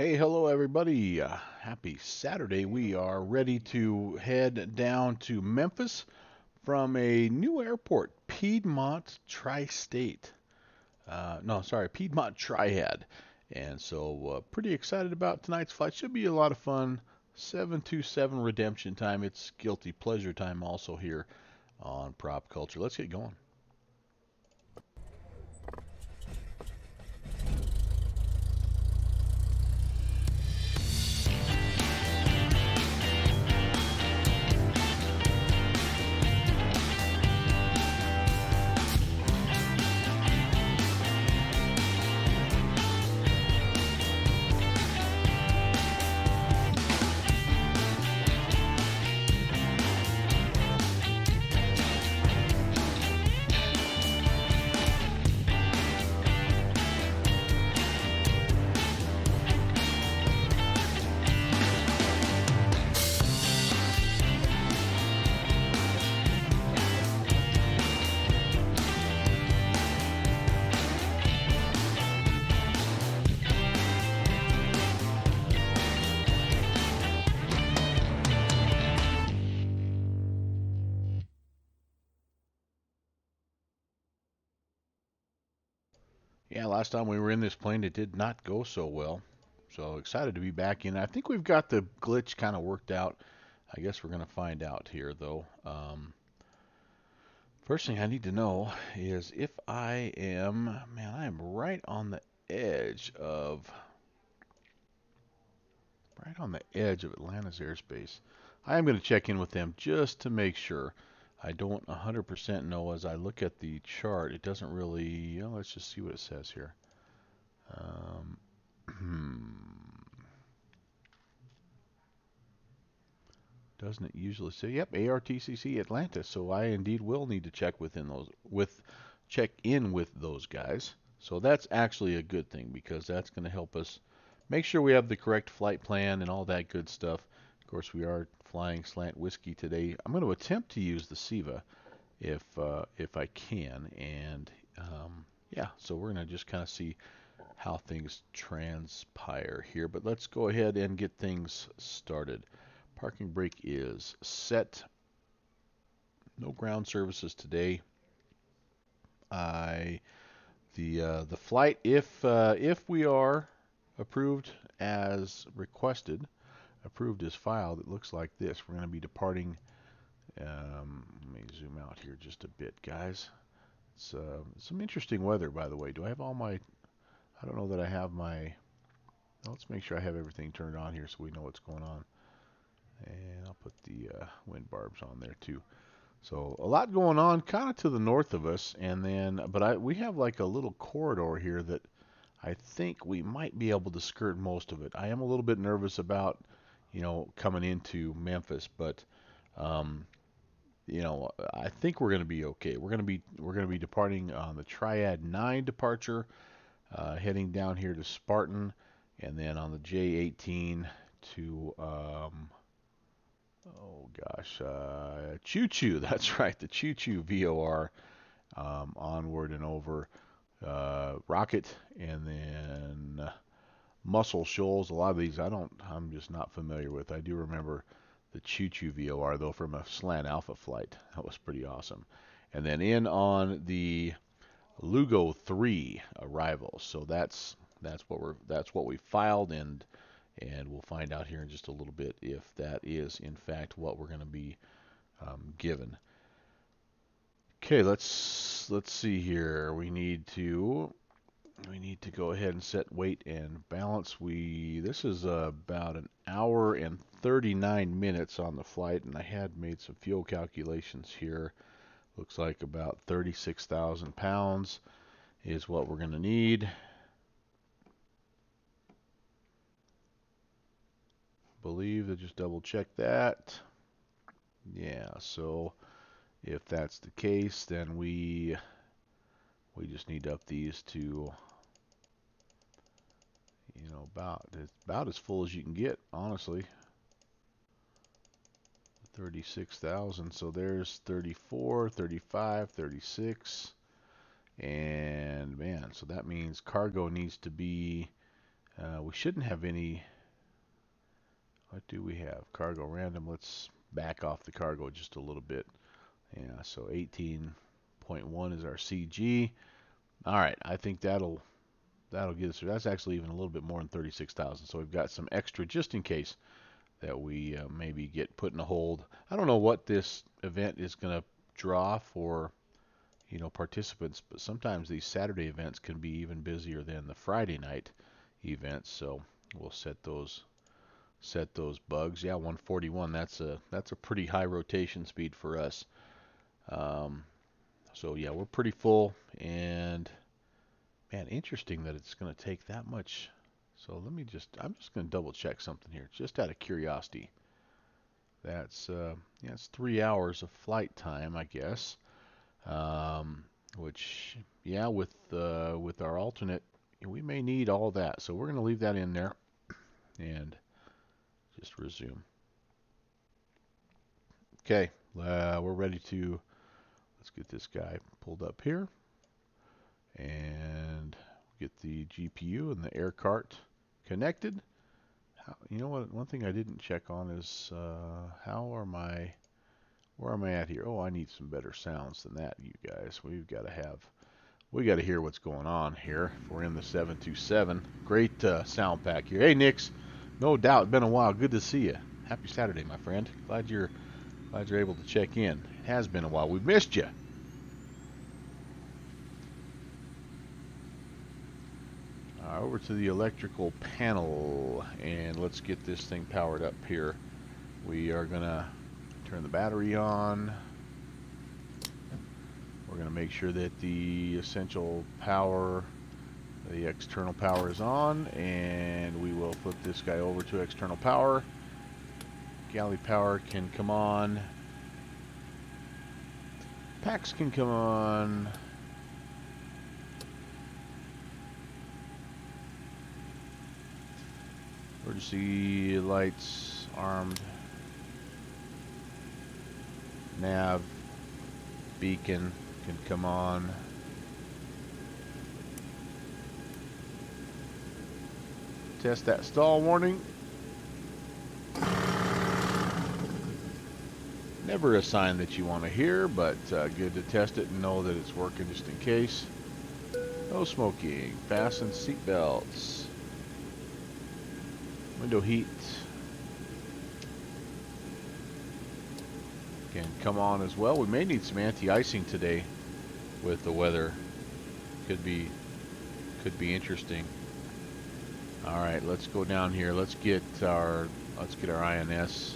Hey, hello everybody. Happy Saturday. We are ready to head down to Memphis from a new airport, Piedmont Tri-State. No, sorry, Piedmont Triad. And so, pretty excited about tonight's flight. Should be a lot of fun. 727 redemption time. It's guilty pleasure time also here on Prop Culture. Let's get going. Yeah, last time we were in this plane, it did not go so well. So excited to be back in. I think we've got the glitch kind of worked out. I guess we're going to find out here, though. First thing I need to know is if I am, man, I am right on the edge of Atlanta's airspace. I am going to check in with them just to make sure. I don't 100% know as I look at the chart. It doesn't really, let's just see what it says here. Doesn't it usually say? Yep, ARTCC Atlanta. So I indeed will need to check in with those guys. So that's actually a good thing because that's going to help us make sure we have the correct flight plan and all that good stuff. Of course, we are flying Slant Whiskey today. I'm going to attempt to use the SIVA if I can, and yeah. So we're going to just kind of see how things transpire here. But let's go ahead and get things started. Parking brake is set. No ground services today. I the flight, if we are approved as requested, approved as filed, it looks like this. We're going to be departing. Let me zoom out here just a bit, guys. It's some interesting weather, by the way. Do I have all my? I don't know that I have my. Let's make sure I have everything turned on here so we know what's going on. And I'll put the wind barbs on there too. So a lot going on, kind of to the north of us, and then, we have like a little corridor here that I think we might be able to skirt most of it. I am a little bit nervous about, coming into Memphis, but um, I think we're going to be okay. We're going to be departing on the Triad 9 departure, heading down here to Spartan, and then on the J18 to oh gosh, Choo Choo. That's right, the Choo Choo VOR, onward and over. Rocket, and then Muscle Shoals. A lot of these I'm just not familiar with. I do remember the Choo Choo VOR though from a Slant Alpha flight. That was pretty awesome. And then in on the Lugo 3 arrival. So that's what we filed, and we'll find out here in just a little bit if that is in fact what we're going to be given. Okay, let's see here. We need to go ahead and set weight and balance. This is about an hour and 39 minutes on the flight, and I had made some fuel calculations here. Looks like about 36,000 pounds is what we're going to need. Believe to just double check that. Yeah, so if that's the case, then we just need to up these to about as full as you can get, honestly. 36,000. So there's 34, 35, 36. And man, so that means cargo needs to be We shouldn't have any. What do we have? Cargo random. Let's back off the cargo just a little bit. Yeah, so 18.1 is our CG. All right, I think that'll get us through. That's actually even a little bit more than 36,000. So we've got some extra just in case that we maybe get put in a hold. I don't know what this event is going to draw for, participants, but sometimes these Saturday events can be even busier than the Friday night events. So we'll set those bugs. Yeah, 141. That's a pretty high rotation speed for us. So yeah, we're pretty full, and man, interesting that it's going to take that much. So I'm just going to double check something here, just out of curiosity. That's it's 3 hours of flight time, I guess. Which, yeah, with our alternate, we may need all that. So we're going to leave that in there and just resume. Okay, we're ready to. Let's get this guy pulled up here and get the GPU and the air cart connected. You know what? One thing I didn't check on is where am I at here? Oh, I need some better sounds than that, you guys. We got to hear what's going on here. If we're in the 727, great sound pack here. Hey, Nix, no doubt, been a while. Good to see you. Happy Saturday, my friend. Glad you're able to check in. It has been a while. We've missed you. Over to the electrical panel, and let's get this thing powered up here. We are going to turn the battery on. We're going to make sure that the essential power, the external power is on, and we will flip this guy over to external power. Galley power can come on. Packs can come on. Emergency lights armed. Nav beacon can come on. Test that stall warning. Never a sign that you want to hear, but good to test it and know that it's working just in case. No smoking. Fasten seatbelts. Window heat can come on as well. We may need some anti-icing today with the weather. Could be interesting. All right, let's go down here. Let's get our INS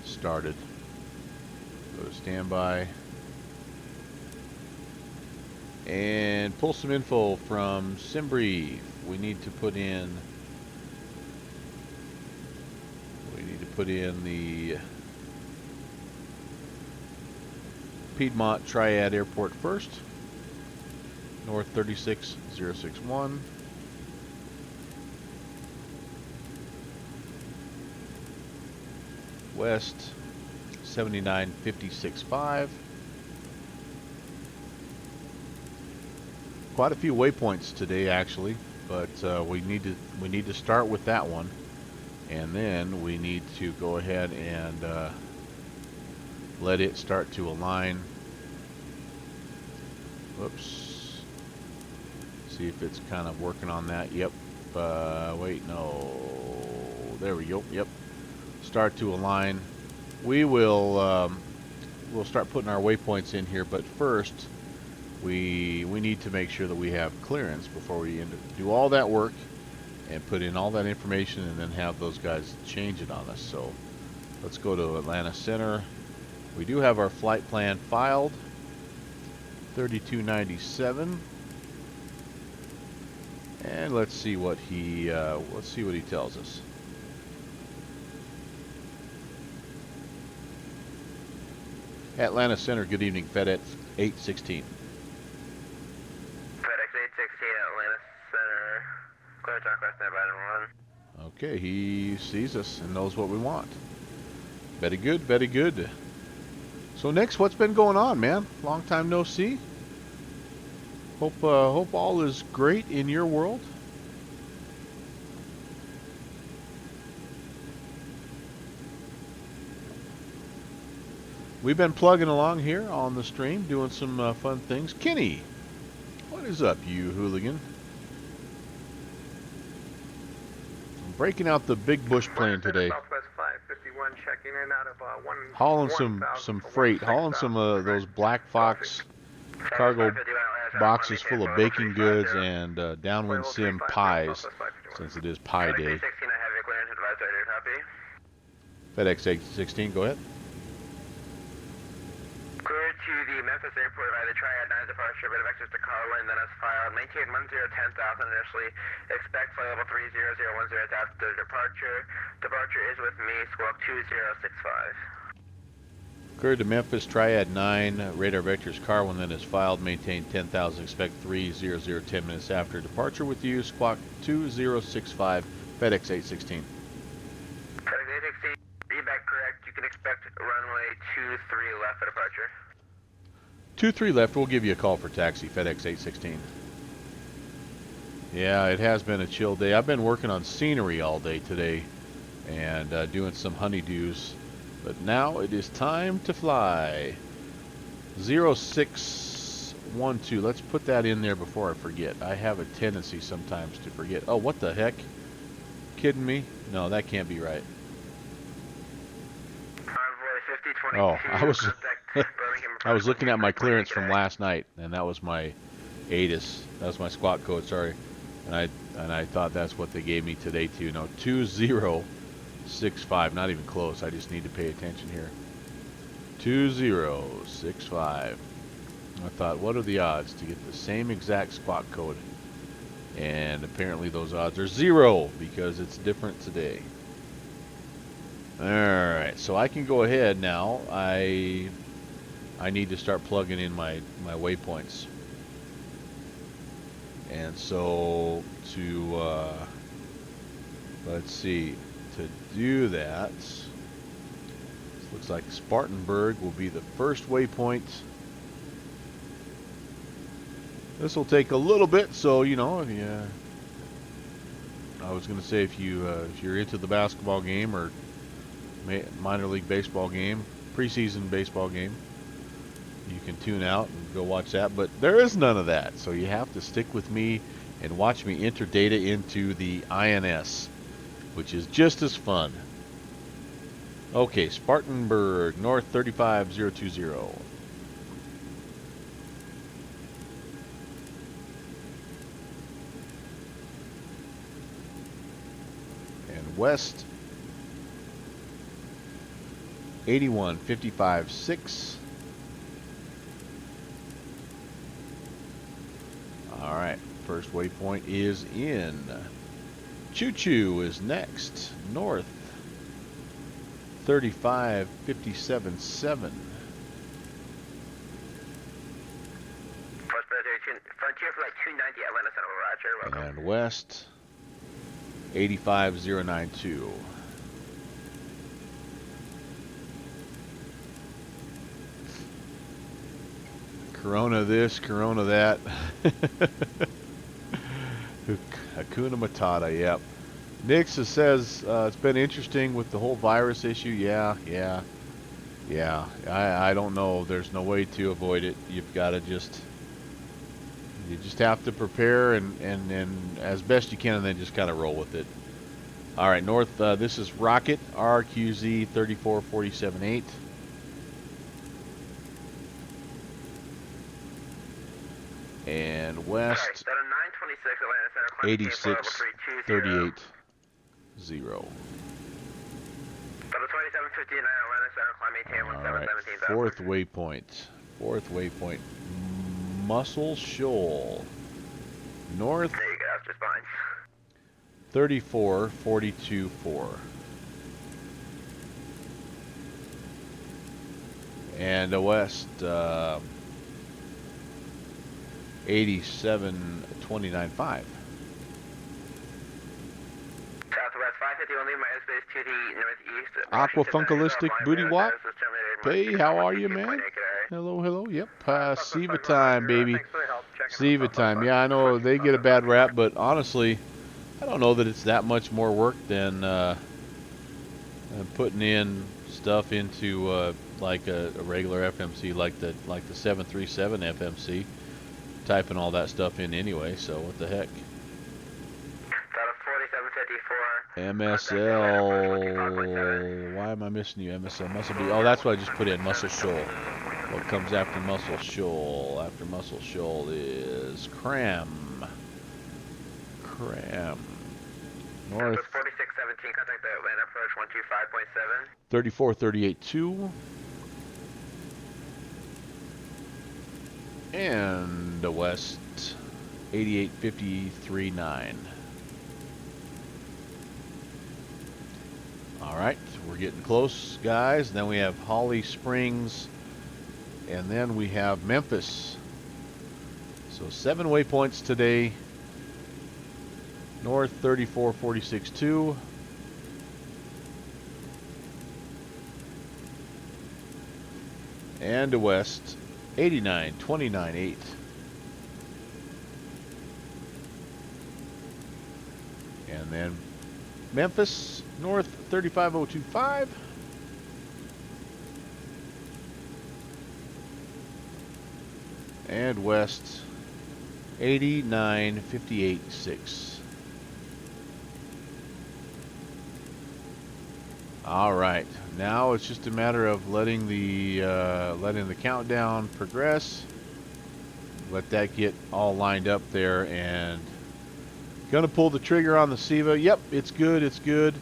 started. Go to standby and pull some info from SimBrief. We need to put in the Piedmont Triad Airport first. North 36061. West 79565. Quite a few waypoints today, actually, but we need to start with that one. And then we need to go ahead and let it start to align. Whoops. See if it's kind of working on that. Yep. Wait, no. There we go. Yep. Start to align. We will we'll start putting our waypoints in here, but first we need to make sure that we have clearance before we do all that work and put in all that information and then have those guys change it on us. So let's go to Atlanta Center. We do have our flight plan filed, 3297, and let's see what he tells us. Atlanta Center, good evening, FedEx 816. FedEx 816, Atlanta Center. Clear to request standby 1. Okay, he sees us and knows what we want. Very good, very good. So next, what's been going on, man? Long time no see. Hope all is great in your world. we've been plugging along here on the stream, doing some fun things. Kenny, what is up, you hooligan? I'm breaking out the big bush plane today. Southwest 551 checking in out of Hauling some freight, hauling some those Black Fox cargo boxes full of baking goods and downwind sim pies, since it is pie day. FedEx 816, go ahead. Clear to the Memphis airport via the Triad 9 departure, bit of access to Carlin, then as filed. Maintain 10,000 initially. Expect flight level 30010 after departure. Departure is with me, squawk 2065. Cleared to Memphis, Triad 9, radar vectors Carlin, then is filed. Maintain 10,000, expect 300 10 minutes after departure with you, squawk 2065, FedEx 816. FedEx 816, feedback correct. You can expect runway 23 left for departure. 23 left, we'll give you a call for taxi, FedEx 816. Yeah, it has been a chill day. I've been working on scenery all day today and doing some honeydews. But now it is time to fly. 0612. Let's put that in there before I forget. I have a tendency sometimes to forget. Oh, what the heck? Kidding me? No, that can't be right. Oh, I was looking at my clearance from last night, and that was my ATIS. That was my squawk code, sorry. And I thought that's what they gave me today too. No, 2065, not even close. I just need to pay attention here. 2065. I thought, what are the odds to get the same exact squawk code? And apparently those odds are 0 because it's different today. Alright, so I can go ahead now. I need to start plugging in my waypoints. And so to let's see, to do that, looks like Spartanburg will be the first waypoint. This will take a little bit, so you know, yeah. I was going to say if you're into the basketball game or minor league baseball game, preseason baseball game, you can tune out and go watch that, but there is none of that, so you have to stick with me and watch me enter data into the INS, which is just as fun. Okay, Spartanburg, north 35020. And west 81556. All right, first waypoint is in. Choo Choo is next, north 35577. Frontier flight 290 Atlanta Center, Roger. Welcome. And west 85092. Corona this, Corona that. Hakuna Matata, yep. Nix says it's been interesting with the whole virus issue. Yeah. I don't know. There's no way to avoid it. You've got to you just have to prepare and as best you can, and then just kind of roll with it. All right, north. This is Rocket RQZ 34478. And west 8638 0. Alright, fourth waypoint, Muscle Shoal, north 34424. And west 87295. Southwest 550, only my airspace to the northeast. Aquafunkalistic Booty Wop. Hey, how are you, man? Hello. Yep. Siva time, baby. Siva time. Yeah, I know they get a bad rap, but honestly, I don't know that it's that much more work than putting in stuff into like a regular FMC, like the 737 FMC, typing all that stuff in anyway. So what the heck? MSL. Why am I missing you? MSL. Muscle B. Oh, that's what I just put in. Muscle Shoal. What comes after Muscle Shoal? After Muscle Shoal is Cram. Cram. North. 4617, contact the Atlanta approach 125.7. 34382. And the west 8853.9. Alright, we're getting close, guys. Then we have Holly Springs, and then we have Memphis. So 7 waypoints today. North 34462. And to west 8929.8. And then Memphis north 35025. And west 8958.6. All right, now it's just a matter of letting the countdown progress. Let that get all lined up there, and gonna pull the trigger on the SIVA. Yep, it's good. It's good.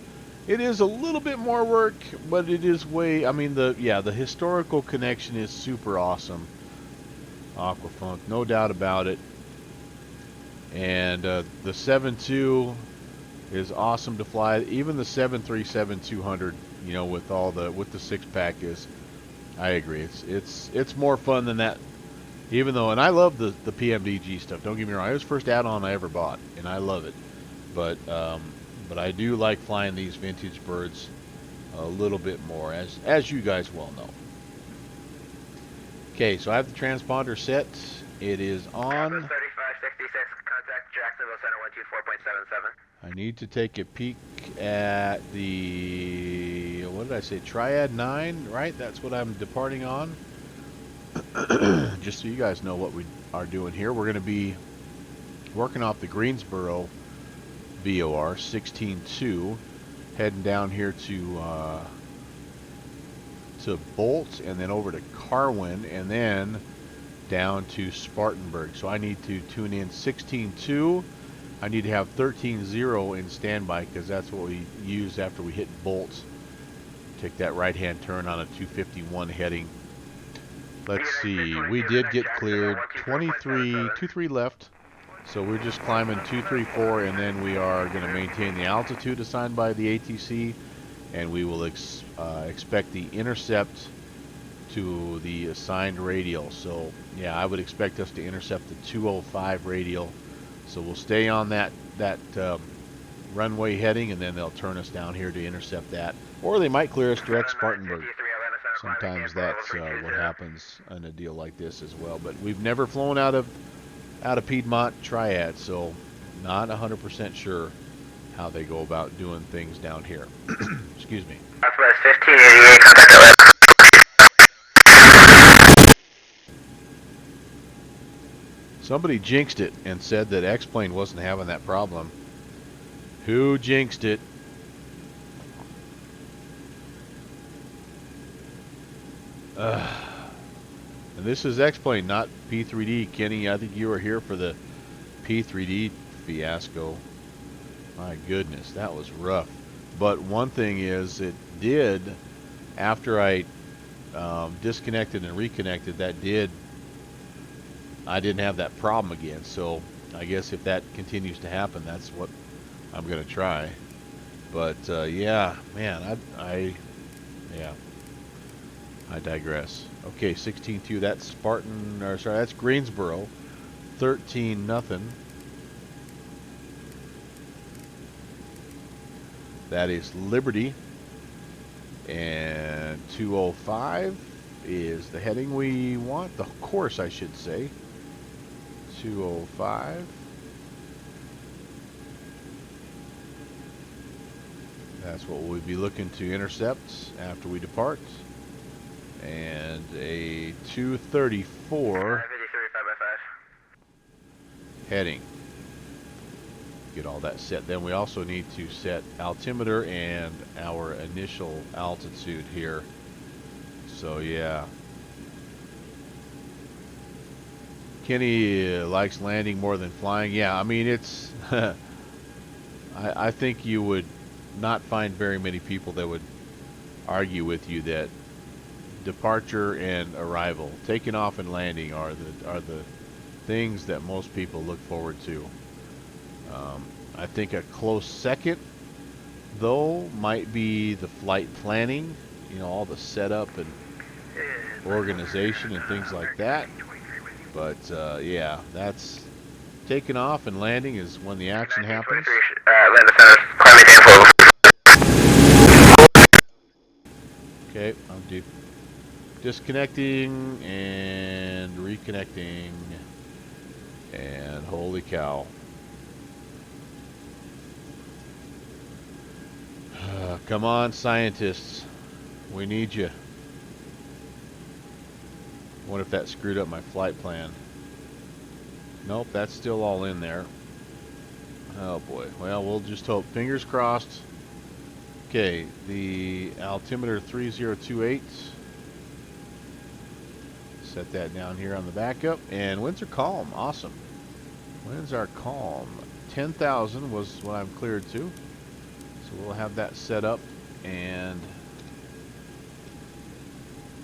It is a little bit more work, but it is way. I mean, the historical connection is super awesome. Aquafunk, no doubt about it. And the 7.2 is awesome to fly. Even the 737-200, you know, with the 6-pack is. I agree. It's more fun than that. Even though, and I love the PMDG stuff. Don't get me wrong. It was the first add-on I ever bought, and I love it. But I do like flying these vintage birds a little bit more, as you guys well know. Okay, so I have the transponder set. It is on. 3566, contact Jacksonville Center 124.77. I need to take a peek at the, what did I say, Triad 9, right? That's what I'm departing on. Just so you guys know what we are doing here. We're going to be working off the Greensboro VOR 16.2, heading down here to Bolt, and then over to Carwin, and then down to Spartanburg. So I need to tune in 16.2. I need to have 13.0 in standby, because that's what we use after we hit Bolt. Take that right-hand turn on a 251 heading. Let's see, we did get cleared 23 left, so we're just climbing 234, and then we are going to maintain the altitude assigned by the ATC, and we will expect the intercept to the assigned radial. So yeah, I would expect us to intercept the 205 radial. So we'll stay on that runway heading, and then they'll turn us down here to intercept that, or they might clear us direct Spartanburg. Sometimes that's what happens in a deal like this as well. But we've never flown out of Piedmont Triad, so not 100% sure how they go about doing things down here. Excuse me. Southwest 1588, contact Atlanta. Somebody jinxed it and said that X-Plane wasn't having that problem. Who jinxed it? And this is X-Plane, not P3D. Kenny, I think you were here for the P3D fiasco. My goodness, that was rough. But one thing is, it did, after I disconnected and reconnected, I didn't have that problem again. So I guess if that continues to happen, that's what I'm going to try. But yeah, man, I digress. Okay, 16-2. That's Spartan, or sorry, that's Greensboro. 13-0. That is Liberty. And 205 is the heading we want. The course, I should say. 205. That's what we'll be looking to intercept after we depart. and a 234 heading. Get all that set. Then we also need to set altimeter and our initial altitude here. So yeah, Kenny likes landing more than flying. Yeah, I mean it's I think you would not find very many people that would argue with you that departure and arrival, taking off and landing, are the things that most people look forward to. I think a close second, though, might be the flight planning. You know, all the setup and organization and things like that. But yeah, that's taking off and landing is when the action happens. Okay, I'm deep. Disconnecting and reconnecting. And holy cow. Come on, scientists. We need you. What if that screwed up my flight plan? Nope, that's still all in there. Oh boy. Well, we'll just hope. Fingers crossed. Okay, the altimeter 3028. Set that down here on the backup. And winds are calm. Awesome. Winds are calm. 10,000 was what I'm cleared to. So we'll have that set up. And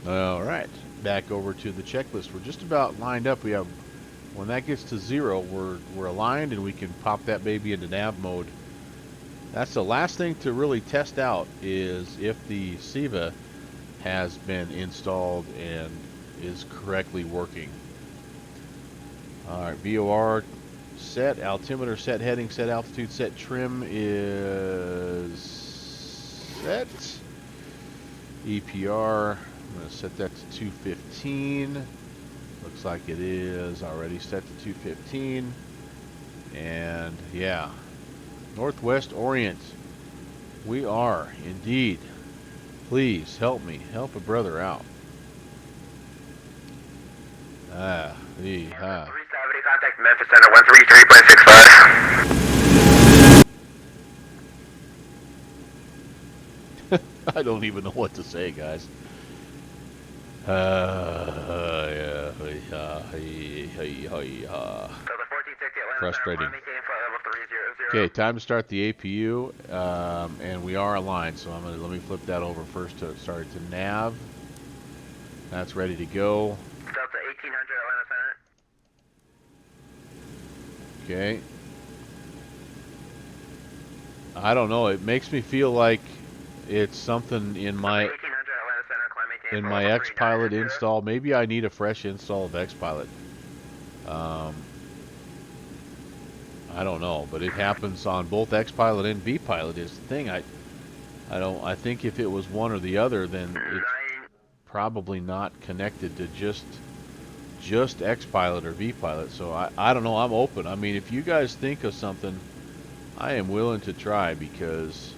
alright, back over to the checklist. We're just about lined up. We have, when that gets to 0, we're aligned and we can pop that baby into nav mode. That's the last thing to really test out, is if the SIVA has been installed and is correctly working. Alright, VOR set, altimeter set, heading set, altitude set, trim is set. EPR, I'm going to set that to 215. Looks like it is already set to 215. And yeah, Northwest Orient. We are indeed. Please help me. Help a brother out. Contact Memphis Center 133.65. I don't even know what to say, guys. Frustrating. Okay, time to start the APU, and we are aligned. So let me flip that over first to start to nav. That's ready to go. Delta 1800 Atlanta Center. Okay. I don't know. It makes me feel like it's something in my XPilot install. Maybe I need a fresh install of XPilot. I don't know, but it happens on both XPilot and VPilot is the thing. I think if it was one or the other, then it's probably not connected to just XPilot or VPilot. So I don't know. I'm open. I mean, if you guys think of something, I am willing to try, because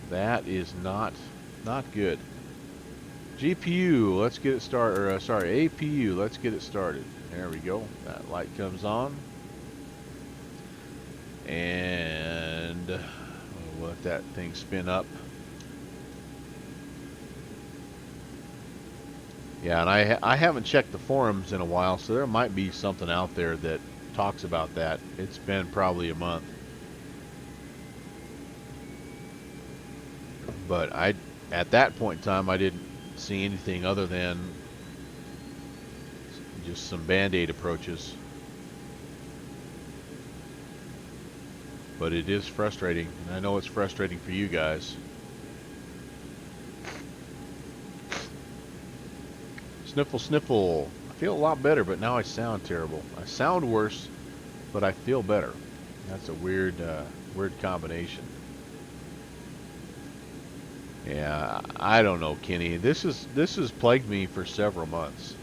that is not good. GPU, let's get it started. Or, sorry, APU, let's get it started. There we go. That light comes on. And we'll let that thing spin up. Yeah, and I haven't checked the forums in a while, so there might be something out there that talks about that. It's been probably a month. But at that point in time, I didn't see anything other than just some band-aid approaches. But it is frustrating, and I know it's frustrating for you guys. Sniffle, sniffle. I feel a lot better, but now I sound terrible. I sound worse, but I feel better. That's a weird combination. Yeah, I don't know, Kenny. This has plagued me for several months.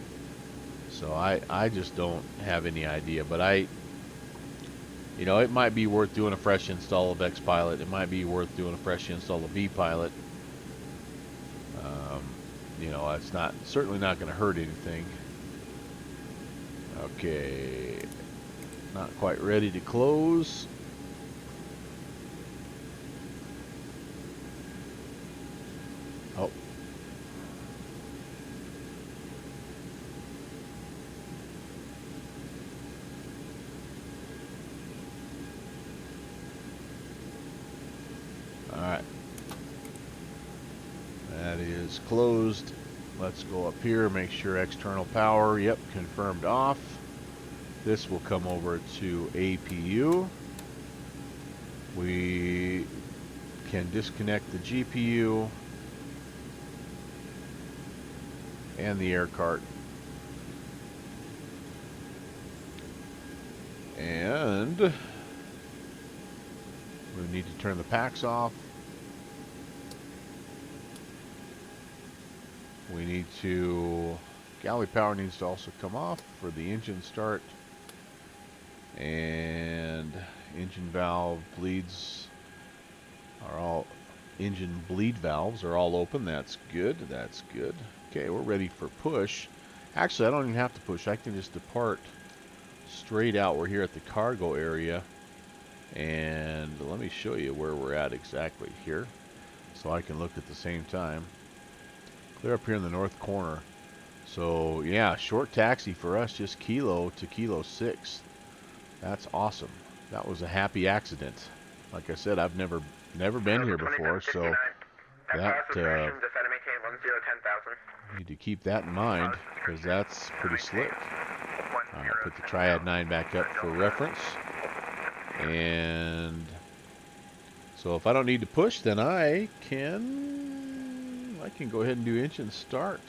So I just don't have any idea. But you know, it might be worth doing a fresh install of XPilot. It might be worth doing a fresh install of VPilot. you know, it's certainly not going to hurt anything. Okay, not quite ready to close. Oh. All right. That is closed. Let's go up here, make sure external power, yep, confirmed off. This will come over to APU. We can disconnect the GPU and the air cart. And we need to turn the packs off. We need to, galley power needs to also come off for the engine start. And engine valve bleeds are all, engine bleed valves are all open. That's good, that's good. Okay, we're ready for push. Actually, I don't even have to push. I can just depart straight out. We're here at the cargo area. And let me show you where we're at exactly here, so I can look at the same time. Clear up here in the north corner. So yeah, short taxi for us, just kilo to kilo 6. That's awesome. That was a happy accident. Like I said, I've never been here before, so that need to keep that in mind, because that's pretty slick. Alright, put the Triad 9 back up for reference. And so if I don't need to push, then I can go ahead and do engine start.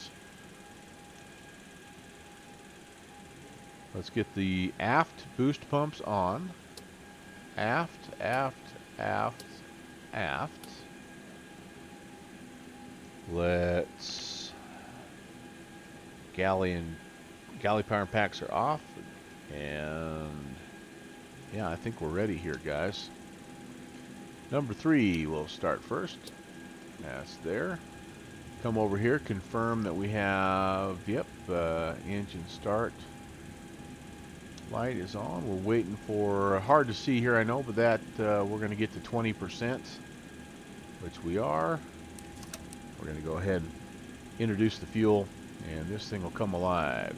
Let's get the aft boost pumps on. Aft, aft, aft, aft. Let's galley power and packs are off, and yeah, I think we're ready here, guys. Number 3 will start first. That's there. Come over here, confirm that we have, yep, engine start. Light is on. We're waiting for, hard to see here, I know, but that we're going to get to 20%, which we are. We're going to go ahead and introduce the fuel, and this thing will come alive.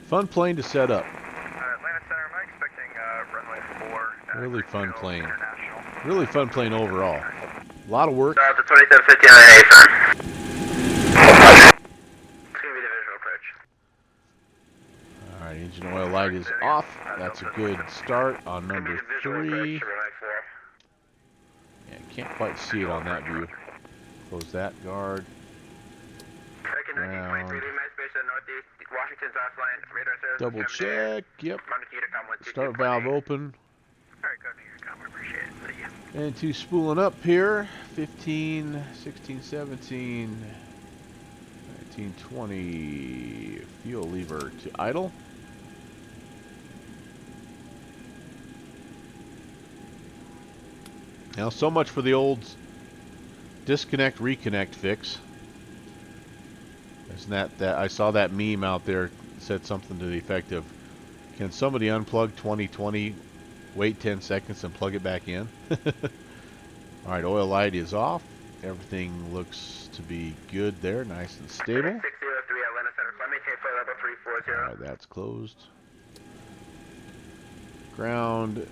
Fun plane to set up. Atlanta Center, am I expecting runway 4? Really fun plane. Really fun plane overall. A lot of work. The 2759A, sir. It's going to be the visual approach. Alright, engine oil light is off. That's a good start on number 3. Yeah, can't quite see it on that view. Close that guard. Ground. Double check. Yep. Start valve open. And two spooling up here. 15, 16, 17, 19, 20. Fuel lever to idle. Now, so much for the old disconnect, reconnect fix. Isn't that I saw that meme out there, said something to the effect of, can somebody unplug 2020, wait 10 seconds and plug it back in? Alright, oil light is off. Everything looks to be good there, nice and stable. Alright, that's closed. Ground.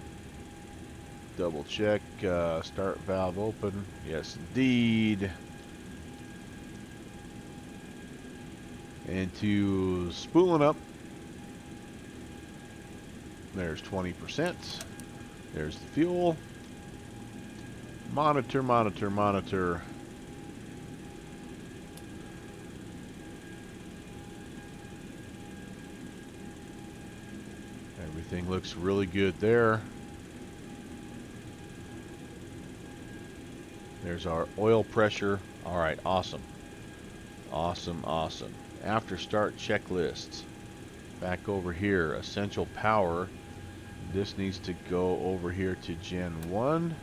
Double check, start valve open. Yes, indeed. And to spooling up. There's 20%. There's the fuel. Monitor, monitor, monitor. Everything looks really good there. There's our oil pressure. Alright, awesome. Awesome, awesome. After start checklists. Back over here, essential power. This needs to go over here to Gen 1.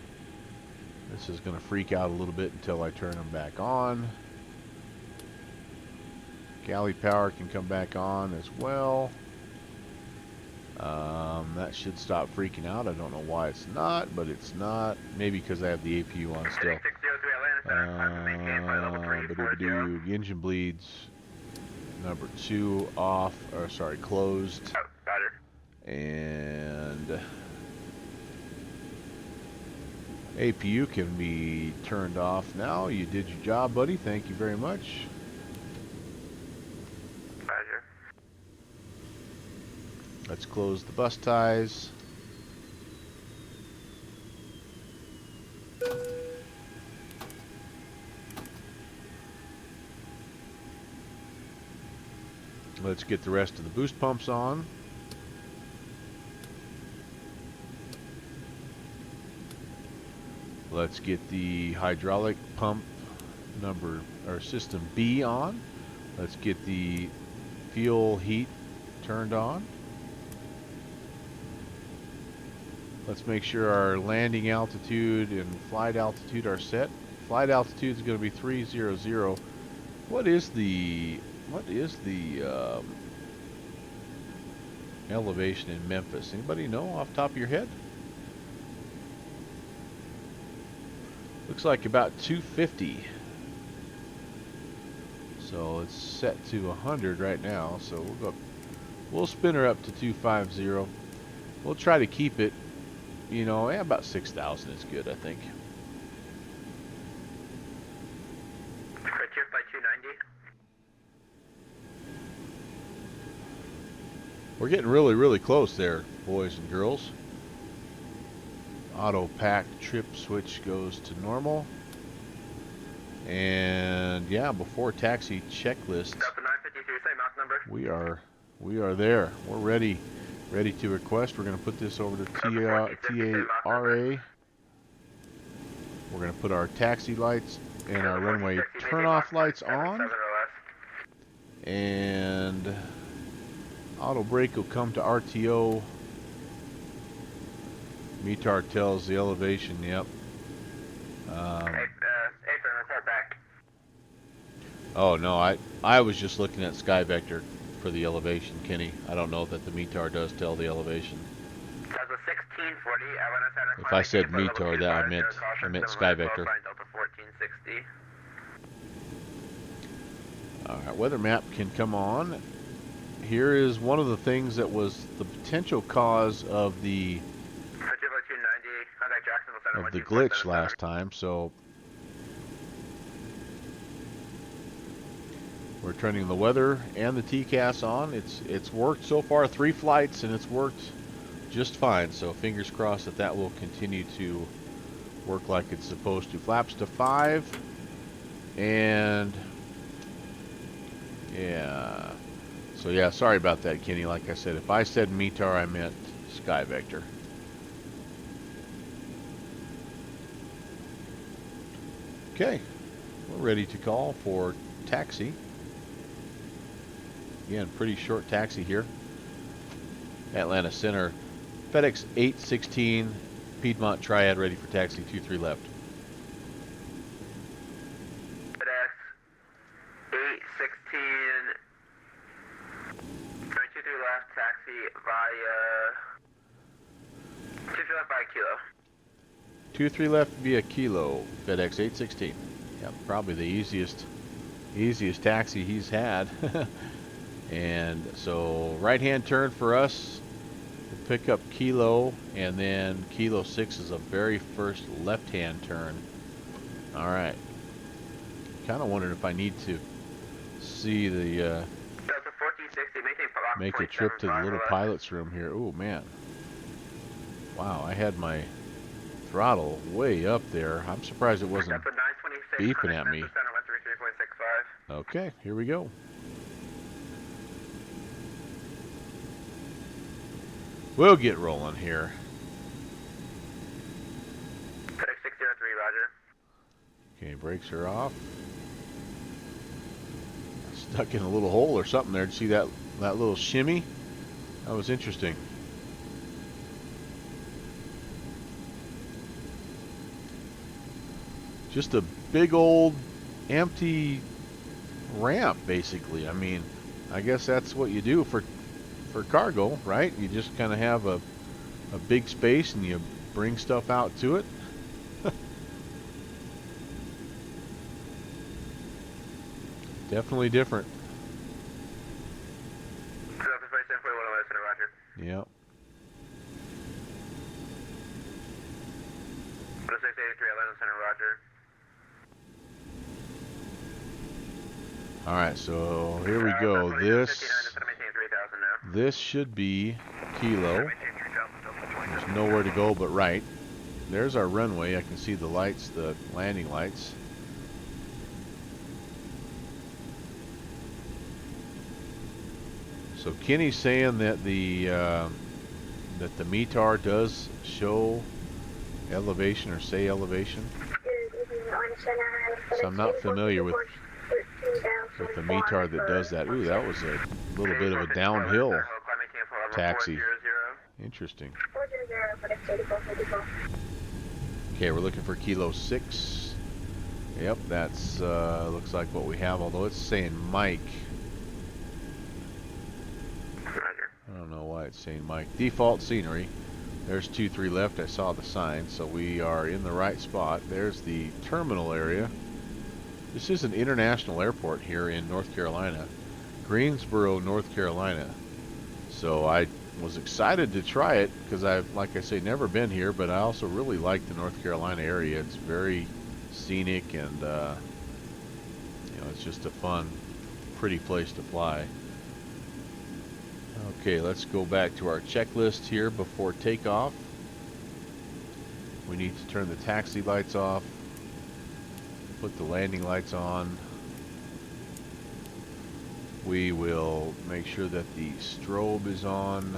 This is going to freak out a little bit until I turn them back on. Galley power can come back on as well. That should stop freaking out. I don't know why it's not, but it's not. Maybe because I have the APU on still. Engine bleeds. Number 2 off, or sorry, closed. And APU can be turned off now. You did your job, buddy. Thank you very much. Roger. Let's close the bus ties. Let's get the rest of the boost pumps on. Let's get the hydraulic pump number or system B on. Let's get the fuel heat turned on. Let's make sure our landing altitude and flight altitude are set. Flight altitude is going to be 300. What is the elevation in Memphis? Anybody know off the top of your head? Looks like about 250. So it's set to 100 right now. So we'll spin her up to 250. We'll try to keep it, you know, about 6,000 is good, I think. Flight 290. We're getting really, really close there, boys and girls. Auto pack trip switch goes to normal. And yeah, before taxi checklist, Delta 953, same mouse number. we are there. We're ready to request. We're going to put this over to TARA. We're going to put our taxi lights and our runway turn-off lights on. And auto brake will come to RTO. METAR tells the elevation, yep. report back. Oh no, I was just looking at Sky Vector for the elevation, Kenny. I don't know that the METAR does tell the elevation. As a 1640, If I said METAR, that I meant Sky Vector. Alright, weather map can come on. Here is one of the things that was the potential cause of the glitch last time, so we're turning the weather and the TCAS on. It's worked so far, 3 flights, and it's worked just fine, so fingers crossed that will continue to work like it's supposed to. Flaps to 5, and yeah, so yeah, sorry about that, Kenny. Like I said, if I said METAR, I meant Sky Vector. Okay, we're ready to call for taxi. Again, pretty short taxi here. Atlanta Center, FedEx 816, Piedmont Triad, ready for taxi, 23 left. FedEx 816, 23 left, taxi via 23 left by Kilo. 23 left via Kilo, FedEx 816. Yep, probably the easiest taxi he's had. And so right-hand turn for us. We'll pick up Kilo, and then Kilo 6 is a very first left-hand turn. All right. Kind of wondering if I need to see the make a trip to the little pilot's room here. Oh man. Wow, I had my throttle way up there. I'm surprised it wasn't beeping at me. Okay, here we go. We'll get rolling here. FedEx 603, roger. Okay, brakes are off. Stuck in a little hole or something there. Did you see that little shimmy? That was interesting. just a big old empty ramp, basically. I mean, I guess that's what you do for cargo, right? You just kind of have a big space and you bring stuff out to it. Definitely different. Yep. 683 Center, Roger. All right, so here we go. This should be Kilo. There's nowhere to go but right. There's our runway. I can see the lights, the landing lights. So Kenny's saying that the METAR does show elevation or say elevation. So I'm not familiar with the METAR that does that. Ooh, that was a little bit of a downhill taxi. Interesting. Okay, we're looking for Kilo 6. Yep, that's looks like what we have, although it's saying Mike. I don't know why it's saying Mike. Default scenery. There's 23 left. I saw the sign, so we are in the right spot. There's the terminal area. This is an international airport here in North Carolina, Greensboro, North Carolina. So I was excited to try it because I've, like I say, never been here, but I also really like the North Carolina area. It's very scenic and you know, it's just a fun, pretty place to fly. Okay, let's go back to our checklist here before takeoff. We need to turn the taxi lights off, put the landing lights on. We will make sure that the strobe is on.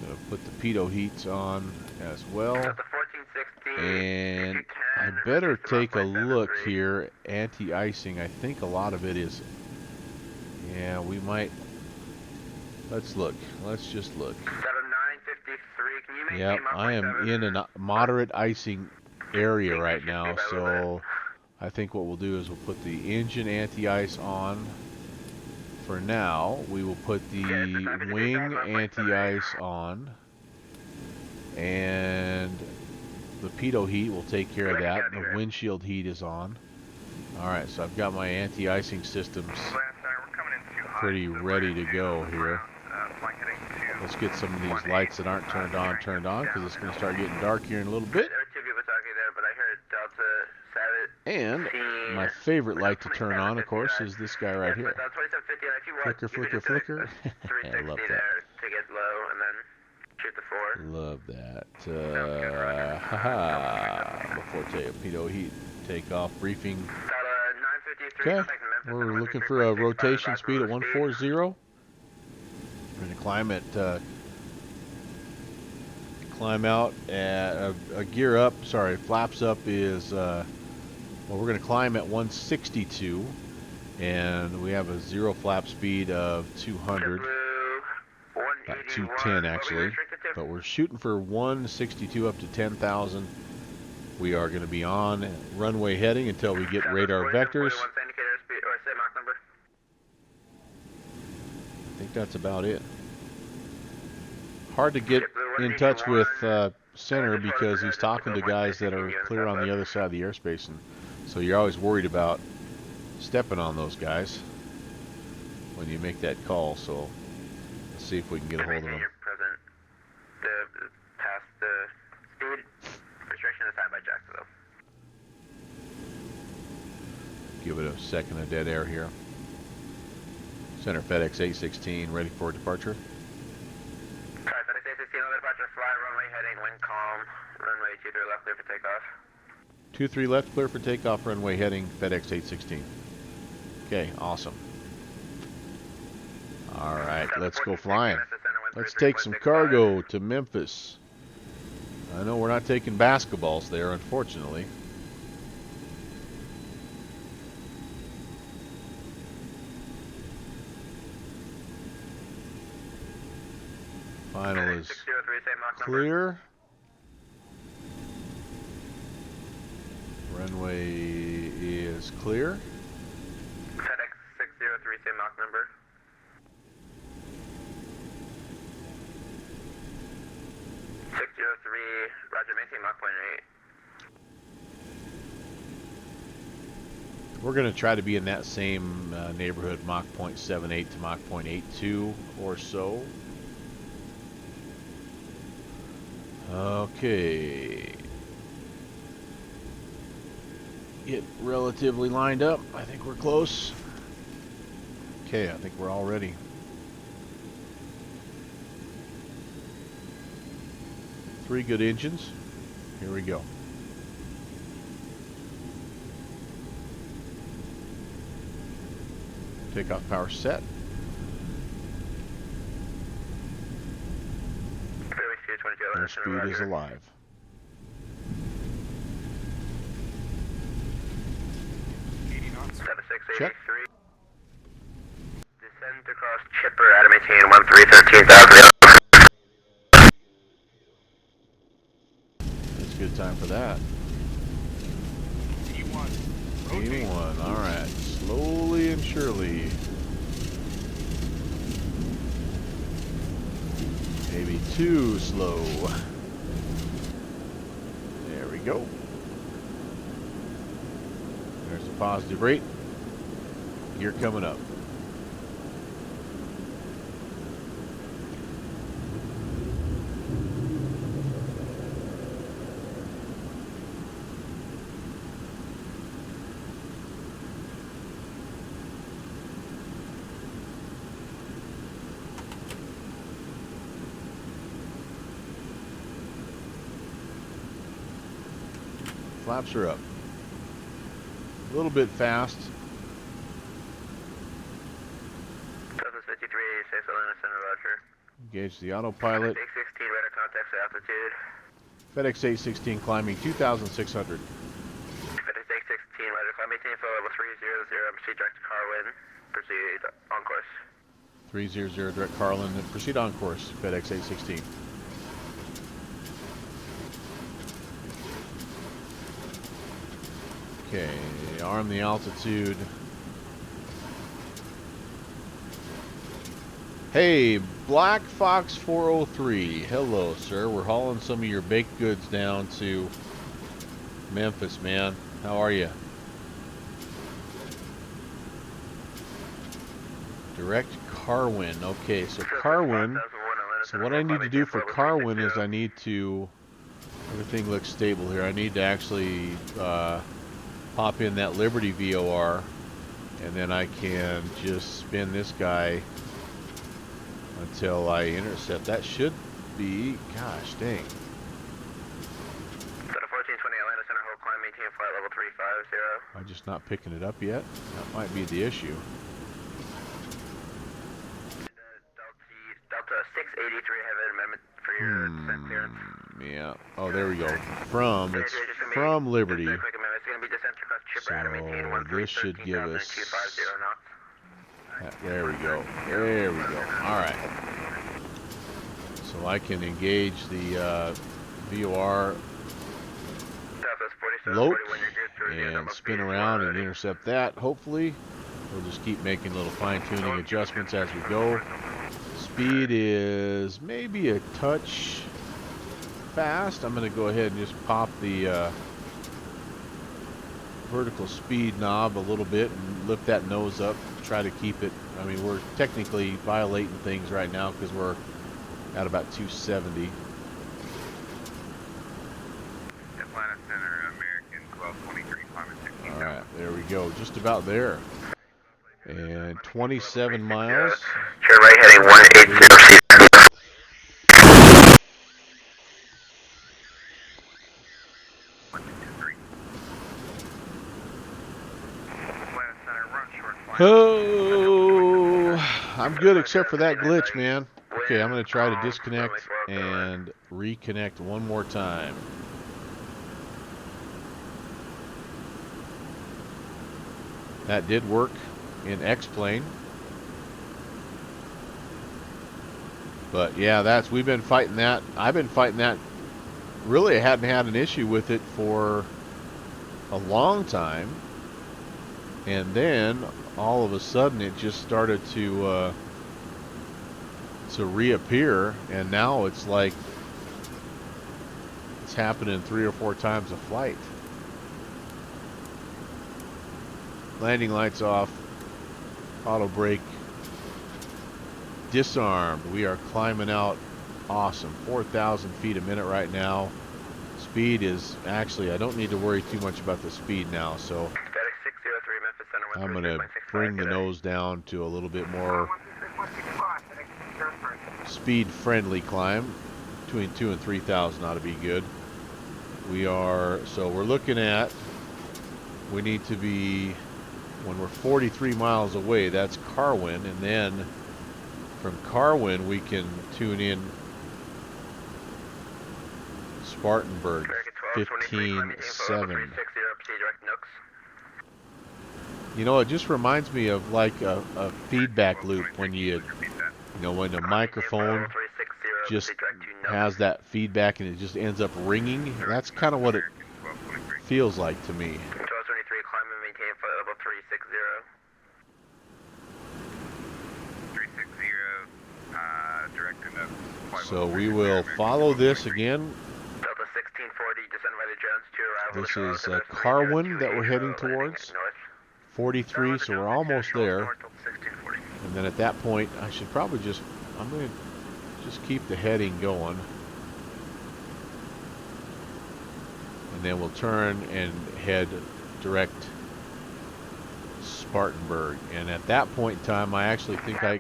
Gonna put the pitot heats on as well. And I better take a look here. Anti-icing, I think a lot of it is. Yeah, we might. Let's look. Let's just look. Yep, I am in a moderate icing area right now, so I think what we'll do is we'll put the engine anti-ice on for now. We will put the wing anti-ice on, and the pitot heat will take care of that. The windshield heat is on. Alright, so I've got my anti-icing systems pretty ready to go here. Let's get some of these lights that aren't turned on, because it's going to start getting dark here in a little bit. And my favorite light to turn on, of course, is this guy right here. Flicker, flicker, flicker. I love that. Love that. Haha. Before pitot heat takeoff briefing. Okay, we're looking for a rotation speed at 140. We're going to climb out at a gear up. Sorry, flaps up is well, we're going to climb at 162, and we have a zero flap speed of 200, about 210 actually, but we're shooting for 162 up to 10,000. We are going to be on runway heading until we get radar vectors. I think that's about it. Hard to get in touch with Center because he's talking to guys that are clear on the other side of the airspace, and so you're always worried about stepping on those guys when you make that call. So let's see if we can get a hold of them. Give it a second of dead air here. Center FedEx 816 ready for departure. Sorry, FedEx 816 on departure, fly runway heading, wind calm, runway 23 left clear for takeoff. 23 left clear for takeoff, runway heading, FedEx 816. Okay, awesome. Alright, let's go flying. Let's take some cargo to Memphis. I know we're not taking basketballs there, unfortunately. Final is clear. Runway is clear. FedEx 603, same Mach number. Roger, maintain Mach .8. We're going to try to be in that same neighborhood, Mach .78 to Mach .82 or so. Okay. Get relatively lined up. I think we're close. Okay, I think we're all ready. Three good engines. Here we go. Takeoff power set. Airspeed is alive. Check. Descend across Chipper at a maintain 13,000. It's a good time for that. E1, alright. Slowly and surely. Maybe too slow. There we go. There's the positive rate. Gear coming up. Flaps are up. A little bit fast. Southwest 53, safe Atlanta Center, Roger. Engage the autopilot. FedEx 816, radar contacts at altitude. FedEx 816 climbing 2,600. FedEx 816, radar climb, maintain flow level 300, proceed direct to Carlin, proceed on course. 300 direct Carlin, and proceed on course, FedEx 816. Okay, arm the altitude. Hey, Black Fox 403. Hello, sir. We're hauling some of your baked goods down to Memphis, man. How are you? Direct Carwin. Okay, so Carwin. So what I need to do for Carwin is I need to... Everything looks stable here. I need to actually pop in that Liberty VOR, and then I can just spin this guy until I intercept. That should be, gosh dang. Center 1420 Atlanta Center, hold climb, maintain flight level 350. Am I just not picking it up yet? That might be the issue. Delta 683, have an amendment for your descent clearance. Yeah. Oh, there we go. From, it's from Liberty. It's going to be descent across Chipper at a maintain So this should give us... 250 knots. There we go. There we go. Alright. So I can engage the VOR lope and spin around and intercept that, hopefully. We'll just keep making little fine-tuning adjustments as we go. Speed is maybe a touch fast. I'm going to go ahead and just pop the vertical speed knob a little bit and lift that nose up. Try to keep it. I mean, we're technically violating things right now because we're at about 270. Atlanta Center, American 1223, climate 16. All right, there we go. Just about there. And 27 miles. Turn right heading 180. Oh, I'm good except for that glitch, man. Okay, I'm going to try to disconnect and reconnect one more time. That did work in X-plane. But yeah, we've been fighting that. I've been fighting that. Really, I hadn't had an issue with it for a long time, and then all of a sudden it just started to reappear, and now it's like it's happening 3 or 4 times a flight. Landing lights off, auto brake disarmed. We are climbing out. Awesome. 4,000 feet a minute right now. Speed is actually, I don't need to worry too much about the speed now, so I'm going to bring the nose down to a little bit more speed friendly climb. Between 2,000 and 3,000 ought to be good. So we're looking at, we need to be, when we're 43 miles away, that's Carwin, and then from Carwin we can tune in Spartanburg 15.7. You know, it just reminds me of like a feedback loop when when a microphone just has that feedback and it just ends up ringing. That's kind of what it feels like to me. 1223, climb and maintain flight level 360. 360, directing up. So we will follow this again. Delta 1640, descend by the Jones to arrival. This is Carwin that we're heading towards. 43, so we're almost there. And then at that point, I should probably I'm going to just keep the heading going. And then we'll turn and head direct Spartanburg. And at that point in time, I actually think I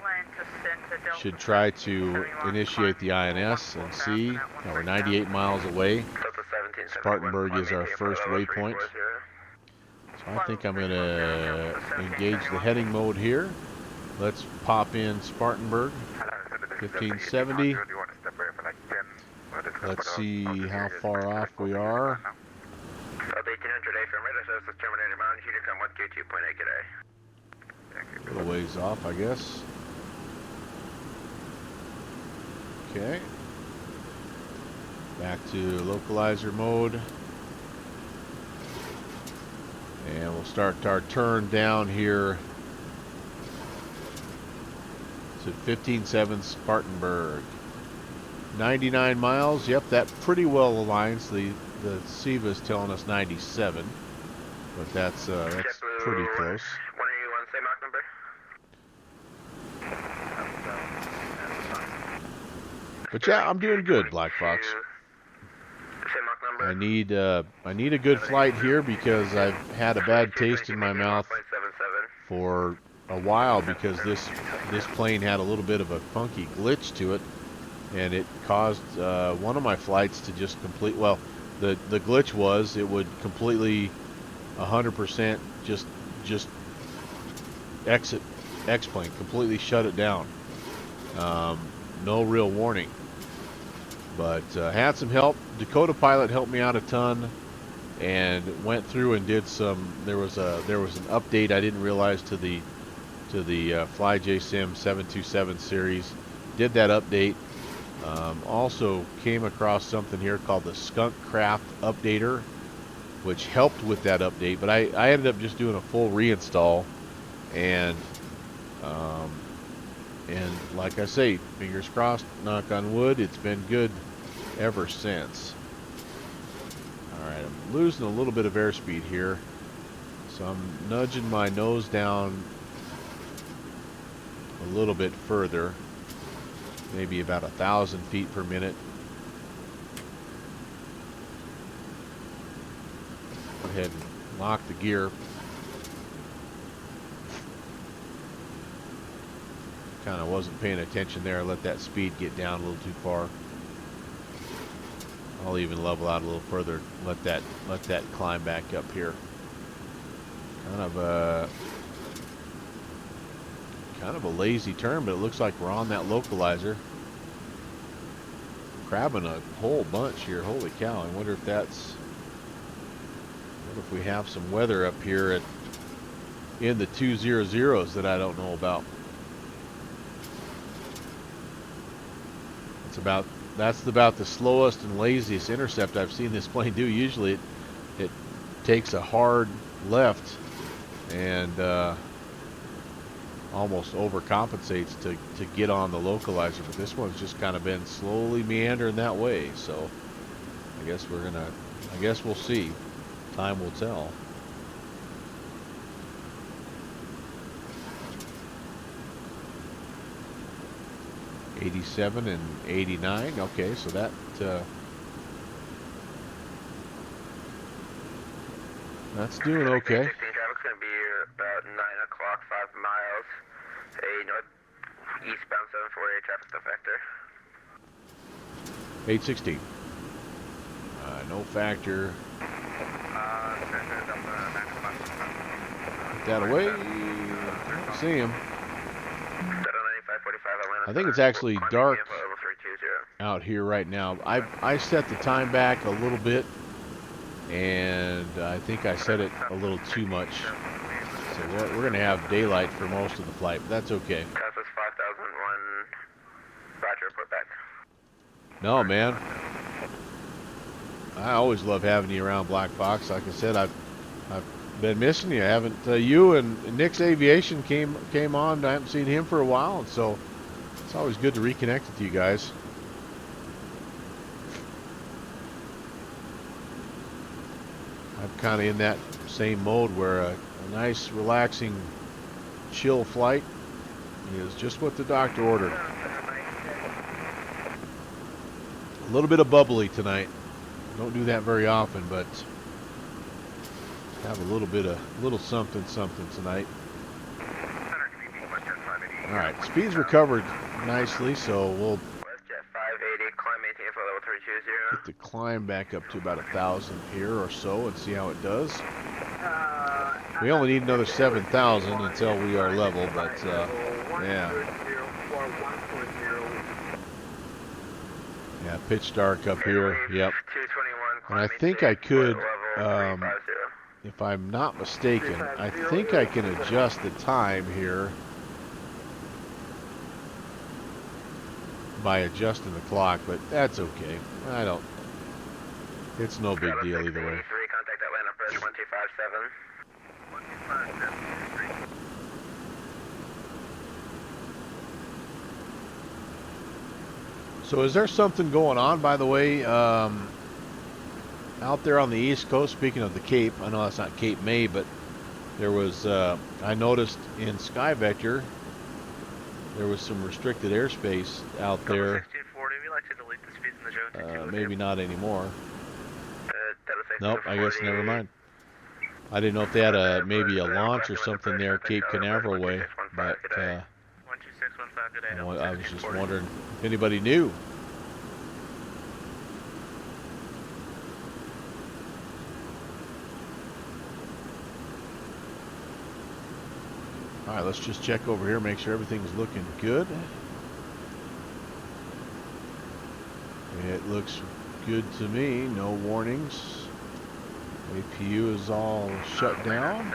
should try to initiate the INS and see. Now we're 98 miles away. Spartanburg is our first waypoint. So I think I'm going to engage the heading mode here. Let's pop in Spartanburg, 1570. Let's see how far off we are. A little ways off, I guess. Okay. Back to localizer mode. And we'll start our turn down here to 15.7 Spartanburg. 99 miles. Yep, that pretty well aligns. The SIVA is telling us 97, but that's pretty close. But yeah, I'm doing good, Black Fox. I need a good flight here because I've had a bad taste in my mouth for a while because this plane had a little bit of a funky glitch to it, and it caused one of my flights to just complete. Well, the glitch was it would completely 100% just exit X-plane, completely shut it down. No real warning. But had some help. Dakota Pilot helped me out a ton, and went through and did some. There was an update I didn't realize to the FlyJSim 727 series. Did that update. Also came across something here called the Skunk Craft Updater, which helped with that update. But I ended up just doing a full reinstall, and like I say, fingers crossed, knock on wood, it's been good ever since. Alright, I'm losing a little bit of airspeed here, so I'm nudging my nose down a little bit further, maybe about 1,000 feet per minute. Go ahead and lock the gear. Kind of wasn't paying attention there. Let that speed get down a little too far. I'll even level out a little further. Let that climb back up here. Kind of a lazy turn, but it looks like we're on that localizer. Crabbing a whole bunch here. Holy cow! I wonder if we have some weather up here in the 200s that I don't know about. That's about the slowest and laziest intercept I've seen this plane do. Usually it takes a hard left and almost overcompensates to get on the localizer, but this one's just kind of been slowly meandering that way. So I guess we'll see. Time will tell. '87 and '89. Okay, so that's doing okay. 16 traffic's going to be about 9 o'clock, 5 miles. A north eastbound 748 traffic defector. 816. No factor. Get that away. See him. I think it's actually dark out here right now. I set the time back a little bit, and I think I set it a little too much. So we're going to have daylight for most of the flight, but that's okay. Southwest 5001, Roger, report back. No, man. I always love having you around, Black Fox. Like I said, I've been missing you. I haven't. You and Nick's Aviation came on. I haven't seen him for a while, and so it's always good to reconnect with you guys. I'm kind of in that same mode where a nice, relaxing, chill flight is just what the doctor ordered. A little bit of bubbly tonight. Don't do that very often, but have a little something tonight. All right, speed's recovered nicely, so we'll WestJet 580, climb maintain for level 320. get the climb back up to about 1,000 here or so and see how it does. We only need another 7,000 until we are level, but yeah. Yeah, pitch dark up here. Yep. And I think I could, if I'm not mistaken, I think I can adjust the time here by adjusting the clock, but that's okay. It's no big deal either way. Contact Atlanta Press 1257. So is there something going on, by the way, out there on the East Coast? Speaking of the Cape, I know that's not Cape May, but there was, I noticed in Sky Vector, there was some restricted airspace out there. Maybe not anymore. Nope, I guess never mind. I didn't know if they had maybe a launch or something there Cape Canaveral way, but I was just wondering if anybody knew. All right, let's just check over here, make sure everything's looking good. It looks good to me. No warnings. APU is all shut down.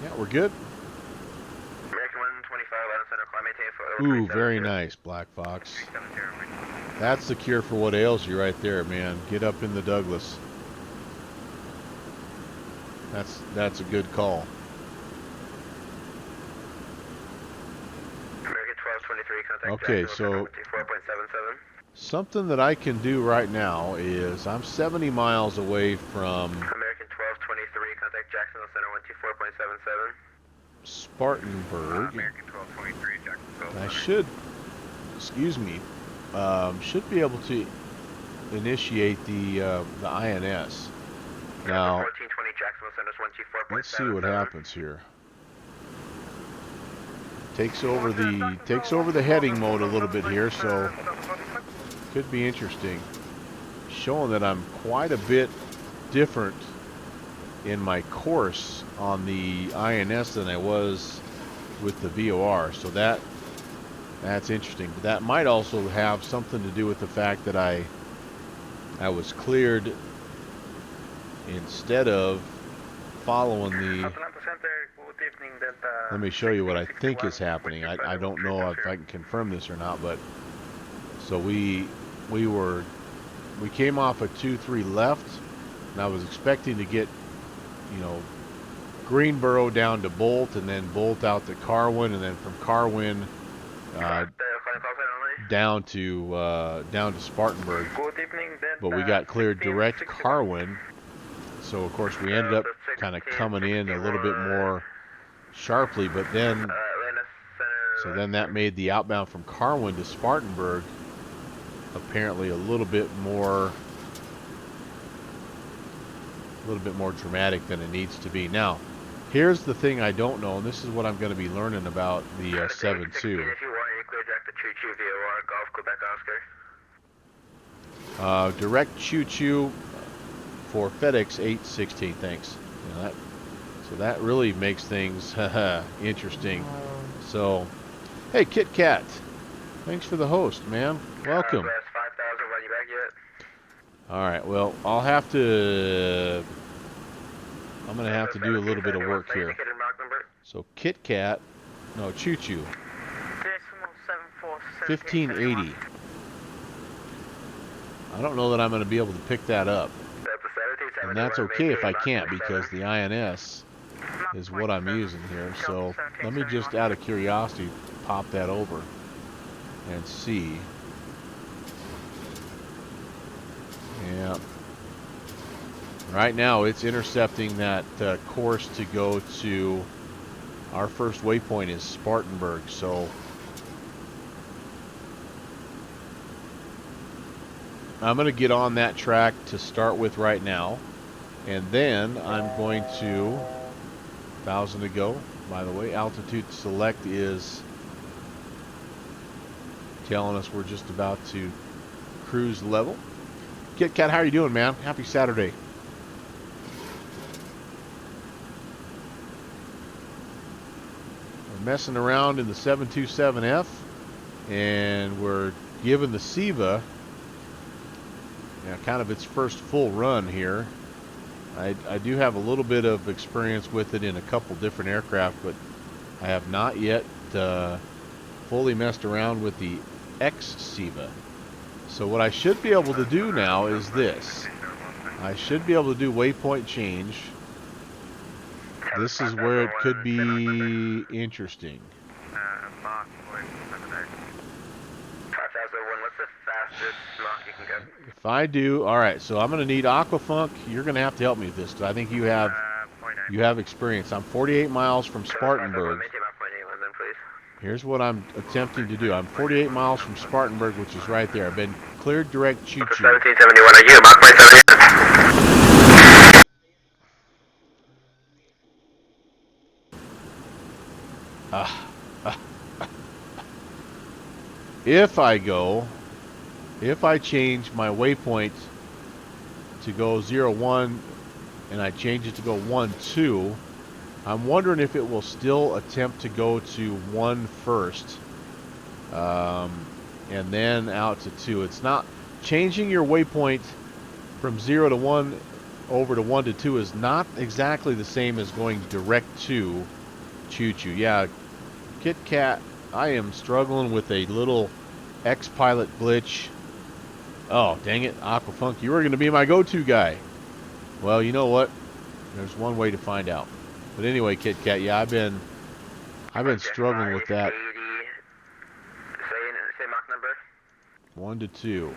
Yeah, we're good. American 125, Atlanta Center, climb maintain for Ooh, very nice, Black Fox. That's the cure for what ails you right there, man. Get up in the Douglas. That's a good call. American 1223, contact Okay, so 4.77. something that I can do right now is I'm 70 miles away from American 1223, contact Jacksonville Center 124.77. Spartanburg. American 1223, Jacksonville. I should, excuse me, should be able to initiate the INS. Now, 1420, Jacksonville Center's 124.77. let's see what happens here. Takes over the heading mode a little bit here, so could be interesting. Showing that I'm quite a bit different in my course on the INS than I was with the VOR, so that's interesting. But that might also have something to do with the fact that I was cleared instead of following the. Let me show you what I think is happening. I don't know if I can confirm this or not, but so we we came off a 2-3 left, and I was expecting to get, you know, Greenboro down to Bolt, and then Bolt out to Carwin, and then from Carwin down to Spartanburg. Good evening, But we got cleared direct Carwin, so of course we ended up kind of coming in a little bit more sharply, but then so then that made the outbound from Carwin to Spartanburg apparently a little bit more dramatic than it needs to be. Now, here's the thing I don't know, and this is what I'm going to be learning about the 7.2. If you want, you clear direct to Choo-Choo via Golf Quebec Oscar. Direct choo-choo for FedEx 816, thanks. You know, so that really makes things interesting. So, hey, Kit Kat, thanks for the host, man. Welcome. All right, well, I'm going to have to do a little bit of work here. So Kit Kat, no, Choo-Choo, 1580. I don't know that I'm going to be able to pick that up. And that's okay if I can't, because the INS is what I'm using here. So let me just, out of curiosity, pop that over and see. Yeah. Right now it's intercepting that course to go to our first waypoint is Spartanburg. So I'm going to get on that track to start with right now, and then I'm going to 1,000 to go. By the way, altitude select is telling us we're just about to cruise level. Kit Kat, how are you doing, man? Happy Saturday. We're messing around in the 727F, and we're giving the SIVA kind of its first full run here. I do have a little bit of experience with it in a couple different aircraft, but I have not yet fully messed around with the X-SIVA. So what I should be able to do now is this. I should be able to do waypoint change. This is where it could be interesting. If I do, all right, so I'm going to need Aquafunk. You're going to have to help me with this, because I think you have experience. I'm 48 miles from Spartanburg. Here's what I'm attempting to do. I'm 48 miles from Spartanburg, which is right there. I've been cleared direct Choo-Choo. 1771, are you? Mach 7. If I change my waypoint to go 01 and I change it to go 12, I'm wondering if it will still attempt to go to 1 first, and then out to 2. It's not changing your waypoint from 0 to 1 over to 1 to 2 is not exactly the same as going direct to Choo-Choo. Yeah, Kit Kat, I am struggling with a little X-Pilot glitch. Oh, dang it, Aquafunk, you were going to be my go-to guy. Well, you know what? There's one way to find out. But anyway, Kit Kat, yeah, I've been struggling with that. Say Mach number. 1 to 2.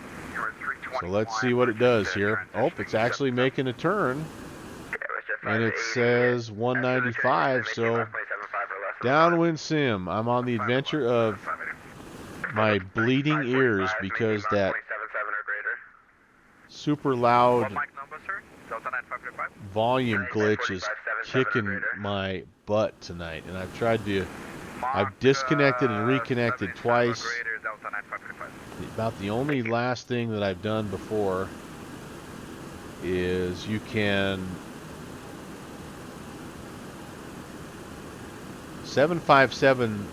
So let's see what it does here. Oh, it's actually making a turn. And it says 195, so downwind sim. I'm on the adventure of my bleeding ears because that super loud volume glitch is kicking my butt tonight. And I've disconnected and reconnected twice. About the only last thing that I've done before is you can 757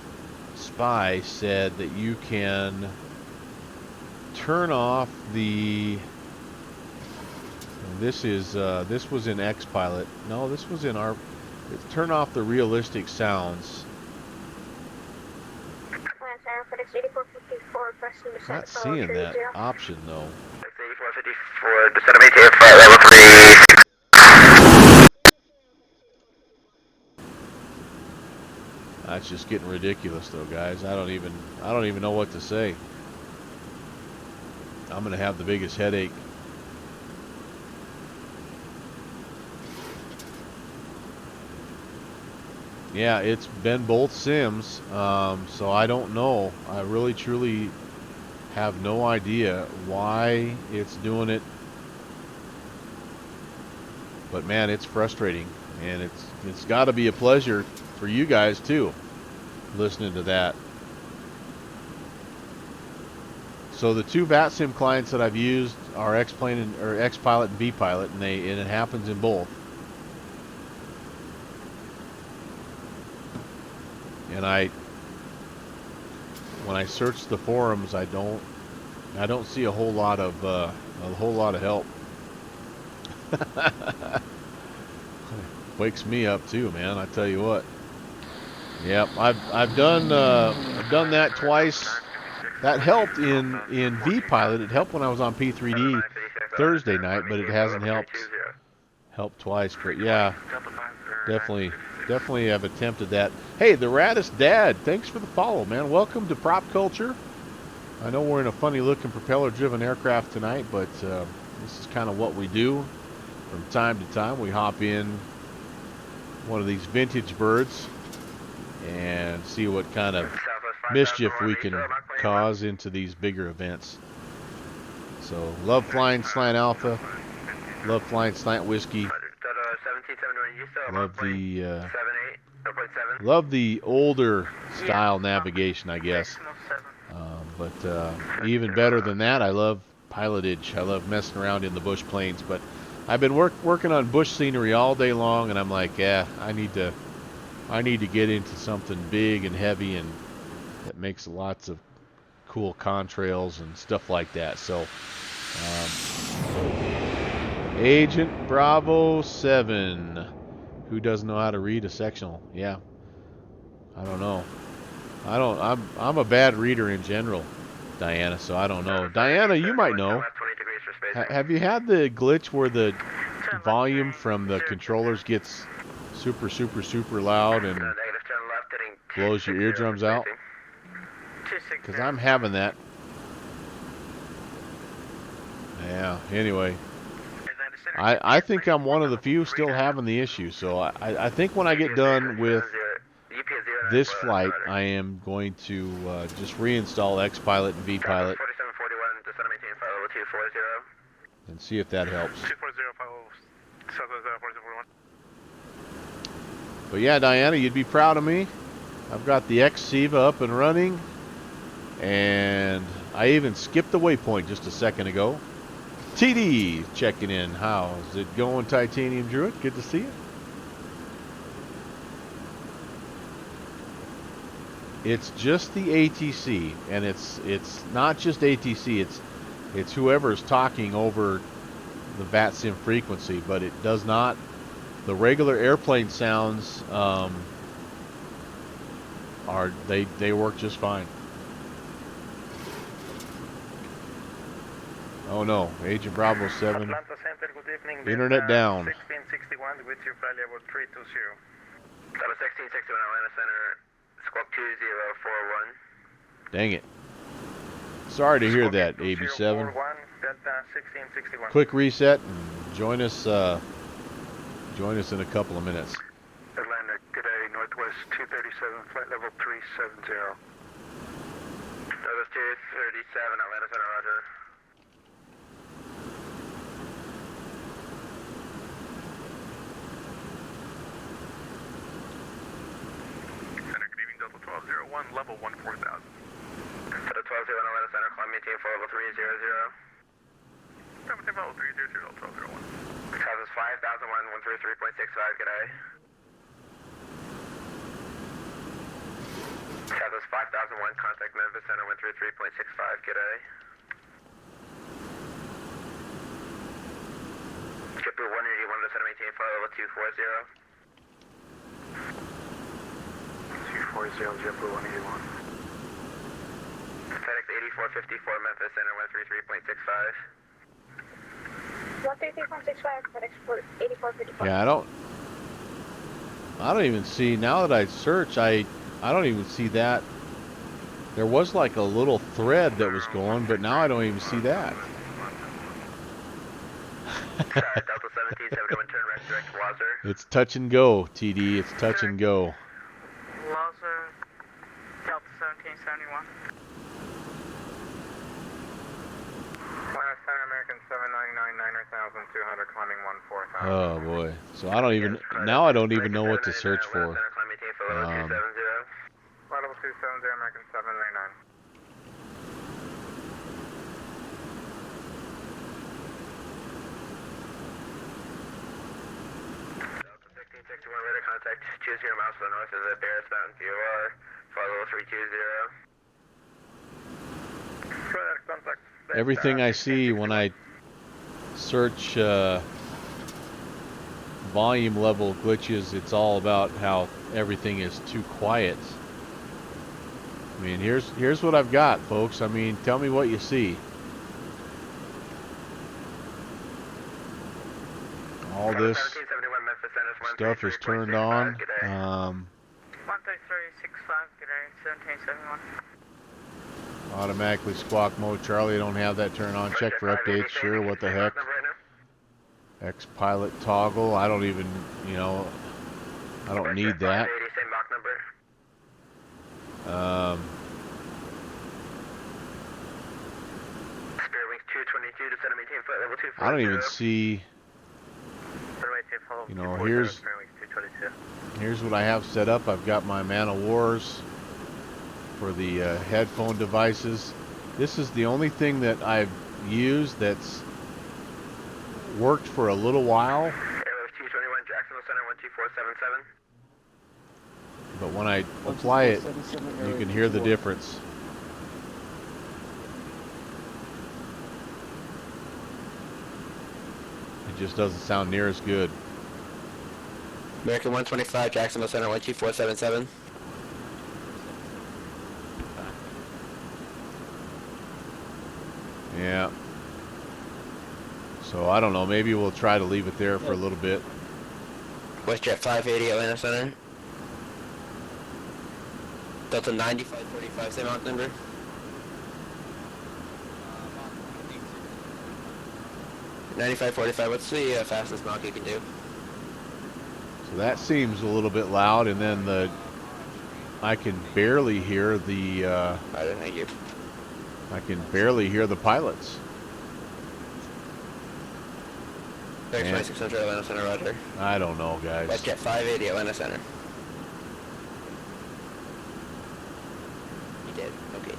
Spy said that you can turn off the this was in X-Pilot. No, this was in our turn off the realistic sounds. Not seeing that option though. 8454, descend to maintain flight level 3. That's just getting ridiculous though, guys. I don't even know what to say. I'm gonna have the biggest headache. Yeah, it's been both sims, so I don't know. I really truly have no idea why it's doing it. But man, it's frustrating, and it's got to be a pleasure for you guys too, listening to that. So the two VATSIM clients that I've used are X-Plane or XPilot and VPilot, and it happens in both. And when I search the forums, I don't see a whole lot of help. Wakes me up too, man. I tell you what. Yep, I've done that twice. That helped in VPilot. It helped when I was on P3D Thursday night, but it hasn't helped twice. But yeah, definitely have attempted that. Hey, the Raddest Dad, thanks for the follow, man. Welcome to Prop Culture. I know we're in a funny looking propeller driven aircraft tonight, but this is kind of what we do from time to time. We hop in one of these vintage birds and see what kind of mischief we can cause into these bigger events. So love flying Slant Alpha, love flying Slant Whiskey, love the older style navigation, I guess. But even better than that, I love pilotage. I love messing around in the bush planes. But I've been working on bush scenery all day long, and I'm like, yeah, I need to get into something big and heavy and that makes lots of cool contrails and stuff like that. So, Agent Bravo 7, who doesn't know how to read a sectional? Yeah, I don't know. I'm a bad reader in general, Diana. So I don't know. Diana, you might know. Have you had the glitch where the volume from the controllers gets super loud and blows your eardrums out? Because I'm having that. Yeah, anyway. I think I'm one of the few still having the issue. So I think when I get done with this flight, I am going to just reinstall XPilot and VPilot and see if that helps. But yeah, Diana, you'd be proud of me. I've got the X-SIVA up and running, and I even skipped the waypoint just a second ago. TD checking in. How's it going, Titanium Druid? Good to see you. It's just the ATC, and it's not just ATC. It's whoever's talking over the VATSIM frequency, but it does not. The regular airplane sounds they work just fine. Oh no, Agent Bravo 7. Atlanta Center, good evening. Internet down. 1661 with you, flight level 320. Delta 1661 Atlanta Center, squawk 2041. Dang it. Sorry to hear that, AB7. Quick reset and join us in a couple of minutes. Atlanta, good day, Northwest 237, flight level 370. Northwest 237, Atlanta Center, roger. Center, good evening, Delta 1201, level 14,000. Delta 1201, Atlanta Center, climb maintain for level 300. Maintain level 300, Delta 1201. Causes 5001, 133.65, good day. Causes 5001, contact Memphis Center, 133.65, good day. JetBlue 181, to center maintain for level 240. 240, JetBlue 181. FedEx 8454 Memphis Center 133.65. 133.65 for export 8454. Yeah, I don't even see, now that I search, I don't even see that. There was like a little thread that was going, but now I don't even see that. Delta 1771, turn right direct to Lazar. It's touch and go, TD. It's touch and go. Lazar, Delta 1771. Center American 799, 9,200, climbing 14,000. Oh boy. So I don't even, now I don't even know what to search for. Level 270, American 799. Delta 1661, radar contact 20 miles to the north of the Barris Mountain VOR, flight level 320. Radar contact. Everything I see when I search volume level glitches, it's all about how everything is too quiet. I mean, here's what I've got, folks. I mean, tell me what you see. All this stuff is turned on. 133.65, good day, 1771. Automatically squawk mode. Charlie, I don't have that turned on. Check for updates. Sure, what the heck. X pilot toggle. I don't even, you know, I don't need that. I don't even see, you know, here's what I have set up. I've got my Man of Wars for the headphone devices. This is the only thing that I've used that's worked for a little while. But when I apply it, you can hear the difference. It just doesn't sound near as good. American 125, Jacksonville Center 12477. Yeah. So I don't know, maybe we'll try to leave it there for a little bit. WestJet 580 Atlanta Center. Delta 9545, same Mach number. $95.45, what's the fastest Mach you can do? So that seems a little bit loud, and then I can barely hear the Thank you. I can barely hear the pilots. 2600 Atlanta Center, roger. I don't know, guys. WestJet 580 Atlanta Center. You did, okay.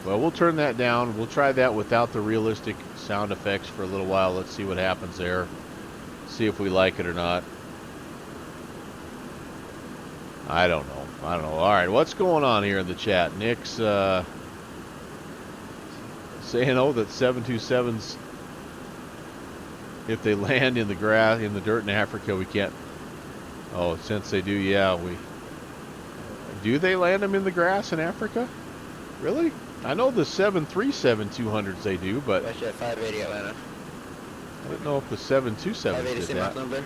Well, we'll turn that down. We'll try that without the realistic sound effects for a little while. Let's see what happens there. See if we like it or not. I don't know. All right, what's going on here in the chat? Nick's saying, oh, that 727s, if they land in the grass, in the dirt in Africa, we can't. Oh, since they do, yeah, do they land them in the grass in Africa? Really? I know the 737-200s they do, but WestJet 580 Atlanta. I don't know if the 727s did that. Number.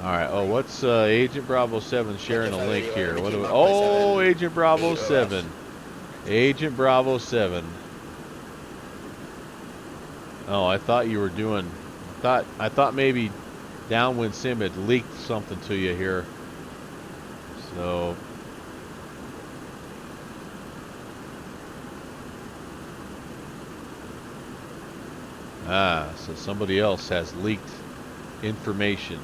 All right. Oh, what's Agent Bravo 7 sharing a link here? What do we? Oh, Agent Bravo 7. Agent Bravo 7. Oh, I thought you were doing. I thought maybe Downwind Sim had leaked something to you here. So. So somebody else has leaked information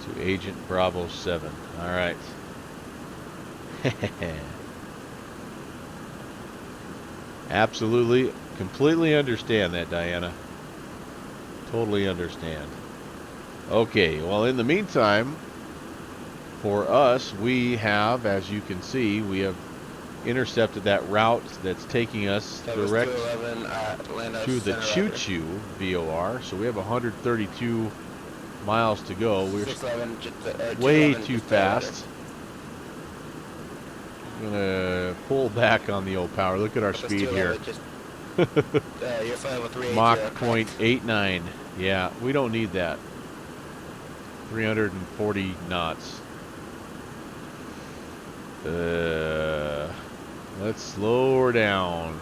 to Agent Bravo 7. All right. Absolutely, completely understand that, Diana. Totally understand. Okay, well, in the meantime, for us, we have, as you can see, we have intercepted that route that's taking us direct to the Choo Choo VOR. So we have 132 miles to go. We're way too fast. I'm gonna pull back on the old power. Look at our speed here. Just, you're flying with 380. Mach 0.89. Yeah, we don't need that. 340 knots. Let's slow her down.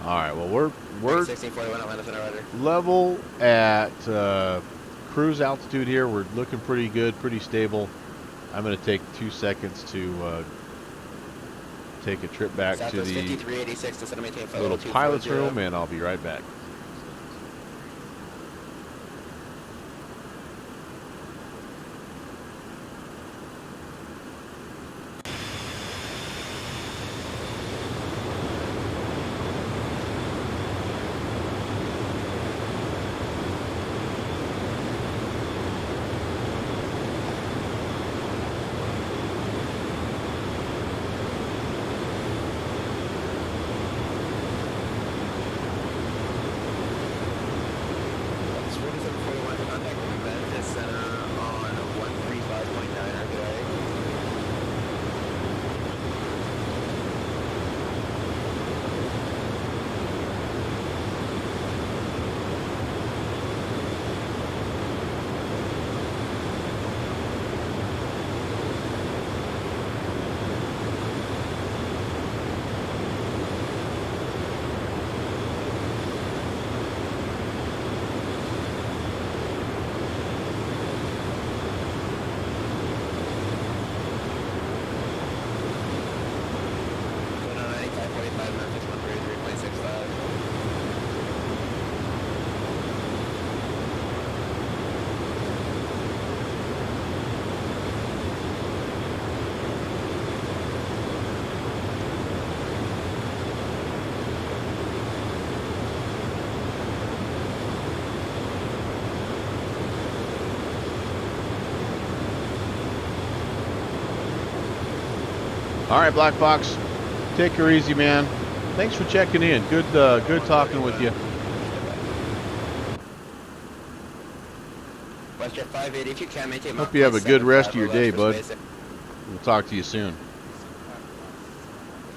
All right. Well, we're 1641 Atlanta Center Rider. level at cruise altitude here. We're looking pretty good, pretty stable. I'm going to take 2 seconds to take a trip back to the 5386 to maintain little pilot's room, and I'll be right back. Memphis Center on 135.9 today. All right, Black Fox, take her easy, man. Thanks for checking in. Good talking with you. Westjet 580, if you can maintain. Hope you have a good rest of your day, bud. We'll talk to you soon.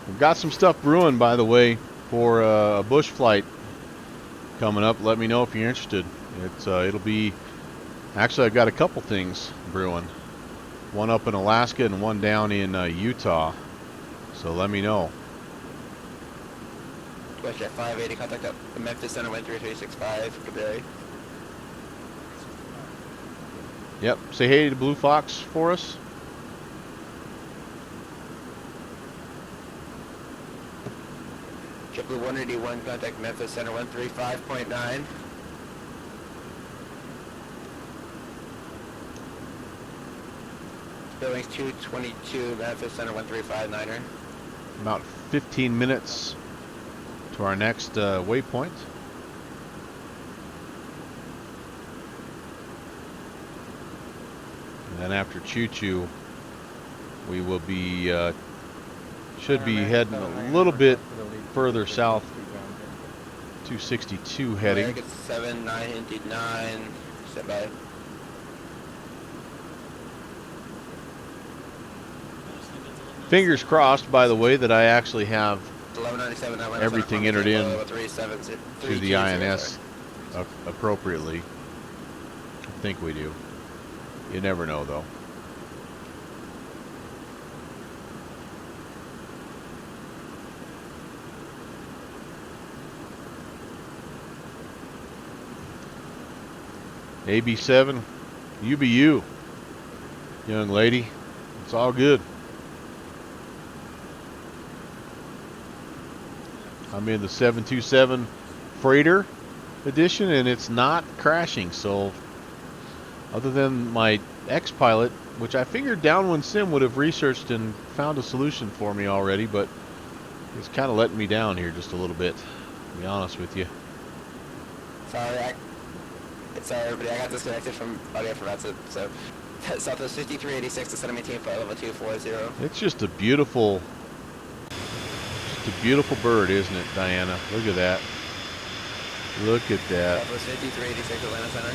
We've got some stuff brewing, by the way, for a bush flight coming up. Let me know if you're interested. It'll be, actually, I've got a couple things brewing. One up in Alaska and one down in Utah. So let me know. Westjet 580, contact up the Memphis Center 13365. Good day. Yep. Say hey to Blue Fox for us. JetBlue 181, contact Memphis Center 135.9. Billings 222, Memphis Center 135.9er. About 15 minutes to our next waypoint. And then after Choo Choo, we will be, should be heading a little bit further south. 262 heading. American 7999, stand by. Fingers crossed, by the way, that I actually have 1197, everything entered in to the INS appropriately. I think we do. You never know, though. AB7, you be you, young lady. It's all good. I'm in the 727 Freighter edition, and it's not crashing. So, other than my ex-pilot, which I figured Downwind Sim would have researched and found a solution for me already, but it's kind of letting me down here just a little bit, to be honest with you. Sorry, everybody. I got disconnected from audio from that, so Southwest 5386 to center maintain flight level 240. It's just a beautiful bird, isn't it, Diana? Look at that. Look at that. Southwest 5386 Atlanta Center.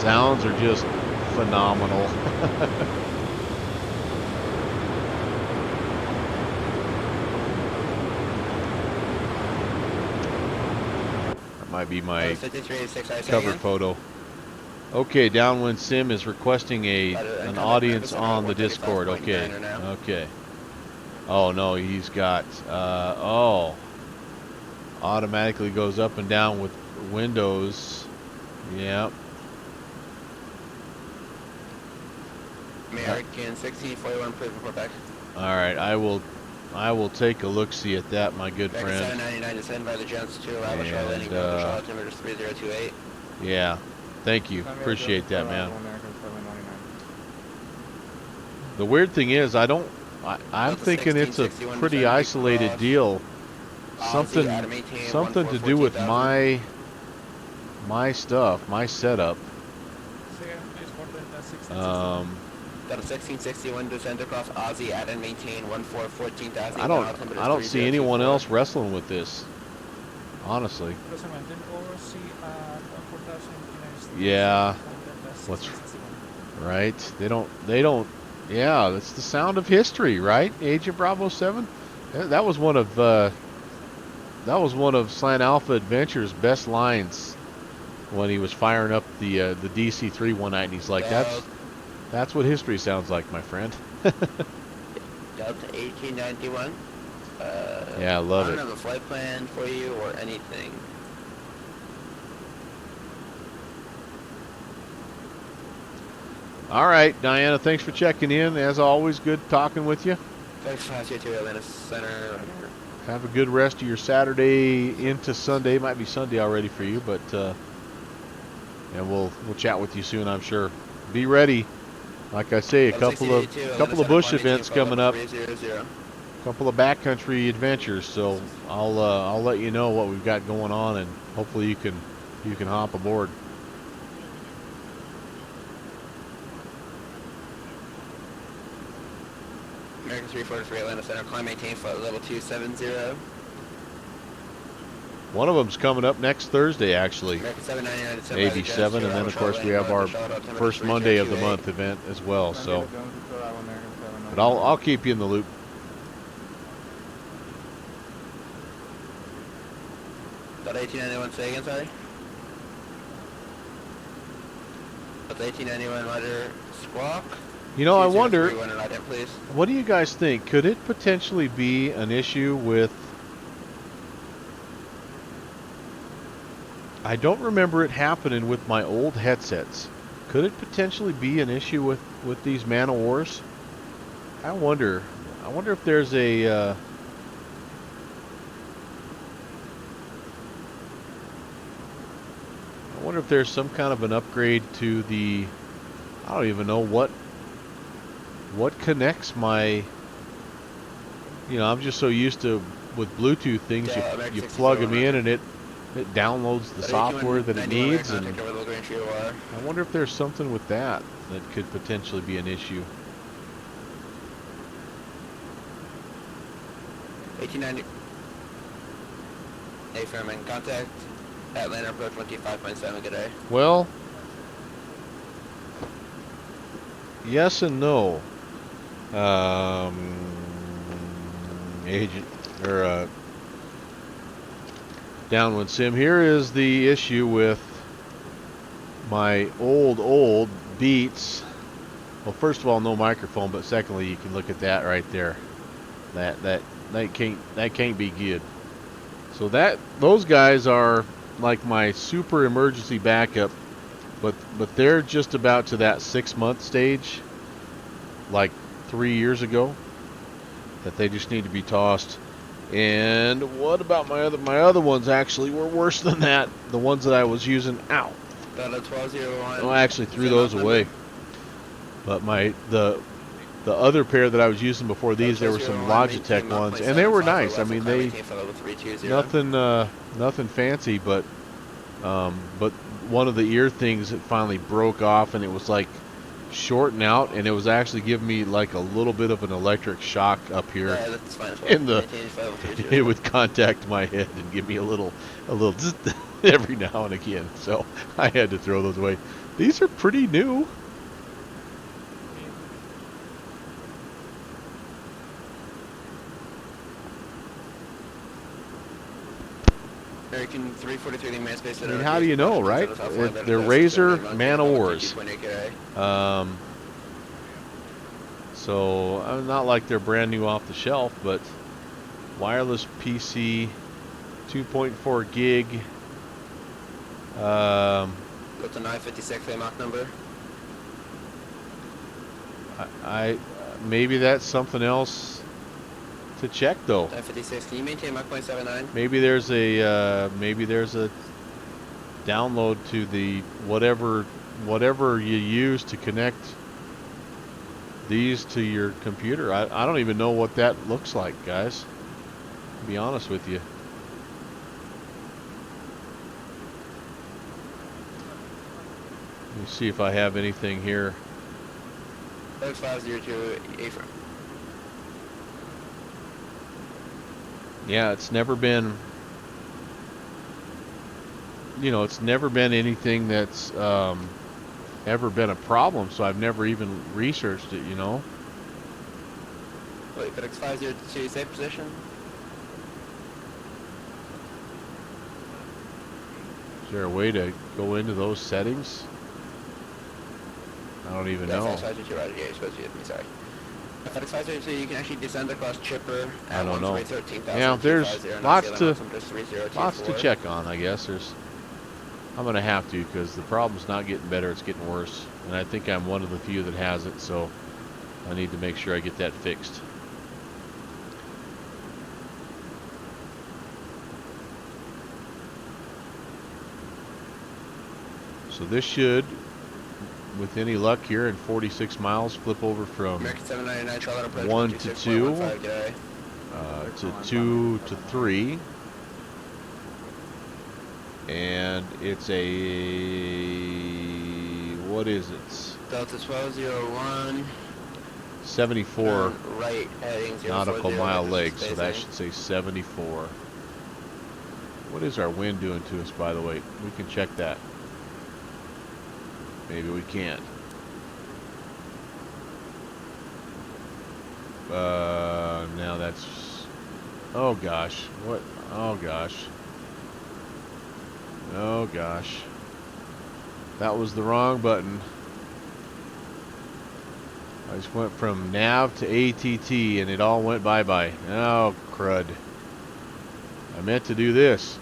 Sounds are just phenomenal. That might be my 5386 cover photo. Okay, Downwind Sim is requesting an audience on the Discord. Okay, okay. Oh no, he's got automatically goes up and down with windows. Yep. American 1641, please report back. All right, I will take a look see at that, my good friend. 799 descended by the Jones 2, arrival Charlotte, landing Charlotte, temperature 3028. Yeah, thank you, appreciate that, man. The weird thing is, I'm thinking it's a pretty isolated deal. Something to do with my stuff, my setup. Got a 1661 descend across Aussie, add and maintain 14,000. I don't see anyone else wrestling with this, honestly. Yeah. What's right? They don't. Yeah, that's the sound of history, right? Agent Bravo 7. That was one of Slant Alpha Adventure's best lines when he was firing up the DC-3 one night, and he's like, "That's what history sounds like, my friend." Delta 1891. Yeah, I love it. I don't have a flight plan for you or anything. All right, Diana, thanks for checking in. As always, good talking with you. Thanks for having to Atlanta Center. Have a good rest of your Saturday into Sunday. Might be Sunday already for you, but and we'll chat with you soon, I'm sure. Be ready. Like I say, a couple of bush events coming up. A couple of backcountry adventures. So I'll let you know what we've got going on, and hopefully you can hop aboard. American 343 Atlanta Center, climb maintain flight level 270. One of them's coming up next Thursday, actually. American 799 87, and then of course we have our first Monday of the month event as well. So, but I'll keep you in the loop. Got 1891, say again, sorry? Got 1891 letter squawk. You know, I wonder, what do you guys think? Could it potentially be an issue with... I don't remember it happening with my old headsets. Could it potentially be an issue with these man-o-wars? I wonder if there's a... I wonder if there's some kind of an upgrade to the... I don't even know what connects my, I'm just so used to with Bluetooth things, you plug them in and it downloads the software that it needs, and I wonder if there's something with that could potentially be an issue. 1890. Hey, Fairman, contact Atlanta approach 25.7, good day. Well, yes and no. Agent or Downwind Sim. Here is the issue with my old Beats. Well, first of all, no microphone, but secondly, you can look at that right there. That can't be good. So those guys are like my super emergency backup, but they're just about to that 6-month stage, like 3 years ago, that they just need to be tossed. And what about my other ones? Actually were worse than that. The ones that I was using, I actually threw those away. But the other pair that I was using before these, there were some Logitech ones, and they were nice. I mean, they nothing fancy, but one of the ear things, it finally broke off, and it was like shorten out, and it was actually giving me like a little bit of an electric shock up here Yeah, that's fine as well. in the. Maintain flight level 30. It would contact my head and give me a little zzz every now and again. So I had to throw those away. These are pretty new. American 343 the man space. I mean, how do you know, right? They're Razor man-o-wars. So not like they're brand new off the shelf, but wireless PC, 2.4 gig. Go to 956 a Mach number. I maybe that's something else to check though. 956. Can you maintain Mach 0.79? Maybe there's a download to the whatever you use to connect these to your computer. I don't even know what that looks like, guys. To be honest with you. Let me see if I have anything here. 502 A-frame. Yeah, it's never been, it's never been anything that's ever been a problem, so I've never even researched it, Wait, FedEx 502 safe position? Is there a way to go into those settings? I don't even know. FedEx 502, right? Yeah, you're supposed to be, sorry. FedEx 502, you can actually descend across Chipper at I don't know. 13,000. Yeah, there's lots to check on, I guess. I'm gonna have to, because the problem's not getting better, it's getting worse, and I think I'm one of the few that has it, so I need to make sure I get that fixed. So this should, with any luck here, in 46 miles, flip over from 1 to 2 to 2 to 3, and it's a, what is it? Delta 1201. 74 right heading nautical 040, mile legs, so that spacing. should say 74. What is our wind doing to us, by the way? We can check that. Maybe we can't. Now that's, oh gosh, what, oh gosh. Oh gosh. That was the wrong button. I just went from nav to ATT and it all went bye-bye. Oh, crud. I meant to do this.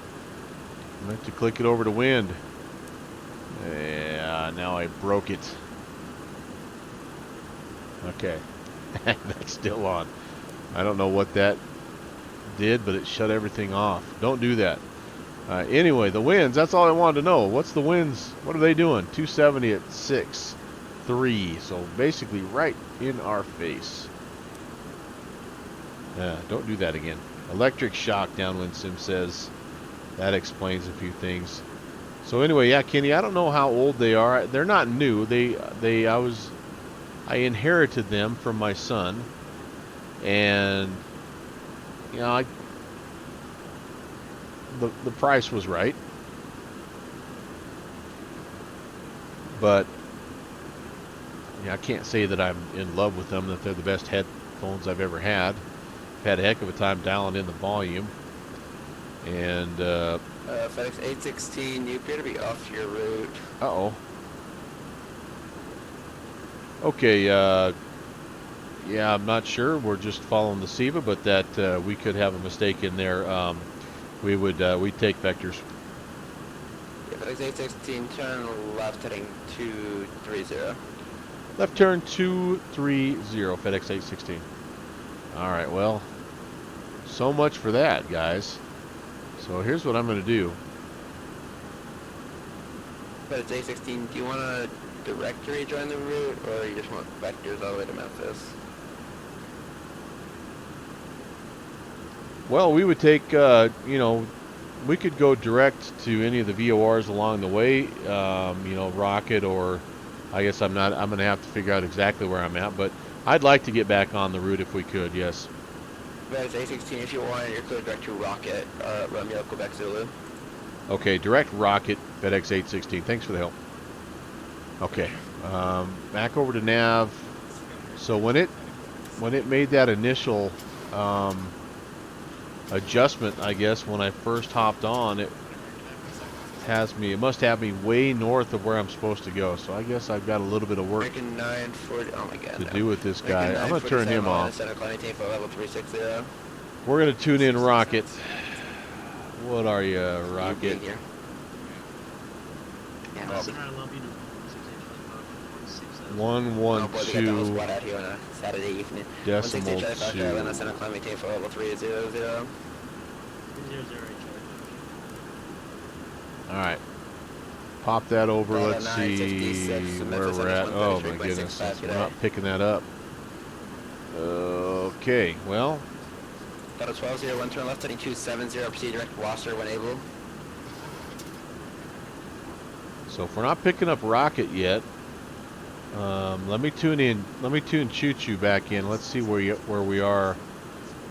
I meant to click it over to wind. Yeah, now I broke it. Okay. That's still on. I don't know what that did, but it shut everything off. Don't do that. Anyway, the winds, that's all I wanted to know. What's the winds? What are they doing? 270 at 6.3. So basically right in our face. Don't do that again. Electric shock, Downwind Sim says. That explains a few things. So anyway, yeah, Kenny, I don't know how old they are. They're not new. I inherited them from my son, and the price was right, but I can't say that I'm in love with them, that they're the best headphones I've ever had. I've had a heck of a time dialing in the volume, and FedEx 816, you appear to be off your route. uh-oh. Okay, yeah, I'm not sure. We're just following the SIVA, but that we could have a mistake in there. We'd take vectors. Yeah, FedEx 816, turn left heading 230. Left turn 230, FedEx 816. All right, well, so much for that, guys. So here's what I'm going to do. FedEx 816, do you want to directory join the route, or you just want vectors all the way to Memphis? Well, we would take, we could go direct to any of the VORs along the way, Rocket or I guess I'm not. I'm going to have to figure out exactly where I'm at, but I'd like to get back on the route if we could. Yes. FedEx A16, if you want, you're clear direct to Rocket, Romeo, Quebec, Zulu. Okay, direct Rocket, FedEx 816. Thanks for the help. Okay, back over to nav. So when it made that initial adjustment, I guess when I first hopped on, it must have me way north of where I'm supposed to go. So I guess I've got a little bit of work American 940, oh my God, to do with this guy. I'm gonna turn him off. Center, maintain for level 360. We're gonna tune in Rocket. What are you, Rocket? Yeah. One Oh boy, we got that whole two squad out here on a Saturday evening. decimal 160 two. Atlanta Center, climb maintain for level 300. All right, pop that over. Delta Let's see 966, where we're at. Oh my 133.65 goodness, we're today. not picking that up. Okay, well, Delta 1201, turn left heading 270, proceed direct Wasser when able. so if we're not picking up Rocket yet, let me tune in. Let me tune Choo Choo back in. Let's see where we are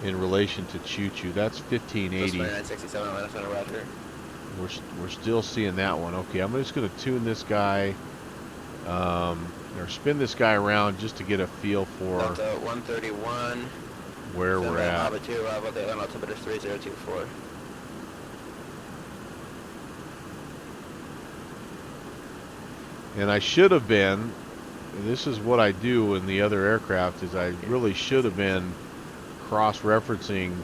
in relation to Choo Choo. That's 1580. 967 Atlanta Center, roger. We're still seeing that one. Okay, I'm just going to tune this guy, or spin this guy around just to get a feel for Delta 131. where we're at. Alpha 2, arrival at the Atlanta altimeter 3024. And I should have been, this is what I do in the other aircraft, is I really should have been cross-referencing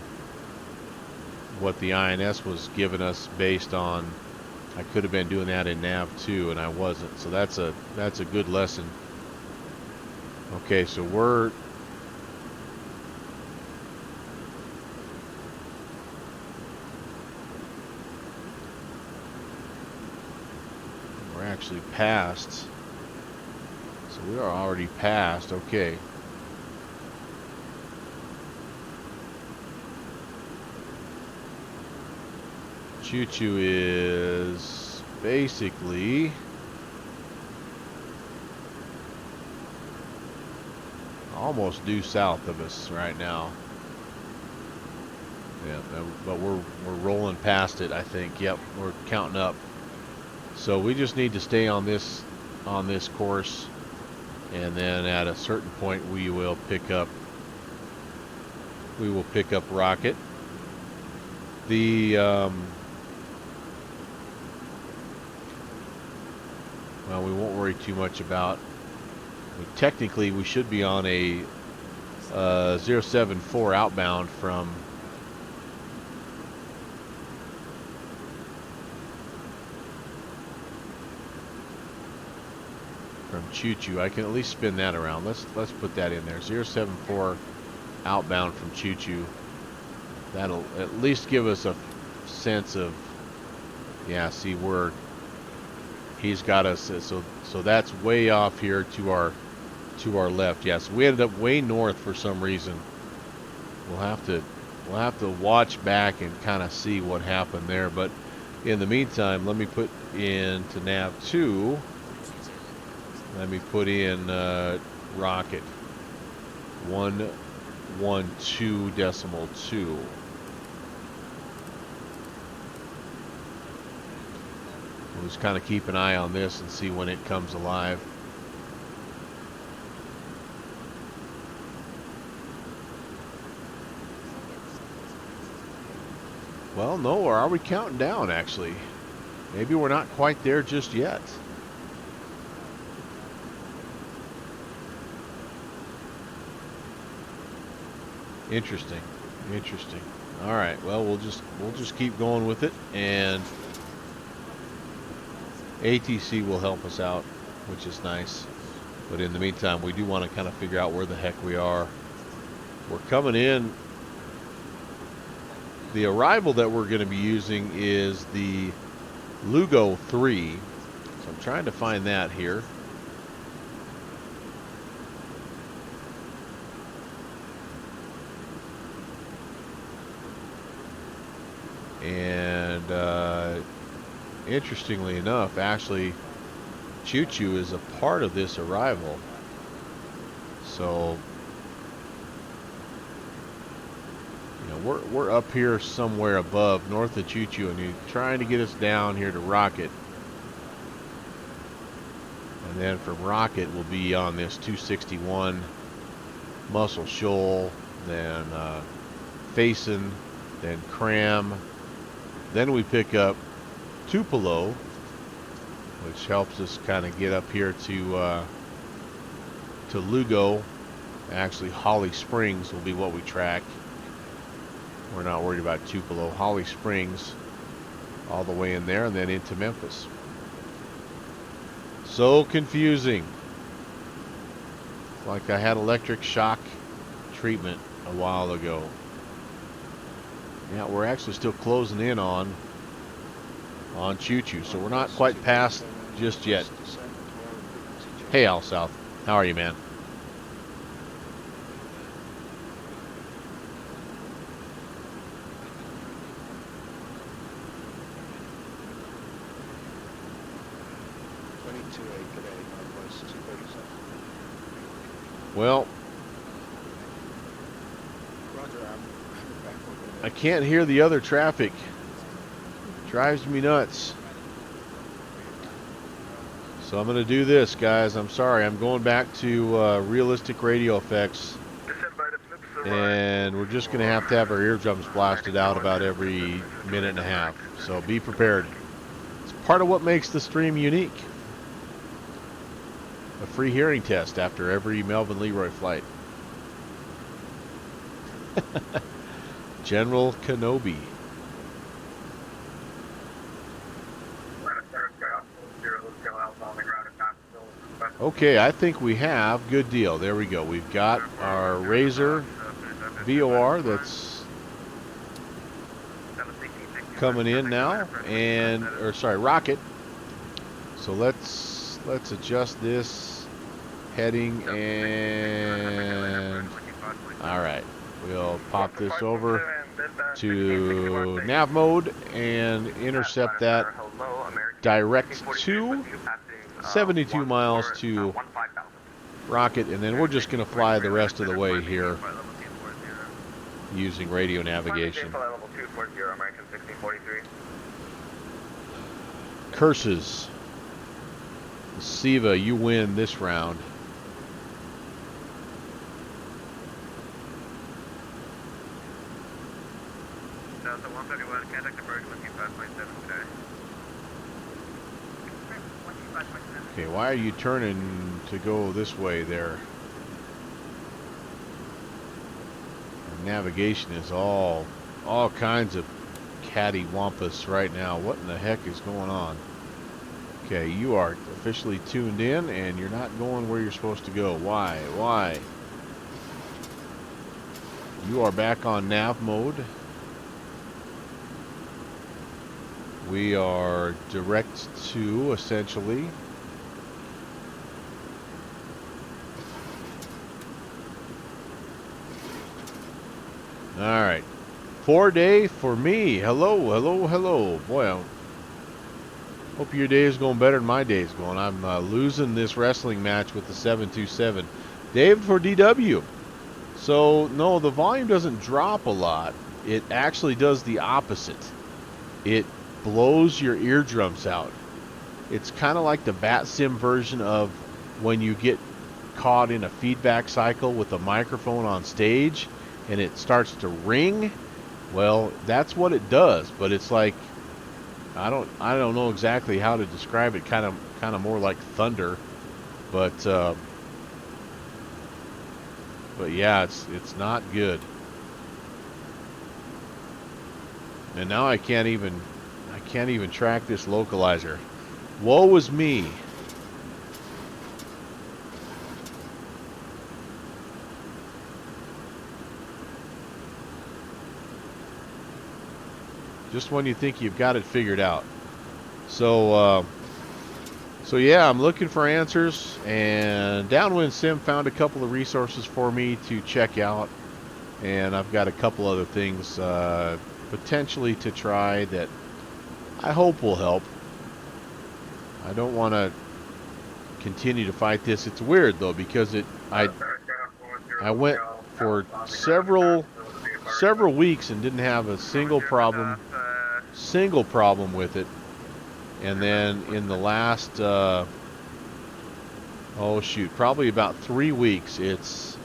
what the INS was giving us based on, I could have been doing that in nav 2 and I wasn't. So that's a good lesson. Okay, so we're actually past. So we are already past. Okay. Choo Choo is basically almost due south of us right now. Yeah, but we're rolling past it, I think. Yep, we're counting up. So we just need to stay on this course, and then at a certain point we will pick up Rocket. The well, we won't worry too much about. Technically, we should be on a 074 outbound from Choo Choo. I can at least spin that around. Let's put that in there. 074 outbound from Choo Choo. That'll at least give us a sense of, yeah, see where he's got us. So that's way off here to our left. Yes, we ended up way north for some reason. We'll have to watch back and kind of see what happened there. But in the meantime, let me put into nav 2. Let me put in Rocket 112.2. We'll just kind of keep an eye on this and see when it comes alive. Well, no, or are we counting down actually? Maybe we're not quite there just yet. Interesting. Interesting. All right. Well, we'll just keep going with it, and ATC will help us out, which is nice. But in the meantime, we do want to kind of figure out where the heck we are. We're coming in. The arrival that we're going to be using is the Lugo 3. So I'm trying to find that here. And interestingly enough, actually, Choo Choo is a part of this arrival. So, you know, we're up here somewhere above, north of Choo Choo, and he's trying to get us down here to Rocket. And then from Rocket, we'll be on this 261 Muscle Shoal, then Faison, then Cram. Then we pick up Tupelo, which helps us kind of get up here to Lugo. Actually, Holly Springs will be what we track. We're not worried about Tupelo. Holly Springs all the way in there and then into Memphis. So confusing. Like I had electric shock treatment a while ago. Yeah, we're actually still closing in on Choo Choo, so we're not quite past just yet. Hey, Al South, how are you, man? Well, I can't hear the other traffic. Drives me nuts. So I'm going to do this, guys. I'm sorry. I'm going back to realistic radio effects. And we're just going to have our eardrums blasted out about every minute and a half. So be prepared. It's part of what makes the stream unique. A free hearing test after every Melvin Leroy flight. General Kenobi. Okay, I think we have. Good deal. There we go. We've got our Razor VOR that's coming in now, and Rocket. So let's adjust this heading, and all right, we'll pop this over to nav mode and intercept that direct to 72 miles to Rocket, and then we're just going to fly the rest of the way here using radio navigation. Curses. Siva, you win this round. Okay, why are you turning to go this way there? Navigation is all kinds of cattywampus right now. What in the heck is going on? Okay, you are officially tuned in and you're not going where you're supposed to go. Why? You are back on nav mode. We are direct to, essentially. Alright. 4-day for me. Hello. Boy, I hope your day is going better than my day is going. I'm losing this wrestling match with the 727. David for DW. So, no, the volume doesn't drop a lot. It actually does the opposite. It blows your eardrums out. It's kind of like the FlyJSim version of when you get caught in a feedback cycle with a microphone on stage and it starts to ring. Well, that's what it does, but it's like I don't know exactly how to describe it. Kind of more like thunder, but yeah, it's not good. And now I can't even track this localizer. Woe is me. Just when you think you've got it figured out. So yeah, I'm looking for answers, and Downwind Sim found a couple of resources for me to check out, and I've got a couple other things potentially to try that I hope will help. I don't want to continue to fight this. It's weird though because I went for several weeks and didn't have a single problem with it, and then in the last oh shoot, probably about 3 weeks it's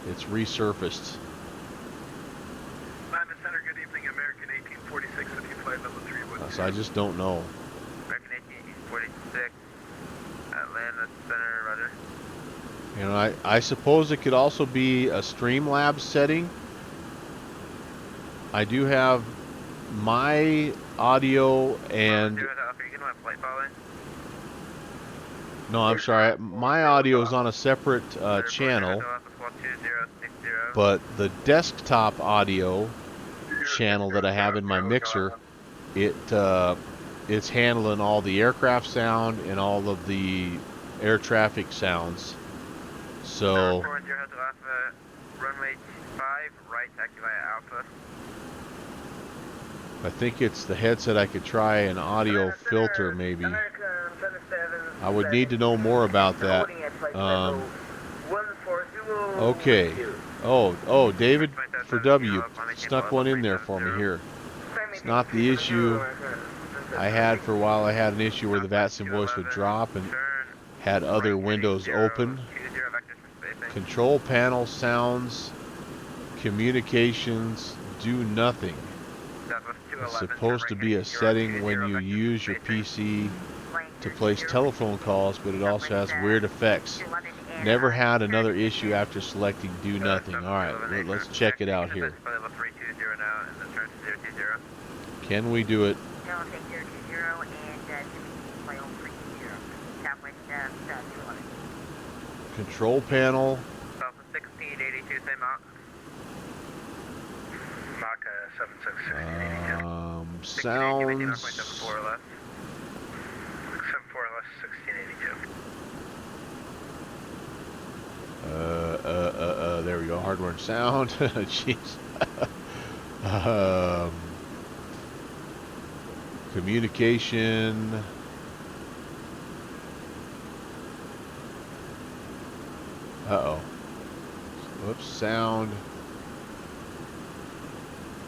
resurfaced. Atlanta Center, good evening, American 1846 with you, flight level 312. So I just don't know. American 1846, Atlanta Center, roger. You know, I suppose it could also be a Streamlabs setting. I do have my audio and... No, I'm sorry. My audio is on a separate channel, but the desktop audio channel that I have in my mixer, it's handling all the aircraft sound and all of the air traffic sounds. So I think it's the headset. I could try an audio filter maybe. I would need to know more about that. Okay. Oh, David for W snuck one in there for me here. It's not the issue I had for a while. I had an issue where the FlyJSim voice would drop and had other windows open. Control panel sounds, communications, do nothing. It's supposed to be a setting when you use your PC to place telephone calls, but it also has weird effects. Never had another issue after selecting do nothing. Alright, let's check it out here. Can we do it? Control panel. Sounds. 74 less 1682. There we go. Hardware and sound. Jeez. Communication. Uh-oh. Whoops. Sound.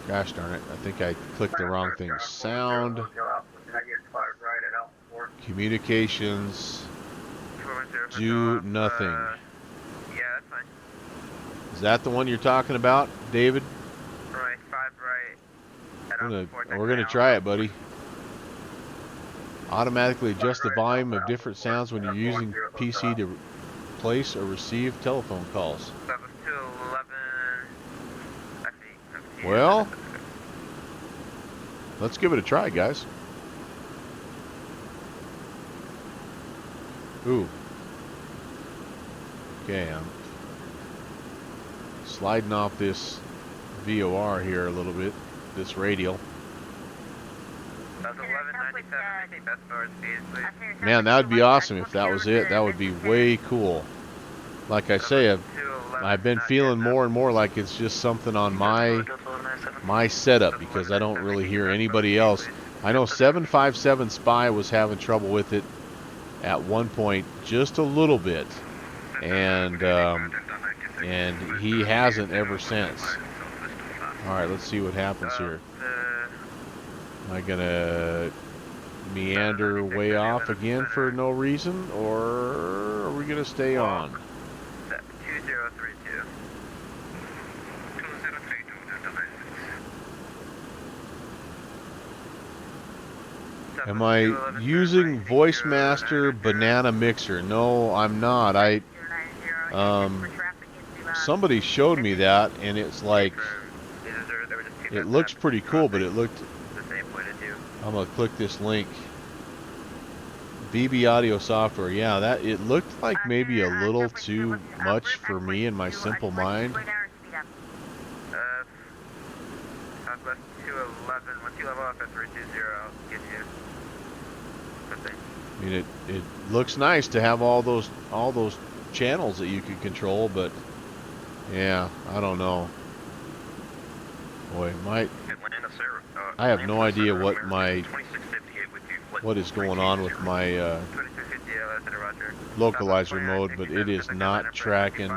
Gosh darn it. I think I clicked the wrong thing. Sound. Communications. Do nothing. Yeah, that's fine. Is that the one you're talking about, David? Right, 5 right. We're gonna try it, buddy. Automatically adjust the volume of different sounds when you're using PC to place or receive telephone calls. That was 211. Well, let's give it a try, guys. Ooh. Okay, I'm sliding off this VOR here a little bit, this radial. That's 1197. Maintain best forward speed, please. Man, that would be awesome if that was it. That would be way cool. Like I say, I've been feeling more and more like it's just something on my setup because I don't really hear anybody else. I know 757 Spy was having trouble with it at one point, just a little bit, and he hasn't ever since. All right, let's see what happens here. Am I gonna meander way off again for no reason, or are we gonna stay on? 2032. Am I using Voice Master Banana Mixer? No, I'm not. Somebody showed me that, and it's like, it looks pretty cool, but it looked, I'm gonna click this link. BB Audio Software, yeah, that it looked like maybe a little too much for me in my simple mind. Southwest 211. Once you level off at 320, I'll get you. I mean, it looks nice to have all those channels that you can control, but yeah, I don't know. Boy, I have no idea what is going on with my localizer mode, but it is not tracking.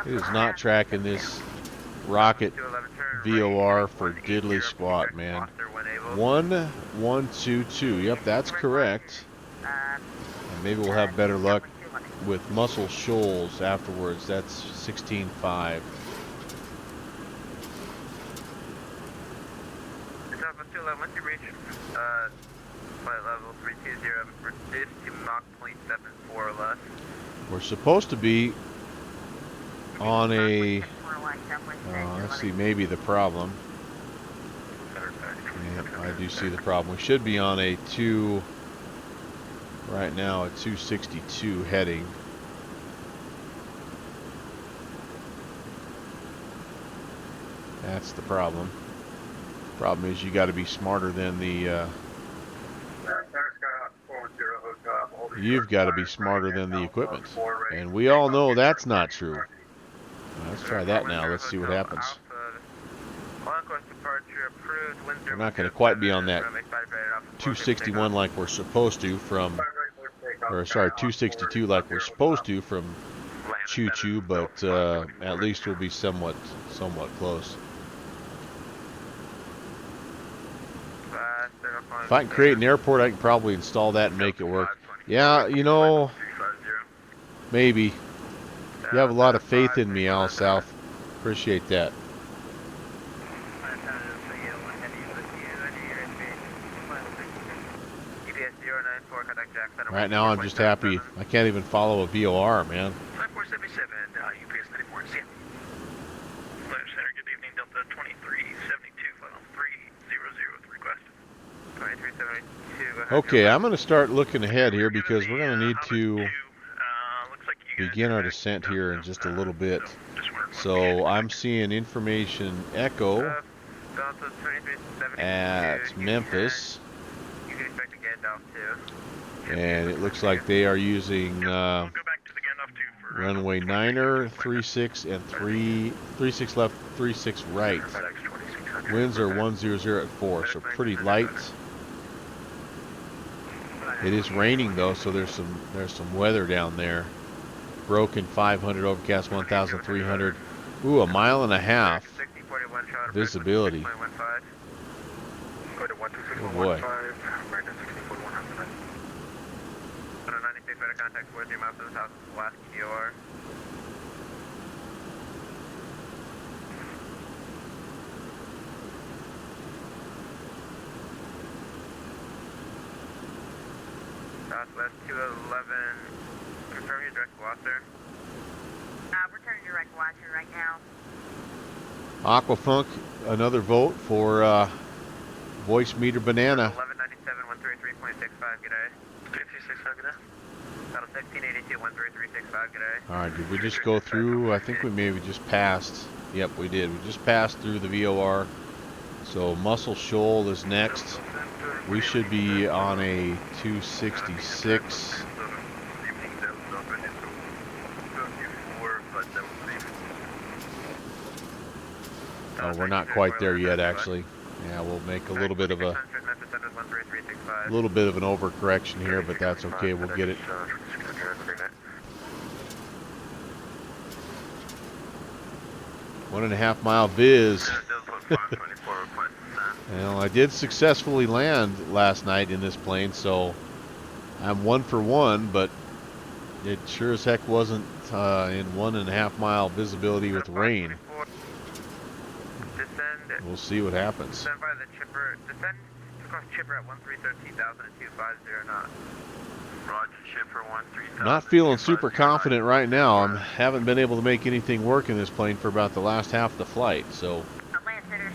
It is not tracking this rocket VOR for diddly squat, man. 1122. Yep, that's correct. And maybe we'll have better luck with Muscle Shoals afterwards. That's 16.5. Once you reach flight level 320, reduce to Mach 0.74 or less. We're supposed to be on a, let's see, maybe the problem. Yep, I do see the problem. We should be on a right now, a 262 heading. That's the problem. Problem is you got to be smarter than the, you've got to be smarter than the equipment. And we all know that's not true. Let's try that now. Let's see what happens. We're not going to quite be on that 261 like we're supposed to from, or sorry, 262 like we're supposed to from Choo Choo, but at least we'll be somewhat close. If I can create an airport, I can probably install that and make it work. Yeah, you know, maybe. You have a lot of faith in me, Al South. Appreciate that. Right now, I'm just happy. I can't even follow a VOR, man. 5477, UPS 94, see ya. Flight Center, good evening, Delta 2372, flight level 300 with request. 2372. Okay, I'm going to start looking ahead here because we're going to need to begin our descent here in just a little bit. So I'm seeing information echo at Memphis. You can expect to get down to. And it looks like they are using runway 9er, 36 and 36 left, 36 right. Winds are 100 at 4, so pretty light. It is raining though, so there's some weather down there. Broken 500, overcast 1,300. Ooh, a mile and a half visibility. Oh boy. Contact 43 miles to the south of last QOR. Southwest 211. Confirm your direct water. We're turning direct watcher right now. Aquafunk, another vote for Voice Meter Banana. 1197, 133.65, good day. 335, good day. Battle 1682, 13365, good day. Alright, did we just go through? I think we maybe just passed. Yep, we did. We just passed through the VOR. So Muscle Shoal is next. We should be on a 266. Oh, we're not quite there yet, actually. Yeah, we'll make a little bit of an overcorrection here, but that's okay. We'll get it. 1.5 mile viz. Well, I did successfully land last night in this plane, so I'm 1 for 1, but it sure as heck wasn't in 1.5 mile visibility with rain. We'll see what happens. Descend by the chipper. Descend across chipper at 1313,250 knots. Roger, chipper 13,000. Not feeling super confident right now. I haven't been able to make anything work in this plane for about the last half of the flight. So,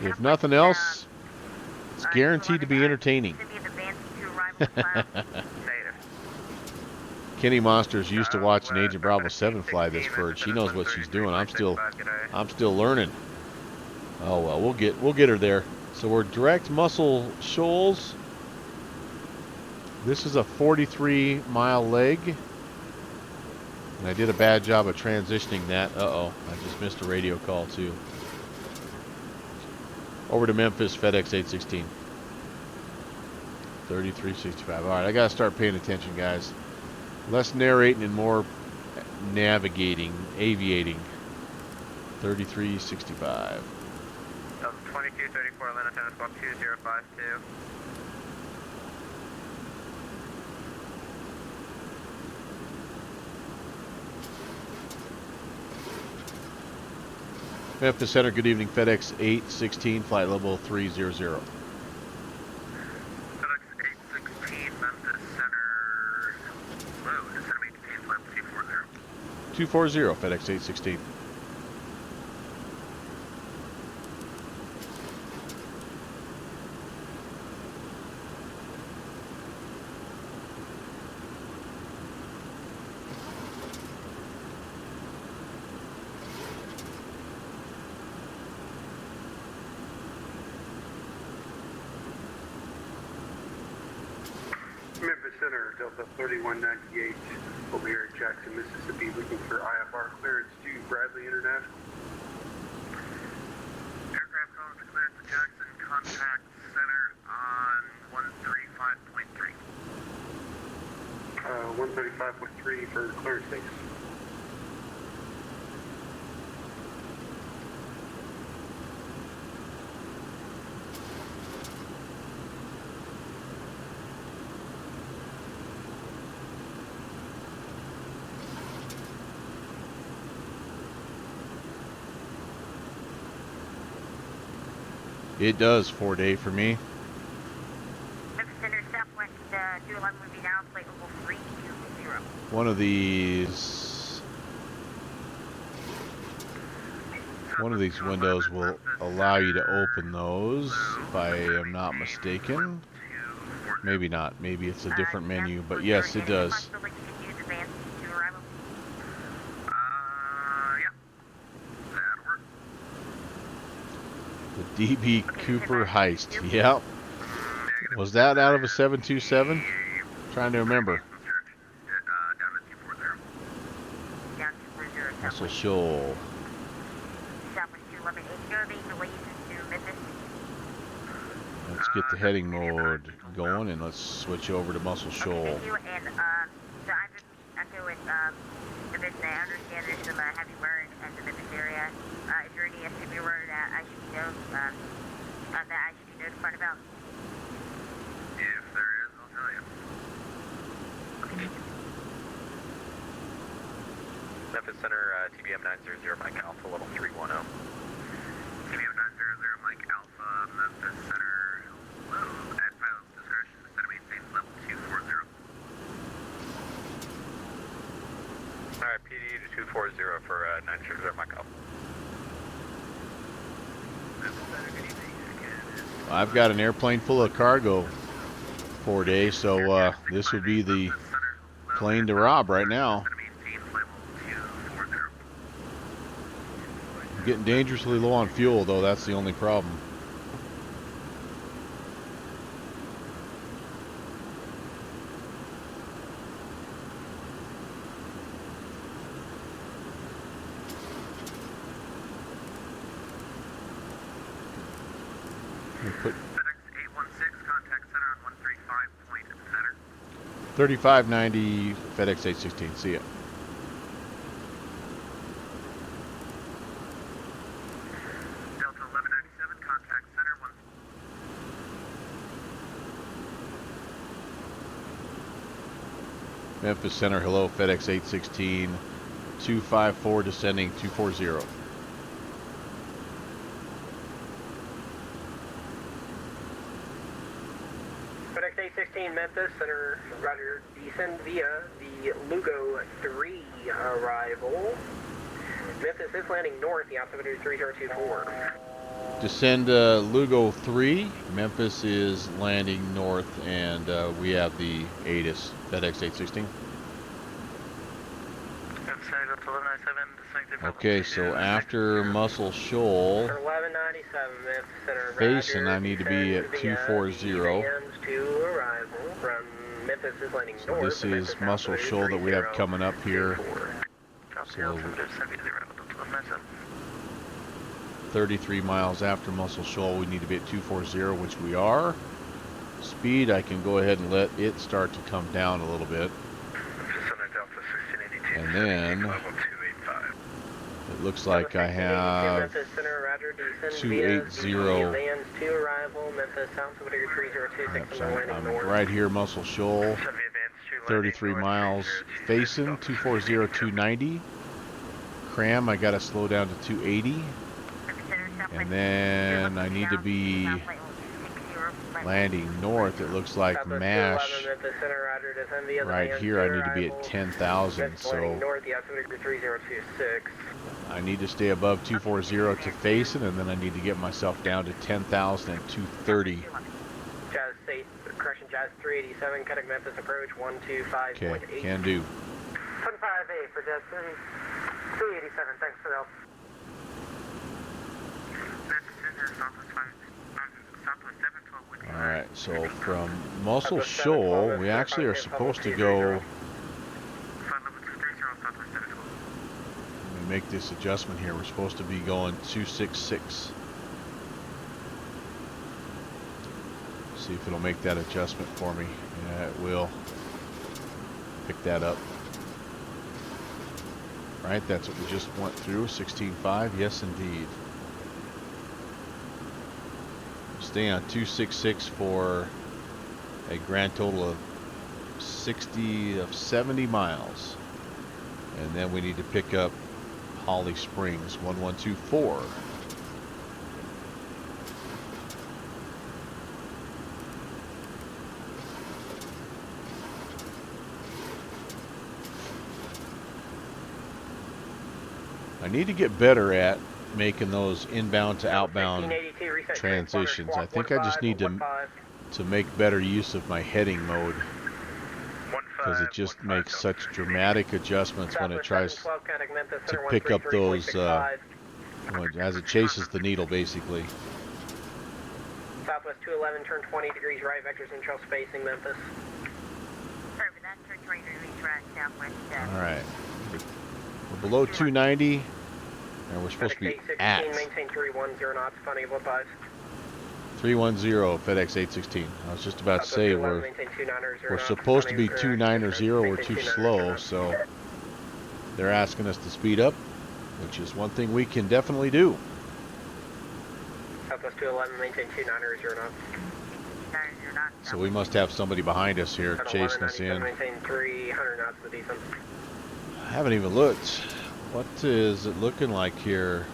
if nothing else, it's guaranteed to be entertaining. Kenny Monsters used to watch an Agent Bravo 7 fly this bird. She knows what she's doing. I'm still learning. Oh well, we'll get her there. So we're direct Muscle Shoals. This is a 43-mile leg. And I did a bad job of transitioning that. Uh-oh, I just missed a radio call too. Over to Memphis, FedEx 816. 3365. All right, I gotta start paying attention, guys. Less narrating and more navigating, aviating. 3365. 2234, Atlanta, Tennis Ball 2052. Memphis Center, good evening. FedEx 816, flight level 300. FedEx 816, Memphis Center. Hello, descend maintain flight 240. 240, FedEx 816. Memphis Center, Delta 3198, over here at Jackson, Mississippi, looking for IFR clearance to Bradley International. Aircraft calls cleared to Jackson, contact center on 135.3. 135.3 for clearance status. It does 4-day for me. Memphis Center, Southwest 211 moving down, flight level 320. One of these windows will allow you to open those, if I am not mistaken. Maybe not. Maybe it's a different menu, but yes, it does. Yeah. That'll work. The DB Cooper heist. Yep. Was that out of a 727? Trying to remember. Down at 240. Down 240, Muscle Shoal. Southwest 211, ACOB, delays into Memphis. Let's get the heading mode going and let's switch over to Muscle Okay, Shoal. thank you, and so I'm good with Memphis. I understand there's some heavy burn in the Memphis area. Is there any SCP word that I should know, that I should be notified about? If there is, I'll tell you. Okay. Memphis Center, TBM 900, Mike Alpha, level 310. TBM 900, Mike Alpha, Memphis Center. Hello, at pilot's discretion, center maintain level 240. Alright, PD to 240 for 900, Mike Alpha. Memphis Center, good evening. Again, I've got an airplane full of cargo 4-day, so this would be the plane to rob right now. center maintain level 240. I'm getting dangerously low on fuel, though. That's the only problem. Put FedEx 816, contact center on 135 point center. 3590 FedEx 816. See ya. Delta 1197, contact center 1. Memphis Center, hello, FedEx 816, 254 descending 240. FedEx 816 Memphis Center, Roger, descend via the Lugo 3 arrival. Memphis is landing north, the altimeter 3024. Descend Lugo 3. Memphis is landing north, and we have the ATIS, FedEx 816. Memphis Center, Delta 1197, distinctive. Okay, so after Muscle Shoal, 1197 Memphis Center, facing, Roger, I need to be descend at via 240. the to arrival from Memphis is landing So north. this the is Memphis Muscle altimeter Shoal that we have 3024. coming up here. So 33 miles after Muscle Shoal, we need to be at 240, which we are. speed, I can go ahead and let it start to come down a little bit. And then it looks like I have 280. I'm right here, Muscle Shoal, 33 miles facing, 240, 290. Cram, I got to slow down to 280. And then I need to be landing north. It looks like MASH right here. I need to be at 10,000. So I need to stay above 240 to facing, and then I need to get myself down to 10,000 at 230. Jazz State, correction, Jazz 387, cutting Memphis approach 125.8. Okay, can do. 158 for Jazz 387, thanks for the help. Alright, so from Muscle Shoal, we actually are supposed to go. Let me make this adjustment here. We're supposed to be going 266. See if it'll make that adjustment for me. Yeah, it will. Pick that up. Right, that's what we just went through. 16.5, yes indeed. Stay on 266 for a grand total of 70 miles. And then we need to pick up Holly Springs 1124. I need to get better at making those inbound to outbound transitions. I think I just need to make better use of my heading mode, because it just makes such dramatic adjustments when it tries to pick up those as it chases the needle, basically. Southwest 211, turn 20 degrees right, vectors in trail spacing, Memphis. All right, we're below 290. And we're supposed to be at maintain 310 knots, funny about 5. 310 FedEx 816. I was just about to say we're supposed to be 290. We're too slow, so they're asking us to speed up, which is one thing we can definitely do. Southwest 211, maintain 290 knots. So we must have somebody behind us here chasing us in. Maintain 300 knots to decent. I haven't even looked. What is it looking like here?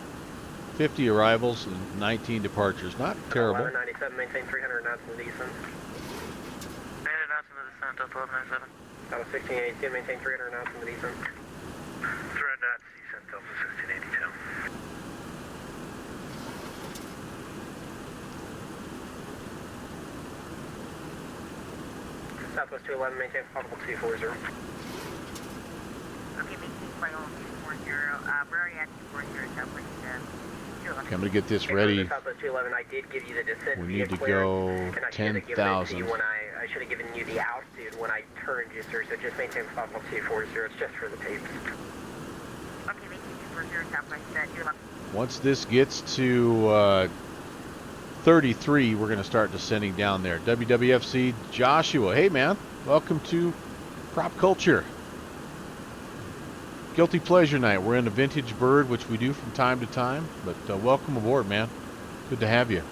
50 arrivals and 19 departures. Not terrible. 1197, maintain 300 knots in decent. 300 knots in the descent, Delta 1197. That was 1682, maintain 300 knots in the decent. 300 knots, descent, Delta 1682. Southwest 211, maintain possible 240. Okay, maintain flight level 240. We're already at 240, Southwest 211. Okay, I'm going to get this ready. Southwest 211, I did give you the descent. We need to go 10,000. I should have given you the altitude when I turned you, sir, so just maintain possible 240. It's just for the tapes. Okay, maintain 240, Southwest 211. Once this gets to 33, we're going to start descending down there. WWFC Joshua, hey man, welcome to Prop Culture. Guilty Pleasure Night. We're in a Vintage Bird, which we do from time to time, but welcome aboard, man. Good to have you.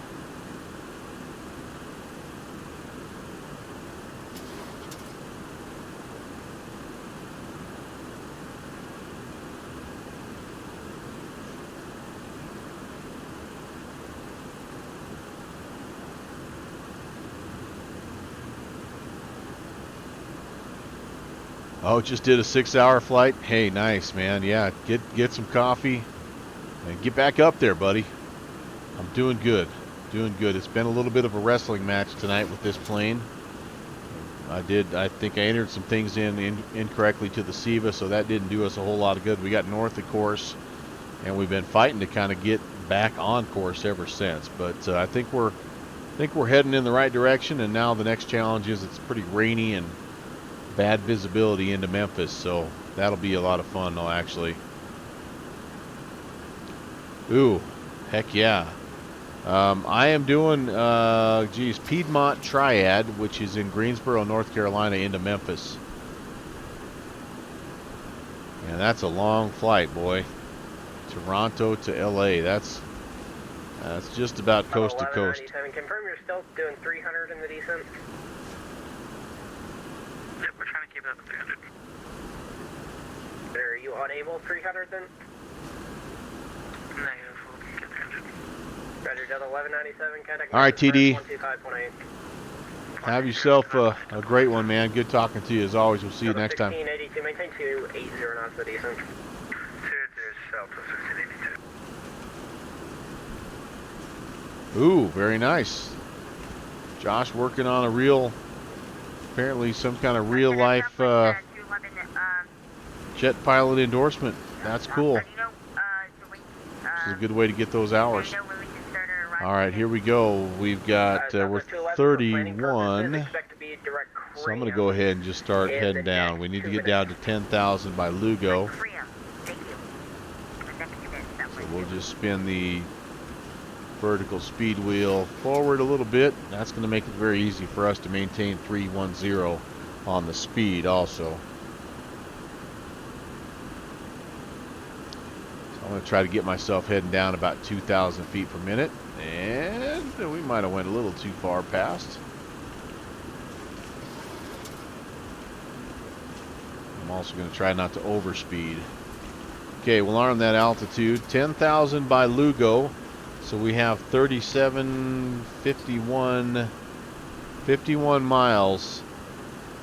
Oh, just did a 6-hour flight. Hey, nice, man. Yeah, get some coffee and get back up there, buddy. I'm doing good. Doing good. It's been a little bit of a wrestling match tonight with this plane. I think I entered some things incorrectly to the SIVA, so that didn't do us a whole lot of good. We got north of course, and we've been fighting to kind of get back on course ever since. But I think we're heading in the right direction, and now the next challenge is it's pretty rainy and bad visibility into Memphis, so that'll be a lot of fun though, actually. Ooh, heck yeah. I am doing, Piedmont Triad, which is in Greensboro, North Carolina, into Memphis. And that's a long flight, boy. Toronto to LA. That's just about coast to coast. 1197. Confirm you're still doing 300 in the descent. Yep, we're trying to keep it up at 300. Are you unable 300 then? Negative, we'll get 300. Roger, Delta 1197, contact. All right, TD. 125.8. Have yourself a great one, man. Good talking to you as always. We'll see you next time. 1682, maintain 280 knots for descent. 2 Delta 1682. Ooh, very nice. Josh working on a real, apparently some kind of real life jet pilot endorsement. That's cool. This is a good way to get those hours. All right, here we go. We've got, we're 31. So I'm going to go ahead and just start heading down. We need to get down to 10,000 by Lugo. So we'll just spin the vertical speed wheel forward a little bit. That's going to make it very easy for us to maintain 310 on the speed also. So I'm going to try to get myself heading down about 2,000 feet per minute. And we might have went a little too far past. I'm also going to try not to overspeed. Okay, we'll arm that altitude. 10,000 by Lugo. So we have 51 miles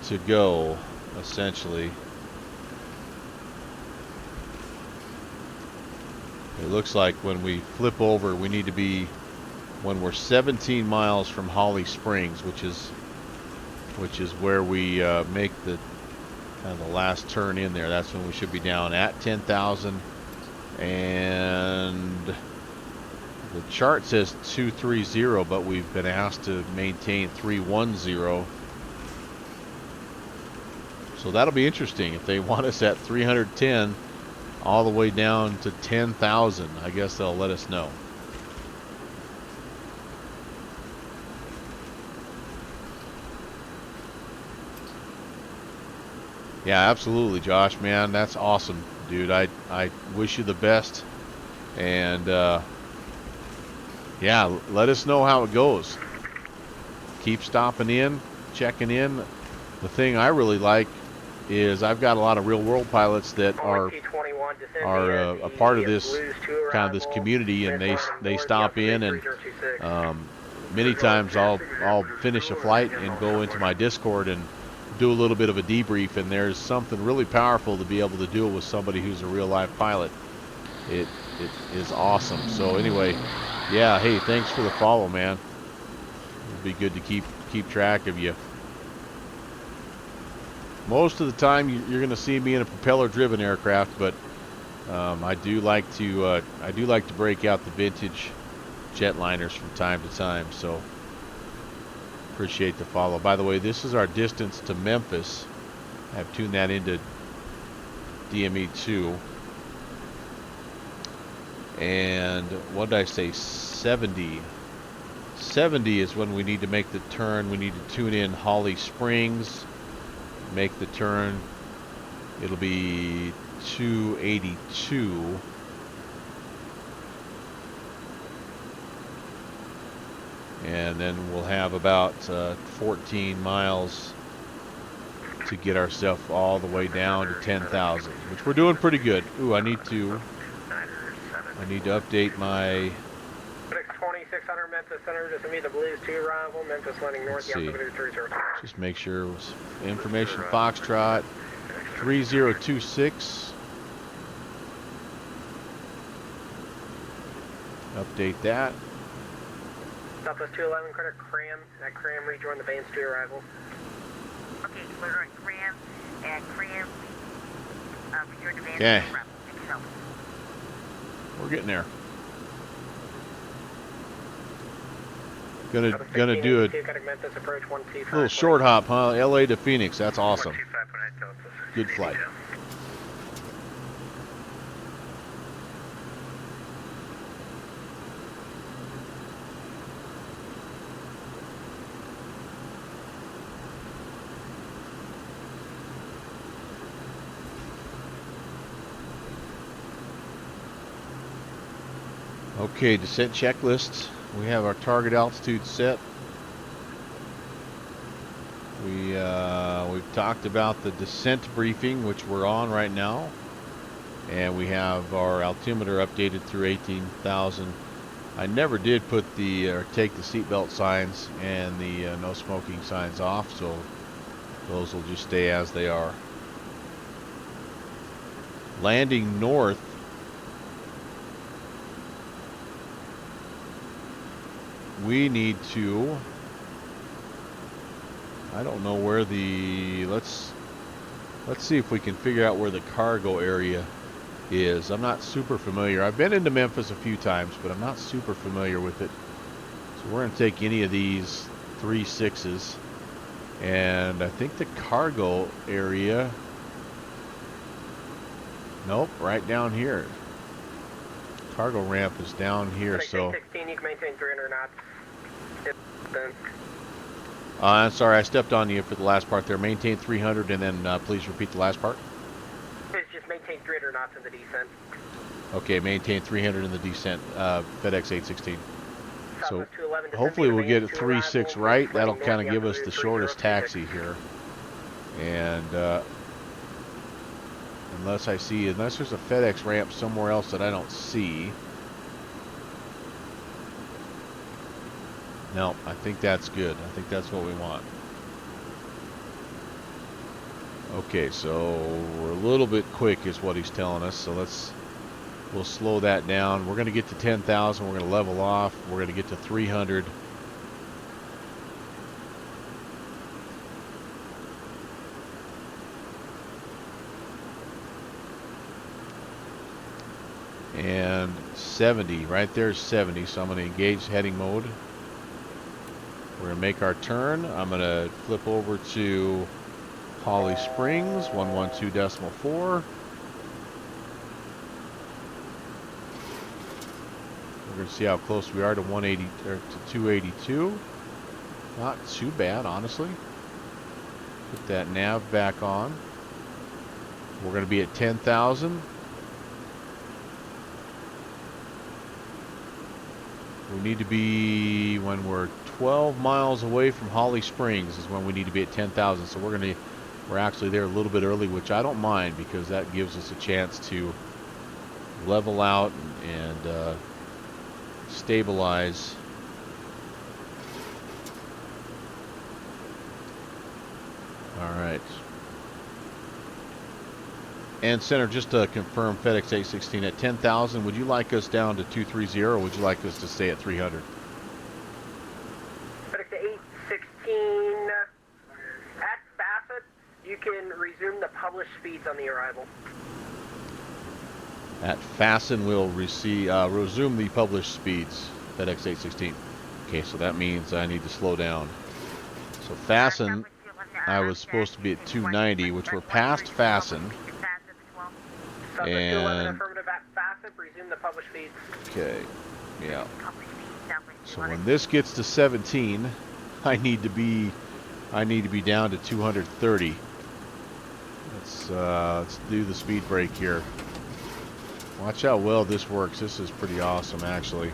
to go, essentially. It looks like when we flip over, we need to be, when we're 17 miles from Holly Springs, which is where we make the kind of the last turn in there. That's when we should be down at 10,000. And the chart says 230, but we've been asked to maintain 310. So that'll be interesting if they want us at 310 all the way down to 10,000. I guess they'll let us know. Yeah, absolutely, Josh, man. That's awesome, dude. I wish you the best. And yeah, let us know how it goes. Keep stopping in, checking in. The thing I really like is I've got a lot of real world pilots that are a part of this kind of this community, and they stop in, and many times I'll finish a flight and go into my Discord and do a little bit of a debrief, and there's something really powerful to be able to do it with somebody who's a real life pilot. It is awesome. So anyway, yeah, hey, thanks for the follow, man. It'd be good to keep track of you. Most of the time you're going to see me in a propeller driven aircraft, but I do like to break out the vintage jetliners from time to time. So appreciate the follow. By the way, this is our distance to Memphis. I've tuned that into DME2. And what did I say? 70. 70 is when we need to make the turn. We need to tune in Holly Springs, make the turn. It'll be 282. And then we'll have about 14 miles to get ourselves all the way down to 10,000, which we're doing pretty good. Ooh, I need to update my. 2600 Memphis Center, just meet the Blues 2 arrival. Memphis landing north. Just make sure it was information Foxtrot 3026. Update that. Southwest 211, credit Cram. That Cram rejoin the Baines 2 arrival. Okay, we're at Cram, and Cram, rejoin the Baines 2 Okay. arrival. Thank you so much. We're getting there. Gonna do a little short hop, huh? LA to Phoenix. That's awesome. Good flight. Okay, descent checklist. We have our target altitude set. We've talked about the descent briefing, which we're on right now, and we have our altimeter updated through 18,000. I never did put the or take the seatbelt signs and the no smoking signs off, so those will just stay as they are. Landing north. We need to, I don't know where the, let's see if we can figure out where the cargo area is. I'm not super familiar. I've been into Memphis a few times, but I'm not super familiar with it. So we're going to take any of these 3 6s, and I think the cargo area, nope, right down here. Cargo ramp is down here, so. 16, you can maintain 300 knots. I'm sorry, I stepped on you for the last part there. Maintain 300, and then please repeat the last part. It's just maintain 300 knots in the descent. Okay, maintain 300 in the descent, FedEx 816. So Southwest 211, hopefully we'll get it descending to 3-6 arrival, right. That'll north, kind of give us altitude the shortest 3026. taxi here. And unless there's a FedEx ramp somewhere else that I don't see. No, I think that's good. I think that's what we want. Okay, so we're a little bit quick is what he's telling us. So we'll slow that down. We're going to get to 10,000. We're going to level off. We're going to get to 300. And 70, right there's 70. So I'm going to engage heading mode. We're going to make our turn. I'm going to flip over to Holly Springs, 112.4. We're going to see how close we are to 180 or to 282. Not too bad, honestly. Put that nav back on. We're going to be at 10,000. We need to be, when we're 12 miles away from Holly Springs is when we need to be at 10,000. So we're actually there a little bit early, which I don't mind because that gives us a chance to level out and stabilize. All right. And Center, just to confirm, FedEx 816 at 10,000, would you like us down to 230 or would you like us to stay at 300? FedEx 816 at Bassett, you can resume the published speeds on the arrival. At Fasten, we'll resume the published speeds, FedEx 816. Okay, so that means I need to slow down. So Fasten, I was supposed to be at 290, which we're past Fasten. And affirmative at Bassett, resume the published speeds. okay, yeah. So when this gets to 17, I need to be down to 230. Let's do the speed break here. Watch how well this works. This is pretty awesome, actually.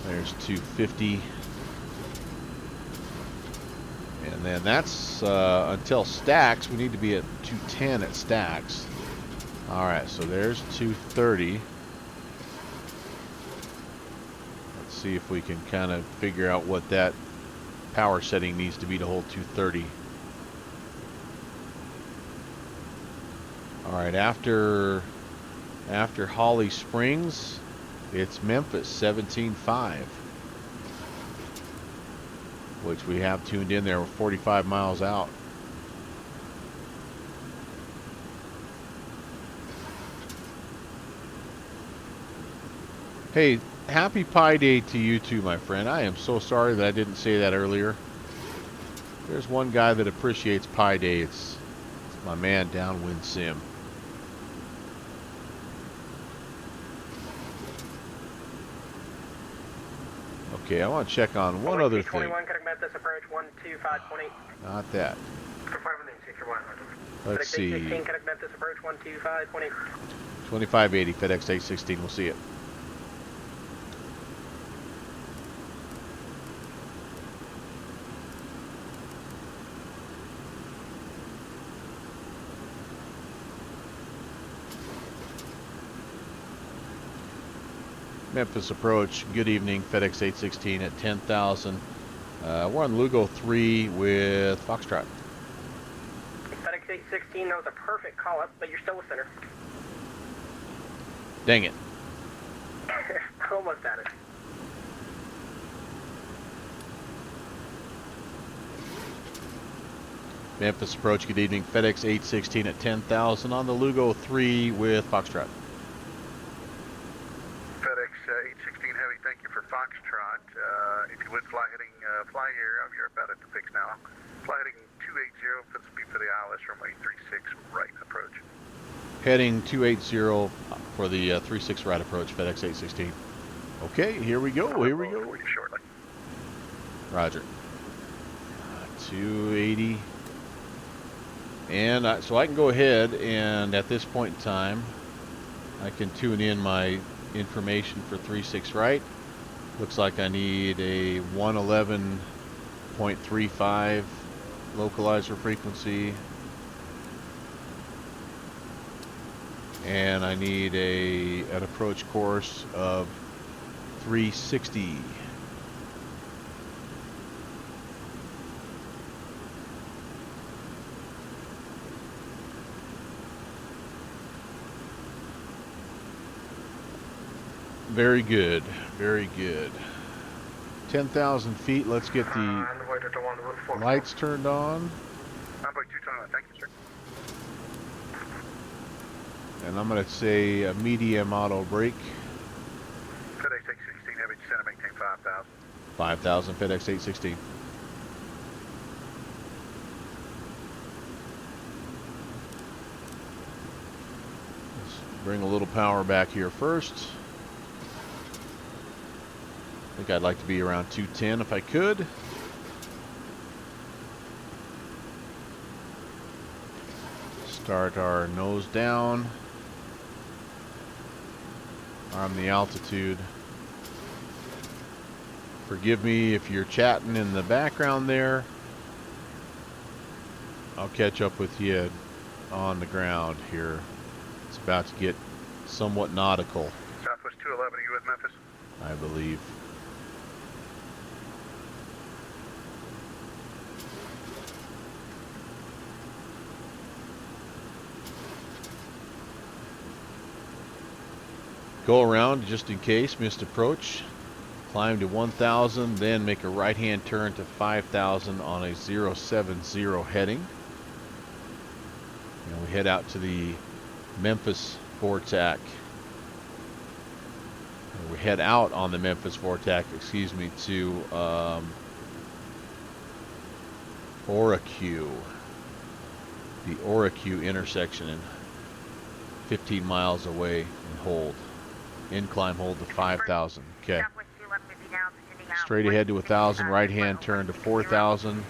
There's 250. And then that's until stacks. We need to be at 210 at stacks. Alright, so there's 230. Let's see if we can kind of figure out what that power setting needs to be to hold 230. Alright, after Holly Springs, it's Memphis 17.5, which we have tuned in there. We're 45 miles out. Hey, happy Pi Day to you too, my friend. I am so sorry that I didn't say that earlier. There's one guy that appreciates Pi Day. It's my man Downwind Sim. Okay, I want to check on one other thing. 21, connect Memphis approach 125.8. Not that. Let's see. 16, connect Memphis approach 125.8. 2580 FedEx 816. We'll see it. Memphis approach. Good evening. FedEx 816 at 10,000. We're on Lugo 3 with Foxtrot. FedEx 816, that was a perfect call up, but you're still a center. Dang it. Almost at it. Memphis approach. Good evening. FedEx 816 at 10,000 on the Lugo 3 with Foxtrot. FedEx 816 Heavy, thank you for Foxtrot. If you would fly heading, fly here, you're about at the fix now. Fly heading 280 for the speed for the ILS runway 36 right approach. Heading 280 for the 36 right approach, FedEx 816. Okay, here we go, here we go. For you shortly. Roger. 280. And so I can go ahead and at this point in time, I can tune in my information for 36 right. Looks like I need a 111.35 localizer frequency. And I need an approach course of 360. Very good, very good. 10,000 feet, let's get the lights turned on. Thank you, sir. And I'm going to say a medium auto brake. FedEx 816 Heavy, center maintain 5,000. 5,000 FedEx 816. Let's bring a little power back here first. I think I'd like to be around 210 if I could. Start our nose down. Arm the altitude. Forgive me if you're chatting in the background there. I'll catch up with you on the ground here. It's about to get somewhat nautical, Southwest 211, are you with Memphis? I believe. Go around just in case, missed approach. Climb to 1,000, then make a right-hand turn to 5,000 on a 070 heading. And we head out to the Memphis VORTAC. We head out on the Memphis VORTAC, excuse me, to Oraque. The Oraque intersection, and 15 miles away, and hold. Incline hold to 5,000. Okay. Straight ahead to 1,000, right hand turn to 4,000,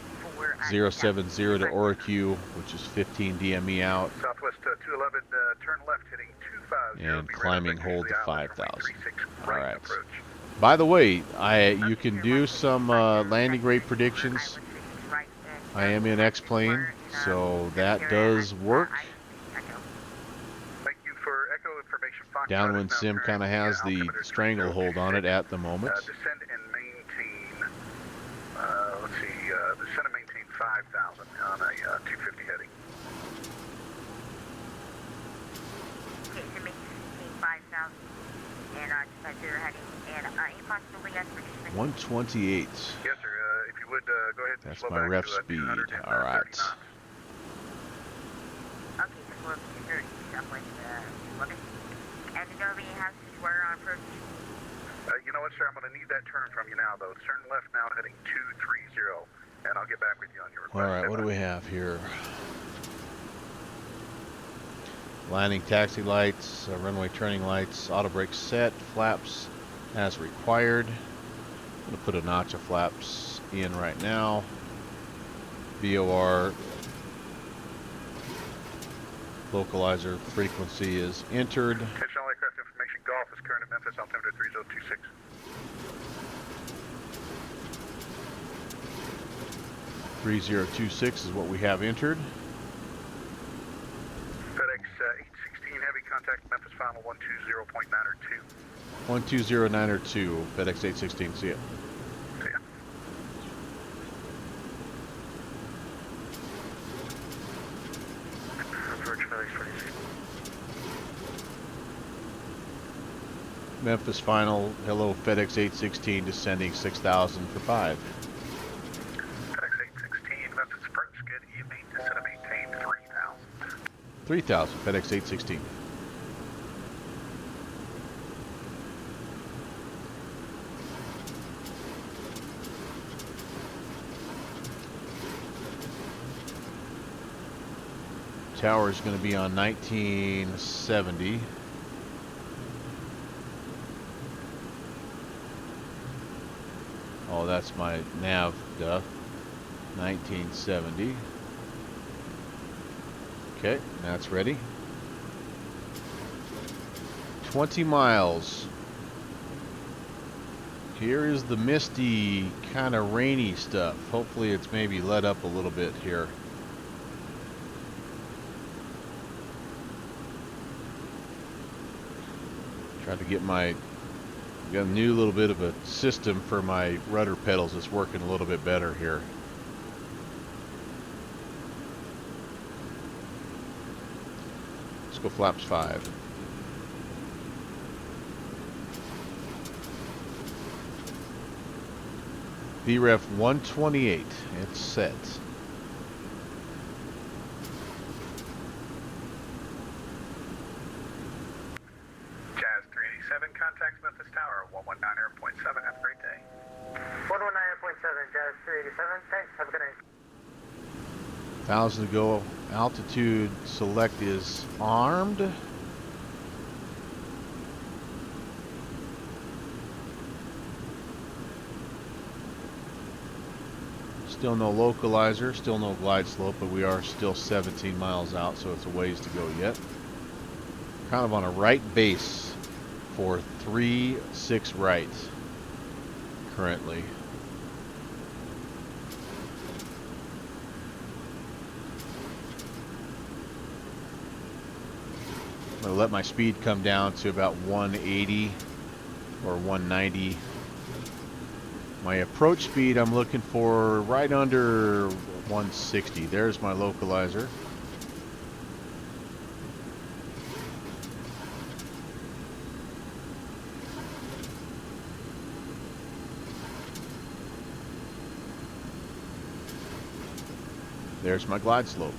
070 to Oraque, which is 15 DME out. Southwest 211, turn left heading 250. And climbing hold to 5,000. Alright. By the way, you can do some landing rate predictions. I am in X-Plane, so that does work. Downwind Sim kind of has the stranglehold on it at the moment. Descend and maintain, let's see, descend and maintain 5,000 on a 250 heading. Okay, so maintain 5,000 and just you're heading and possibly yes for 128. Yes, sir. If you would go ahead and that's slow my back ref to, speed. 200 All right. Okay, so we're 230 Southwest 11. And the Derby has to where on approach. You know what, sir? I'm going to need that turn from you now, though. Turn left now, heading 230, and I'll get back with you on your request. All right, what do we have here? Landing taxi lights, runway turning lights, auto brake set, flaps as required. I'm going to put a notch of flaps in right now. VOR localizer frequency is entered. Attention all aircraft information, Golf is current at Memphis, altimeter 3026. 3026 is what we have entered. FedEx 816 Heavy, contact Memphis final 120.902. 120.902, FedEx 816, see ya. See ya. Approach FedEx 26. Memphis final, hello FedEx 816, descending 6,000 for 5. FedEx 816, Memphis approach, good evening, descend and maintain 3,000. 3,000, FedEx 816. Tower is going to be on 1970. Oh, that's my nav, duh. 1970. Okay, that's ready. 20 miles. Here is the misty, kind of rainy stuff. Hopefully it's maybe let up a little bit here. Tried to get got a new little bit of a system for my rudder pedals. It's working a little bit better here. Let's go flaps 5. VREF 128, it's set. Jazz 387, contacts Memphis Tower 119.7, have a great day. 119.7, Jazz 387, thanks, have a good night. 1,000 to go. Altitude select is armed. Still no localizer, still no glide slope, but we are still 17 miles out, so it's a ways to go yet. Kind of on a right base for 3-6 right currently. I'm going to let my speed come down to about 180 or 190. My approach speed I'm looking for right under 160. There's my localizer. There's my glide slope.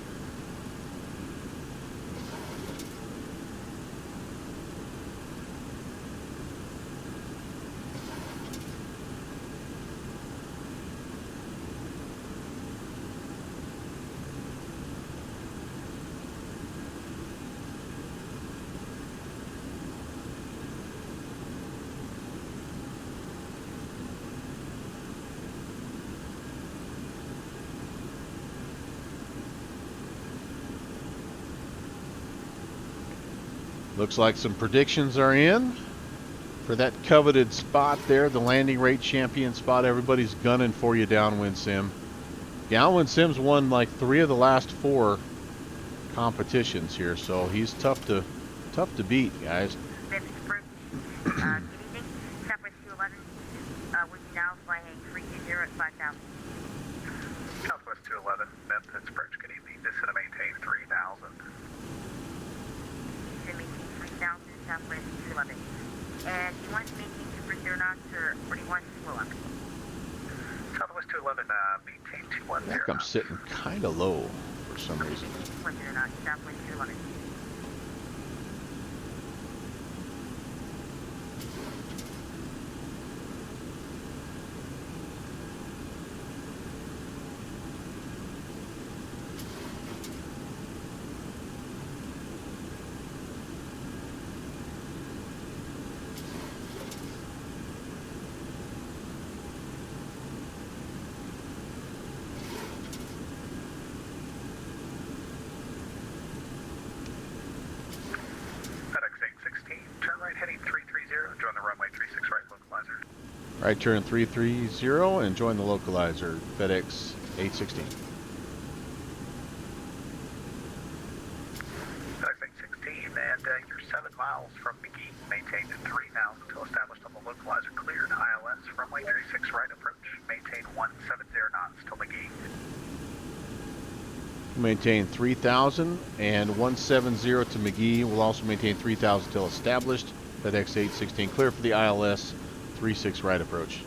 Looks like some predictions are in for that coveted spot there, the landing rate champion spot. Everybody's gunning for you, Downwind Sim. Downwind Sim's won like 3 of the last 4 competitions here, so he's tough to beat, guys. Memphis approach. Good evening. Southwest 211. We can now fly heading 320 at 5,000. Southwest 211, Memphis approach, good evening, descend and maintain 3,000. To maintain 3,000 Southwest 211. And do you want to maintain 240 knots or do you want to slow up? Southwest 211, maintain 210. I think I'm sitting kind of low for some reason. Maintain 240 knots, Southwest 211. Right turn 330 and join the localizer, FedEx 816. FedEx 816, and you're 7 miles from McGee. Maintain 3000 until established on the localizer. Cleared ILS runway 36 right approach. Maintain 170 knots till McGee. Maintain 3000 and 170 to McGee. We'll also maintain 3000 till established. FedEx 816 clear for the ILS 36 right approach.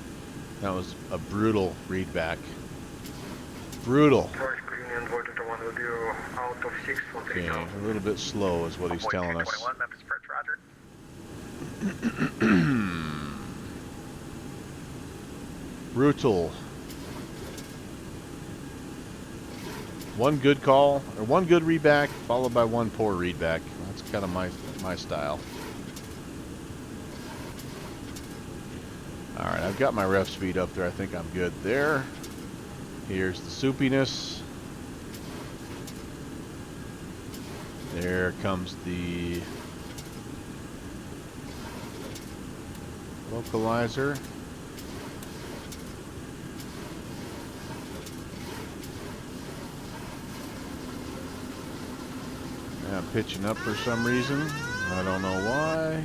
That was a brutal readback. Brutal. Okay, a little bit slow is what he's telling us. Memphis approach, roger. Brutal. One good call, or one good readback, followed by one poor readback. That's kind of my style. Alright, I've got my ref speed up there. I think I'm good there. Here's the soupiness. There comes the localizer. I'm pitching up for some reason. I don't know why.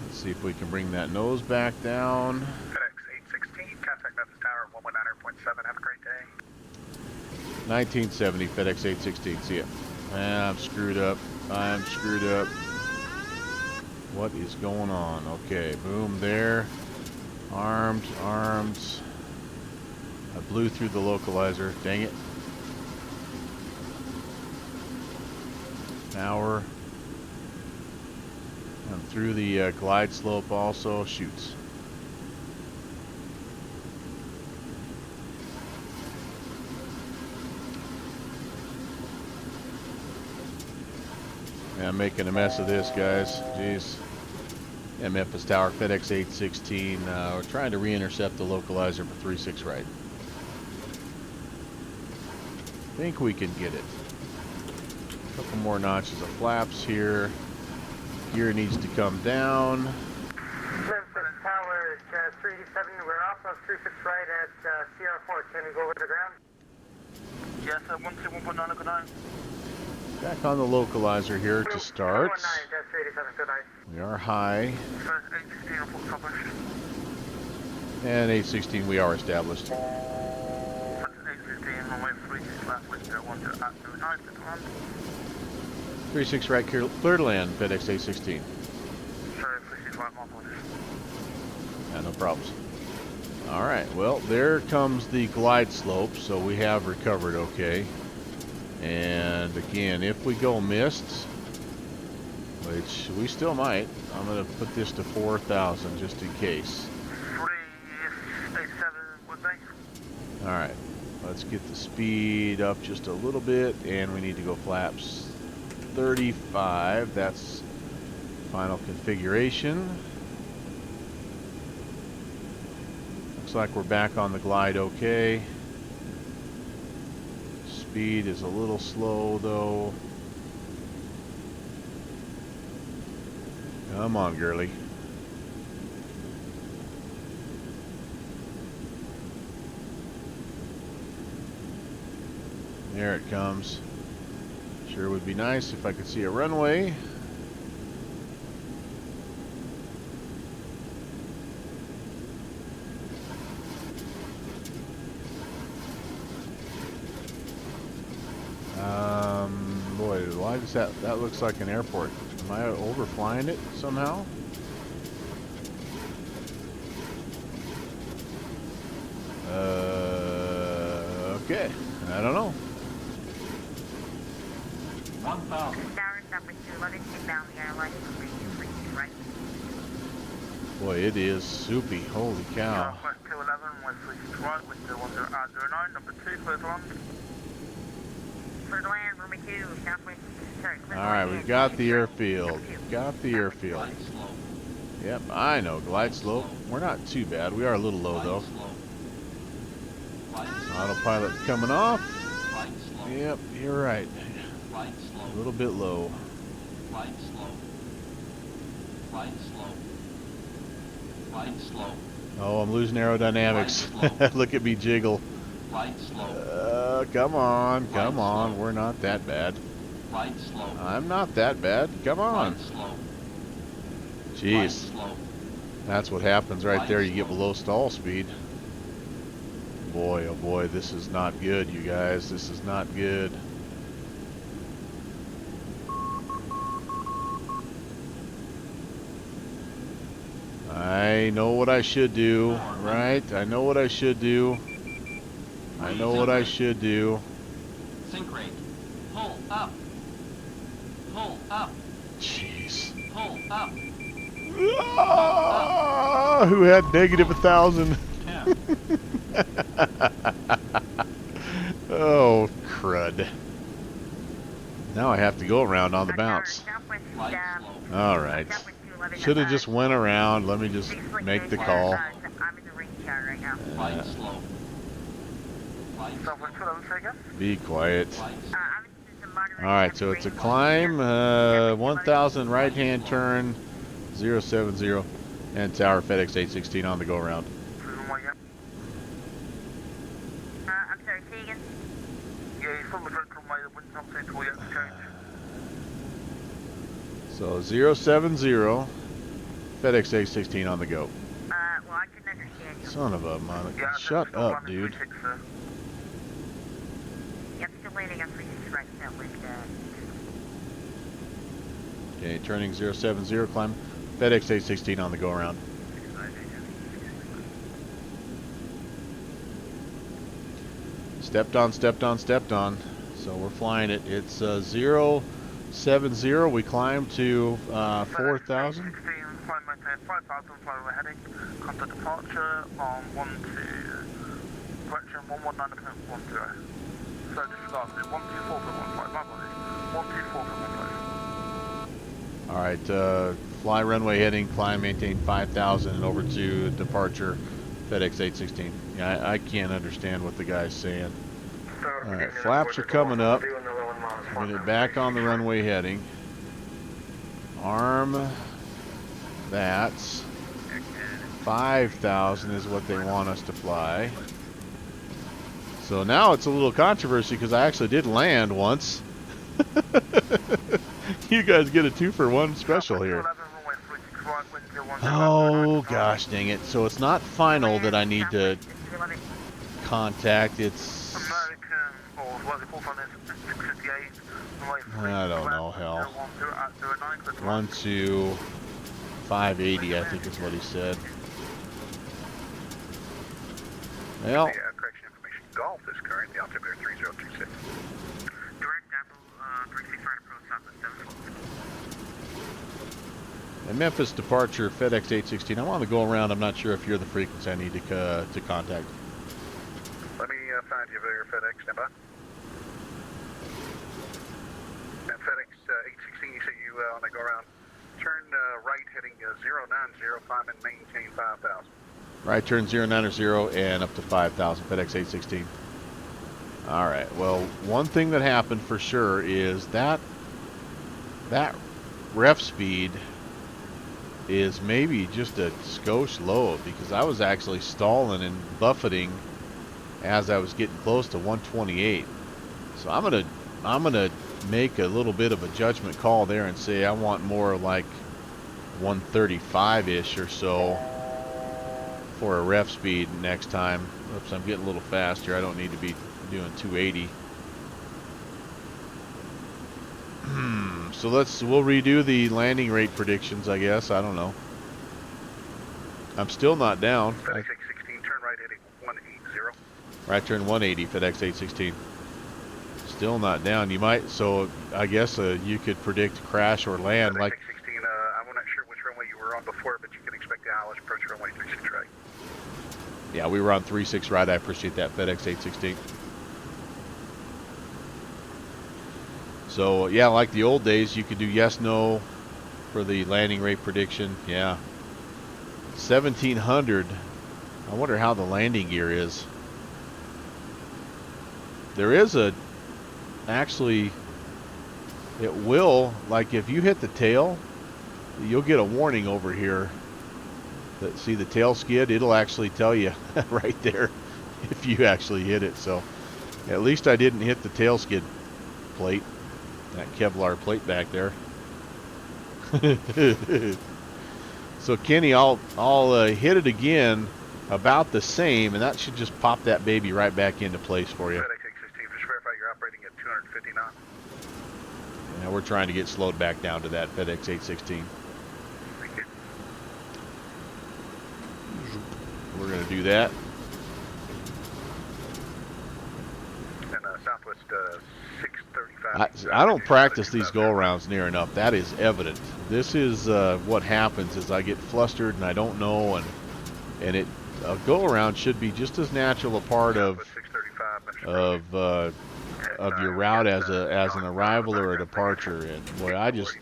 Let's see if we can bring that nose back down. FedEx 816, contact Memphis Tower 119.7. Have a great day. 1970, FedEx 816. See ya. I'm screwed up. I'm screwed up. What is going on? Okay, boom there. Armed, arms. I blew through the localizer. Dang it. Power. I'm through the glide slope also. Shoots. Yeah, I'm making a mess of this, guys. Jeez. Yeah, Memphis Tower, FedEx 816. We're trying to re-intercept the localizer for 36 right. Think we can get it. Couple more notches of flaps here. Gear needs to come down. Memphis Tower, 387, we're off of 36 right at CR4. Can we go over the ground? Yes, 121.9, good night. Back on the localizer here to start. 387, good night. We are high. First 816 report published. And 816 we are established. First 815, runway 36 left, wind 010 at 09, good to land. 36 right, clear to land, FedEx 816. Sorry, 36 right, mark orders. Yeah, no problems. Alright, well, there comes the glide slope, so we have recovered okay. And again, if we go missed, which we still might, I'm going to put this to 4,000 just in case. 387 would be. Alright, let's get the speed up just a little bit, and we need to go flaps 35. That's final configuration. Looks like we're back on the glide okay. Speed is a little slow though. Come on, girly. There it comes. Sure would be nice if I could see a runway. Boy, why does that looks like an airport? Am I overflying it somehow? Okay, I don't know. 1,000. Tower number 2, let it inbound the airline for 3 right. Boy, it is soupy. Holy cow. Southwest 211, west 36 right, wind 010 at 09, number 2, clear to land. Clear to land, runway 2, southwest, sorry, clear to Alright, land. we've got the airfield. Got the airfield. Yep, I know. Glide slope. We're not too bad. We are a little low though. Autopilot coming off. Yep, you're right. A little bit low. Flight slow. Flight slow. Flight slow. Oh, I'm losing aerodynamics. Look at me jiggle. Flight slow. Come on, Flight come on. slow. We're not that bad. Flight slow. I'm not that bad. Come on. Flight slow. Jeez. Slow. That's what happens right Flight there. You get slow. below stall speed. Boy, oh boy, this is not good, you guys. This is not good. I know what I should do, right? I know what I should do. I know what I should do. Sink rate. Pull up. Pull up. Jeez. Pull up. Ah, who had negative 1,000? 10. Oh, crud. Now I have to go around on the bounce. Flight slow. All right. Should have just went around. Let me just make the call. I'm in the rain shower right now. Flight slow. Flight slow. Southwest 211, say again? Be quiet. Flight I'm in the moderate. All right, so it's a climb, 1,000 right-hand turn, 070, and tower FedEx 816 on the go around. I'm sorry, say again. Yeah, he's on the direct runway, the wind's not suitable yet to change. So 070, FedEx 816 on the go. Well, I couldn't understand you. Son of a mother. Yeah, Shut still up, landing dude. 36, sir. Yep, still landing on 36 right now with, Okay, turning 070, climb FedEx 816 on the go around. Stepped on, stepped on, stepped on. So we're flying it. It's 070. We climb to 4,000. 16, flight maintain 5,000, fly over heading. Contact departure on 12, correction 119.10. So disregard it, 124.15, my apologies, 124.15. All right, fly runway heading, climb, maintain 5,000, and over to departure, FedEx 816. Yeah, I can't understand what the guy's saying. All right, flaps are coming up. Get it back on the runway heading. Arm, that's 5,000 is what they want us to fly. So now it's a little controversy because I actually did land once. You guys get a 2-for-1 special here. Oh gosh dang it. So it's not final that I need to contact. It's I don't know, hell. 12580 I think is what he said. Well, Correction information. Golf is current, the altimeter 3026. Direct Apple, 36 right approach, southwest 712. a Memphis departure, FedEx 816. I'm on the go around. I'm not sure if you're the frequency I need to contact. Let me find you there, FedEx, stand by. And FedEx 816, you say you on the go around. Turn right heading 090, climb and maintain 5,000. Right turn 090 and up to 5,000, FedEx 816. All right, well, one thing that happened for sure is that ref speed is maybe just a skosh low, because I was actually stalling and buffeting as I was getting close to 128. So I'm gonna make a little bit of a judgment call there and say I want more like 135-ish or so for a ref speed next time. Oops, I'm getting a little faster. I don't need to be doing 280. So we'll redo the landing rate predictions, I guess. I don't know. I'm still not down. FedEx 816, turn right heading 180. Right turn 180, FedEx 816. Still not down. You might, so I guess you could predict crash or land FedEx like. 816, I'm not sure which runway you were on before, but you can expect the ILS approach runway 36 right. Yeah, we were on 36 right. I appreciate that, FedEx 816. So yeah, like the old days, you could do yes, no for the landing rate prediction. Yeah. 1700. I wonder how the landing gear is. There is actually, it will, like if you hit the tail, you'll get a warning over here See the tail skid? It'll actually tell you right there if you actually hit it. So at least I didn't hit the tail skid plate, that Kevlar plate back there. So Kenny, I'll hit it again about the same, and that should just pop that baby right back into place for you. FedEx 816, just verify you're operating at 250 knots. Now we're trying to get slowed back down to that FedEx 816. Thank you. We're going to do that. And Southwest 635. I don't practice these go-arounds near enough. That is evident. This is what happens is I get flustered and I don't know, and a go-around should be just as natural a part of your route as an arrival or a departure. And boy, I just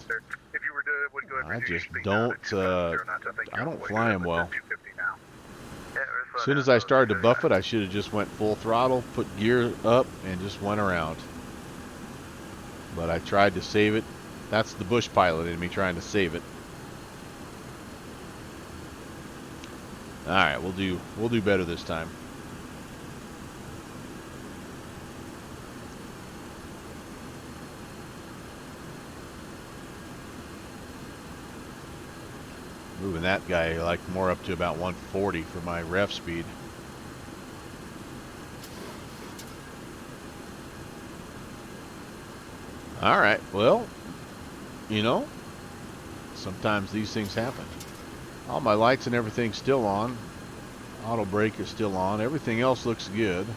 don't fly them well. As soon as I started to buff it, I should have just went full throttle, put gear up, and just went around. But I tried to save it. That's the bush pilot in me trying to save it. All right, we'll do better this time. Moving that guy like more up to about 140 for my ref speed. All right, well, you know, sometimes these things happen. All my lights and everything's still on. Auto brake is still on. Everything else looks good.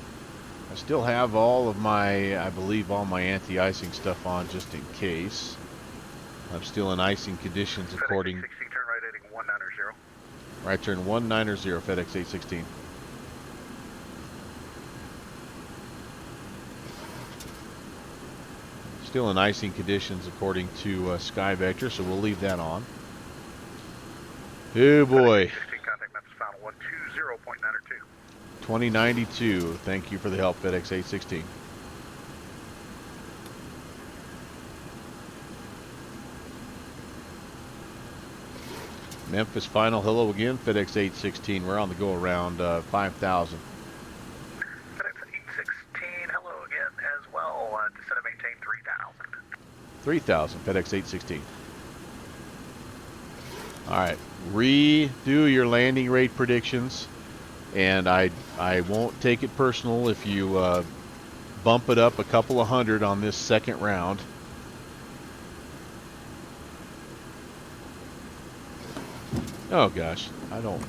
I still have all of my, I believe, all my anti-icing stuff on just in case. I'm still in icing conditions according. FedEx 816, turn right heading 190. Right turn 190, FedEx 816. Still in icing conditions according to SkyVector, so we'll leave that on. Oh boy. 16, contact Memphis final 120.92. 2092. Thank you for the help, FedEx 816. Memphis final. Hello again, FedEx 816. We're on the go around 5,000. FedEx 816, hello again as well. Descend and maintain 3,000. 3,000, FedEx 816. All right, redo your landing rate predictions, and I won't take it personal if you bump it up a couple of hundred on this second round. Oh gosh, I don't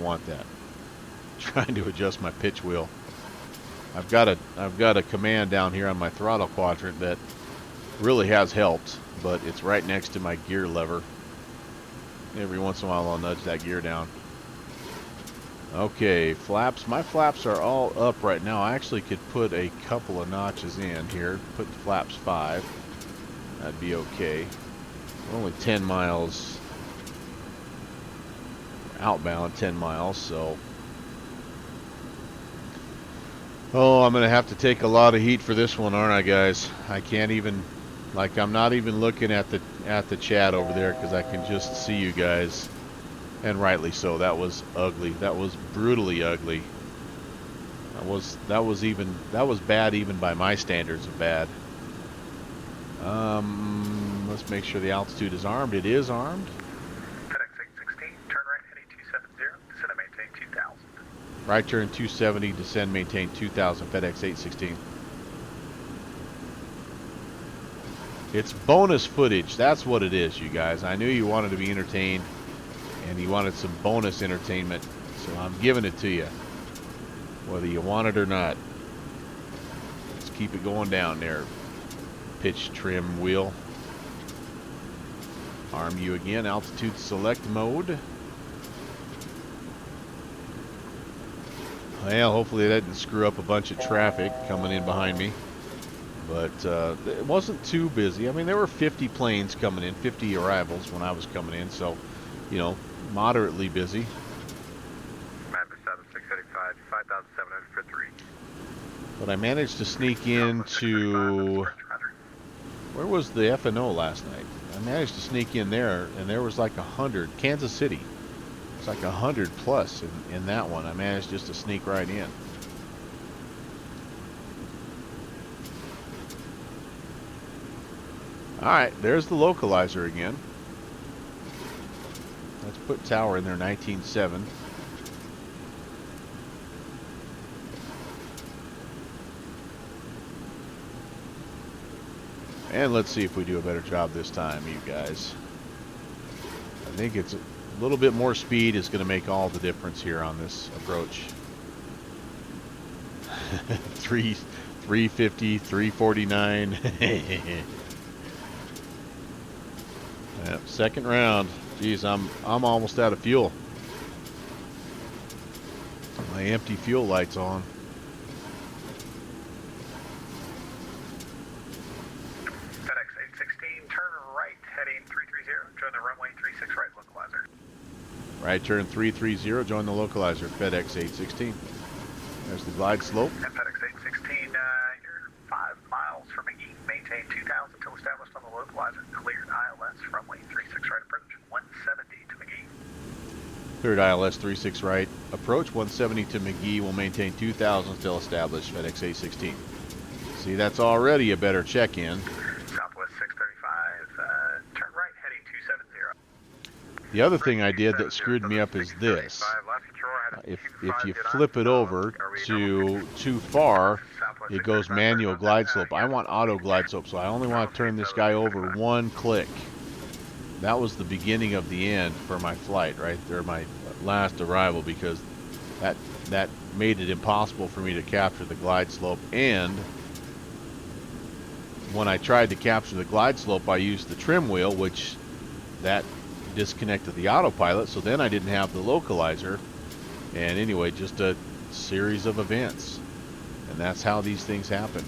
want that. I'm trying to adjust my pitch wheel. I've got a command down here on my throttle quadrant that really has helped, but it's right next to my gear lever. Every once in a while I'll nudge that gear down. Okay, flaps. My flaps are all up right now. I actually could put a couple of notches in here. Put the flaps 5. That'd be okay. We're only 10 miles outbound, 10 miles, so oh, I'm gonna have to take a lot of heat for this one, aren't I, guys? I can't even, like, I'm not even looking at the chat over there because I can just see you guys, and rightly so. That was ugly. That was brutally ugly. That was bad even by my standards of bad. Let's make sure the altitude is armed. It is armed. FedEx 816, turn right heading 270, descend and maintain 2,000. Right turn 270, descend, maintain 2,000, FedEx 816. It's bonus footage. That's what it is, you guys. I knew you wanted to be entertained, and you wanted some bonus entertainment, so I'm giving it to you, whether you want it or not. Let's keep it going down there. Pitch trim wheel. Arm you again. Altitude select mode. Well, hopefully that didn't screw up a bunch of traffic coming in behind me. But it wasn't too busy. I mean, there were 50 planes coming in, 50 arrivals when I was coming in, so, you know, moderately busy. Memphis 7685, 5,700 for 3. But I managed to sneak into... Where was the F&O last night? I managed to sneak in there, and there was like 100. Kansas City. It's like 100 plus in that one. I managed just to sneak right in. Alright, there's the localizer again. Let's put tower in there, 19.7. And let's see if we do a better job this time, you guys. I think it's a little bit more speed is going to make all the difference here on this approach. 350, 349. Yep, second round. Geez, I'm almost out of fuel. My empty fuel light's on. FedEx 816, turn right, heading 330, join the runway 36 right localizer. Right turn 330, join the localizer, FedEx 816. There's the glide slope. And FedEx 816, you're 5 miles from McGee. Maintain 2000 until established on the localizer. Cleared ILS, runway 36 right approach, 170 to McGee. Cleared ILS 36 right approach, 170 to McGee. Will maintain 2000 until established, FedEx 816. See, that's already a better check-in. Southwest 635, turn right, heading 270. The other thing I did that screwed me up is this. If you flip it over to too far, it goes manual glide slope. I want auto glide slope, so I only want to turn this guy over one click. That was the beginning of the end for my flight right there, my last arrival, because that made it impossible for me to capture the glide slope. And when I tried to capture the glide slope, I used the trim wheel, which that disconnected the autopilot, so then I didn't have the localizer. And anyway, just a series of events, and that's how these things happen.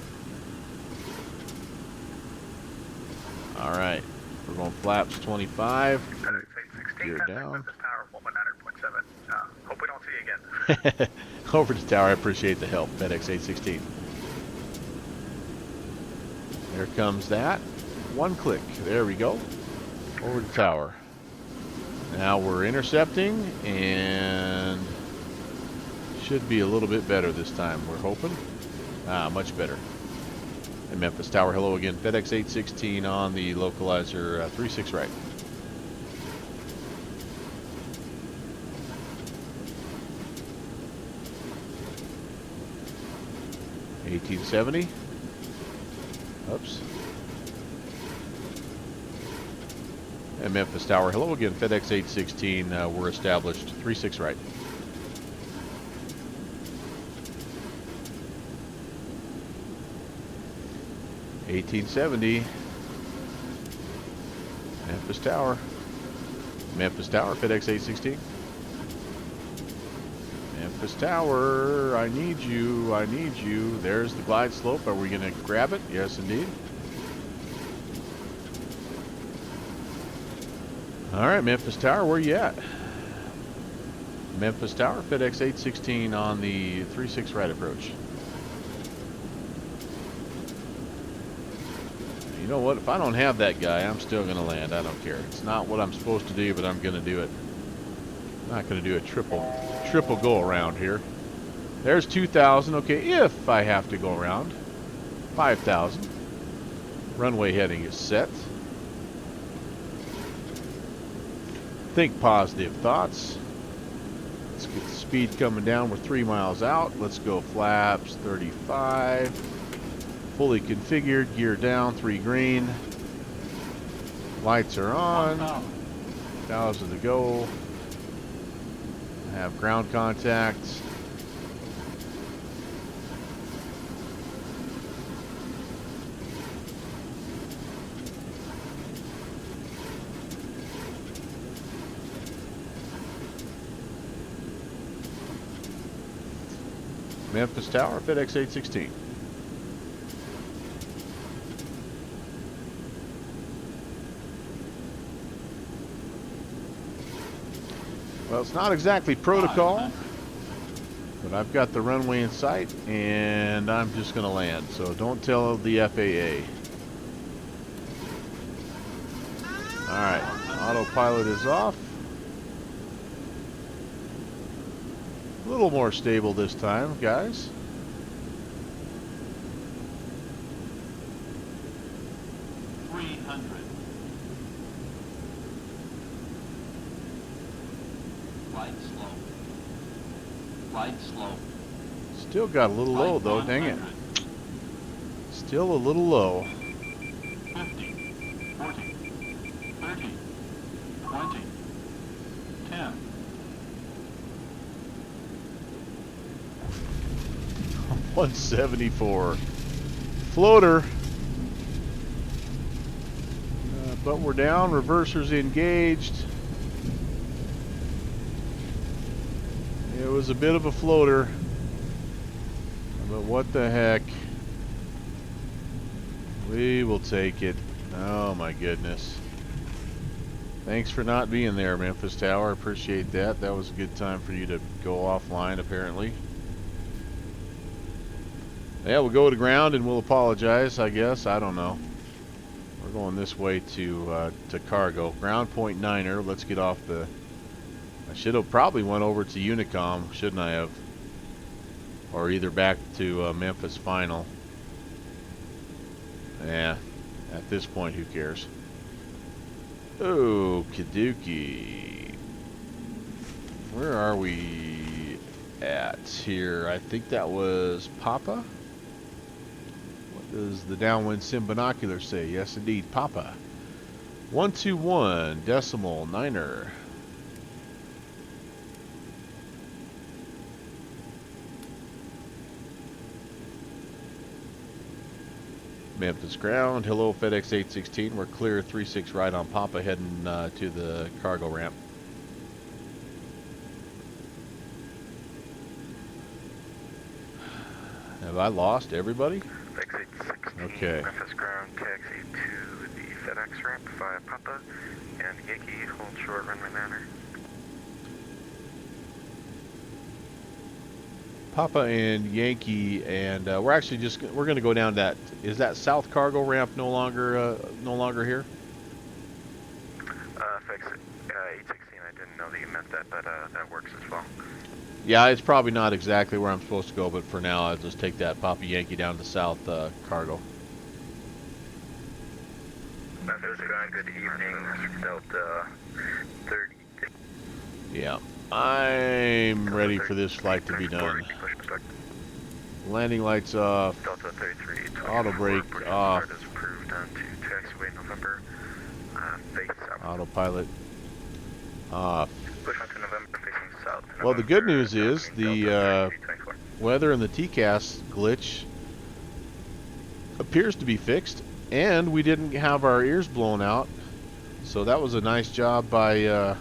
All right, we're going flaps 25. Gear down. Hope we don't see you again. Over to tower. I appreciate the help, FedEx 816. There comes that. One click. There we go. Over to tower. Now we're intercepting, and should be a little bit better this time, we're hoping. Much better. And Memphis Tower, hello again. FedEx 816 on the localizer, 36 right. $18.70. Oops. And Memphis Tower, hello again. FedEx 816, we're established, 36 right. $18.70. Memphis Tower. Memphis Tower, FedEx 816. Memphis Tower, I need you, I need you. There's the glide slope. Are we going to grab it? Yes, indeed. All right, Memphis Tower, where you at? Memphis Tower, FedEx 816 on the 36 right approach. You know what? If I don't have that guy, I'm still going to land. I don't care. It's not what I'm supposed to do, but I'm going to do it. I'm not going to do a triple go around here. There's 2,000. Okay, if I have to go around. 5,000. Runway heading is set. Think positive thoughts. Let's get the speed coming down. We're 3 miles out. Let's go flaps 35. Fully configured, gear down, 3 green. Lights are on. 1,000 to go. I have ground contact. Memphis Tower, FedEx 816. Well, it's not exactly protocol, but I've got the runway in sight, and I'm just going to land. So don't tell the FAA. Alright, autopilot is off. A little more stable this time, guys. Flight slow. Flight slow. Still got a little low though, dang it. Still a little low. 50, 40, 30, 20, 10. 174. Floater. But we're down. Reversers engaged. It was a bit of a floater. But what the heck. We will take it. Oh my goodness. Thanks for not being there, Memphis Tower. I appreciate that. That was a good time for you to go offline, apparently. Yeah, we'll go to ground and we'll apologize, I guess. I don't know. We're going this way to cargo. Ground point Niner. Let's get off the... I should have probably went over to Unicom, shouldn't I have? Or either back to Memphis Final. Yeah, at this point, who cares? Oh, Kaduki. Where are we at here? I think that was Papa. What does the downwind sim binocular say? Yes, indeed, Papa. 121 decimal Niner. Memphis ground. Hello, FedEx 816. We're clear 36 right on Papa, heading to the cargo ramp. Have I lost everybody? FedEx 816. Okay. Memphis ground. Taxi to the FedEx ramp via Papa and Yankee. Hold short runway Niner. Papa and Yankee, and we're actually we're going to go down that. Is that south cargo ramp no longer here? FedEx 816. I didn't know that you meant that, but that works as well. Yeah, it's probably not exactly where I'm supposed to go, but for now I'll just take that Papa Yankee down to south cargo. Memphis ground. Good evening. Delta 30. Yeah. I'm ready for this flight to be done. Landing lights off. Delta 33. Auto brake off. Approved onto taxiway November. Face south. Autopilot off. Push onto November facing south. Well, the good news is the weather and the TCAS glitch appears to be fixed, and we didn't have our ears blown out. So that was a nice job by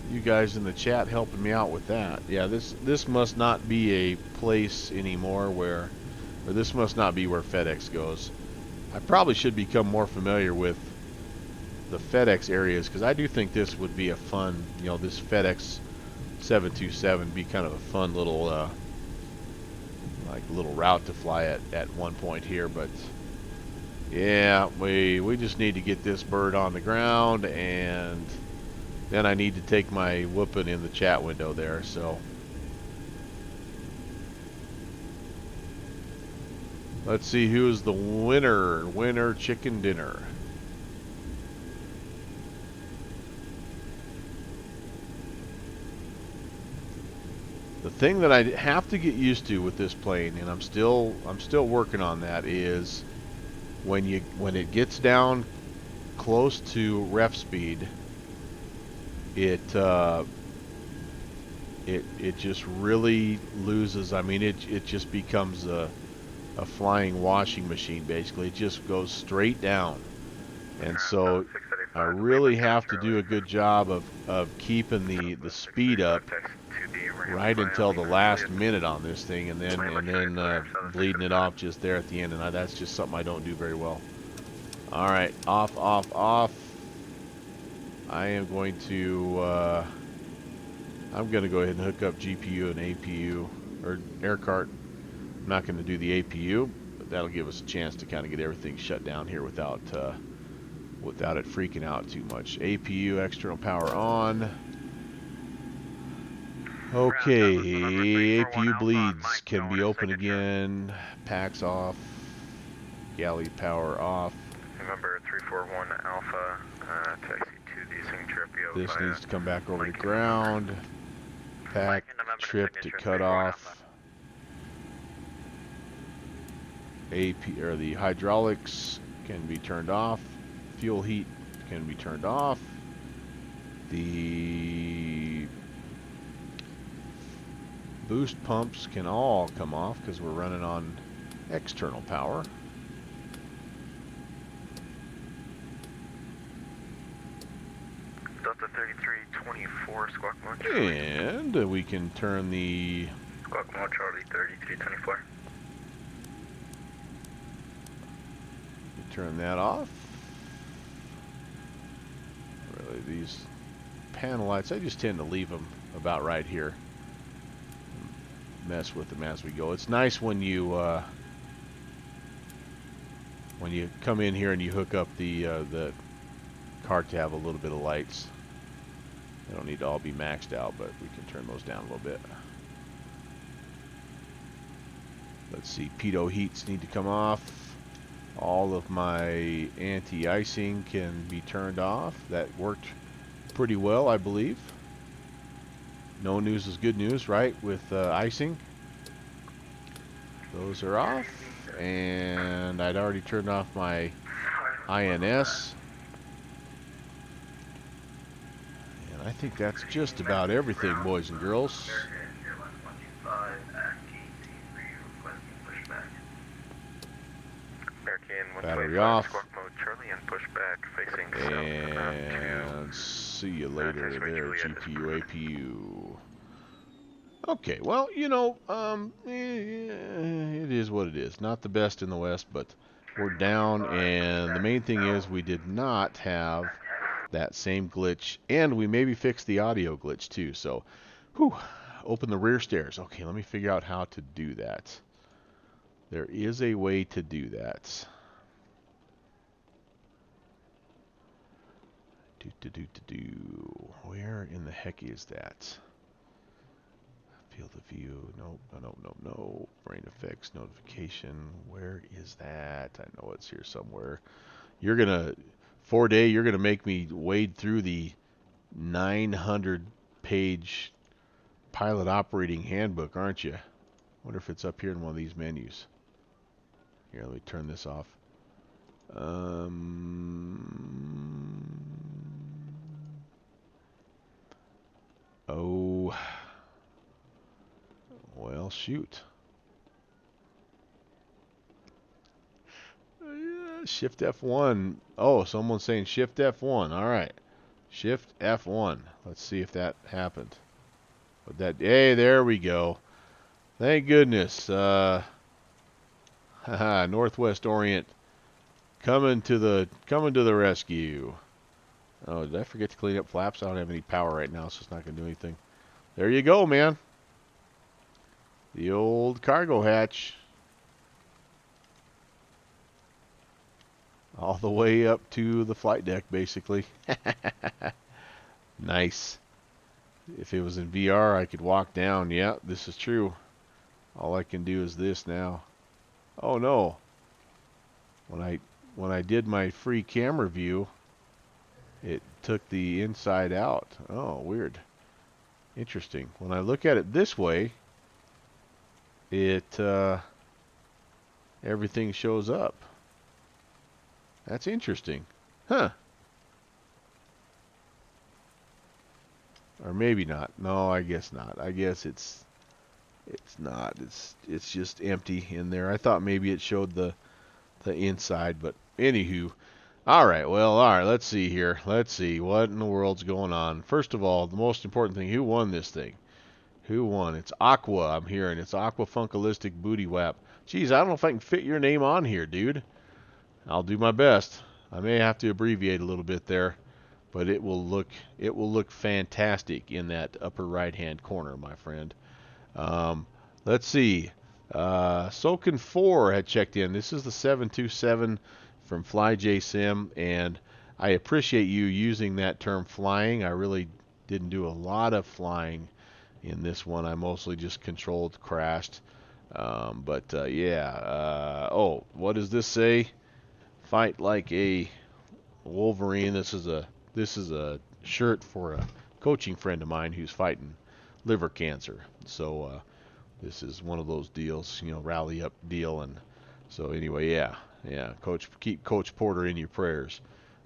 you guys in the chat helping me out with that. Yeah, this must not be a place anymore where, or this must not be where FedEx goes. I probably should become more familiar with the FedEx areas, because I do think this would be a fun, you know, this FedEx 727 be kind of a fun little like little route to fly at one point here. But yeah, we just need to get this bird on the ground, and then I need to take my whooping in the chat window there. So let's see who's the winner chicken dinner. The thing that I have to get used to with this plane, and I'm still working on that, is when it gets down close to ref speed, it just really loses. I mean, it just becomes a flying washing machine, basically. It just goes straight down. And so I really have to do a good job of keeping the speed up right until the last minute on this thing, and then bleeding it off just there at the end. And that's just something I don't do very well. All right, off. I am going to I'm going to go ahead and hook up GPU and APU, or air cart. I'm not going to do the APU, but that'll give us a chance to kind of get everything shut down here without without it freaking out too much. APU external power on. Okay, APU bleeds can be open again. Packs off. Galley power off. November 341 Alpha, taxi to the signature FBO. This needs to come back over to ground. Pack trip to cut off. AP or the hydraulics can be turned off. Fuel heat can be turned off. The boost pumps can all come off because we're running on external power. Delta 3324 squawk mode. And we can turn the Squawk mode Charlie 3324. turn that off. Really, these panel lights, I just tend to leave them about right here. Mess with them as we go. It's nice when you come in here and you hook up the car to have a little bit of lights. They don't need to all be maxed out, but we can turn those down a little bit. Let's see, pitot heats need to come off. All of my anti-icing can be turned off. That worked pretty well, I believe. No news is good news, right, with icing. Those are off. And I'd already turned off my INS. And I think that's just about everything, boys and girls. Battery off. And see you later there, GPU, APU. Okay, well, you know, it is what it is. Not the best in the West, but we're down, and the main thing is we did not have that same glitch, and we maybe fixed the audio glitch too. So, whew, open the rear stairs. Okay, let me figure out how to do that. There is a way to do that. Where in the heck is that? Field of view. No. Brain effects notification. Where is that? I know it's here somewhere. You're gonna, 4-day, you're gonna make me wade through the 900-page pilot operating handbook, aren't you? Wonder if it's up here in one of these menus. Here, let me turn this off. Oh, well, shoot. Shift F1. Oh, someone's saying Shift F1. All right. Shift F1. Let's see if that happened. But that, hey, there we go. Thank goodness. Northwest Orient coming to the rescue. Oh, did I forget to clean up flaps? I don't have any power right now, so it's not going to do anything. There you go, man. The old cargo hatch. All the way up to the flight deck, basically. Nice. If it was in VR, I could walk down. Yeah, this is true. All I can do is this now. Oh, no. When I did my free camera view, it took the inside out. Oh, weird. Interesting. When I look at it this way, it everything shows up. That's interesting. Huh. Or maybe not. No, I guess not. I guess it's not. It's just empty in there. I thought maybe it showed the inside, but anywho. All right, let's see here. Let's see what in the world's going on. First of all, the most important thing, who won this thing? Who won? It's Aqua, I'm hearing. It's Aqua Funkalistic Booty Wap. Geez, I don't know if I can fit your name on here, dude. I'll do my best. I may have to abbreviate a little bit there, but it will look fantastic in that upper right-hand corner, my friend. Let's see. Soken4 had checked in. This is the 727 from FlyJSim, and I appreciate you using that term flying. I really didn't do a lot of flying in this one. I mostly just controlled, crashed. Oh, what does this say? Fight like a Wolverine. This is a shirt for a coaching friend of mine who's fighting liver cancer. So this is one of those deals, rally up deal. And so anyway, yeah, Coach, keep Coach Porter in your prayers.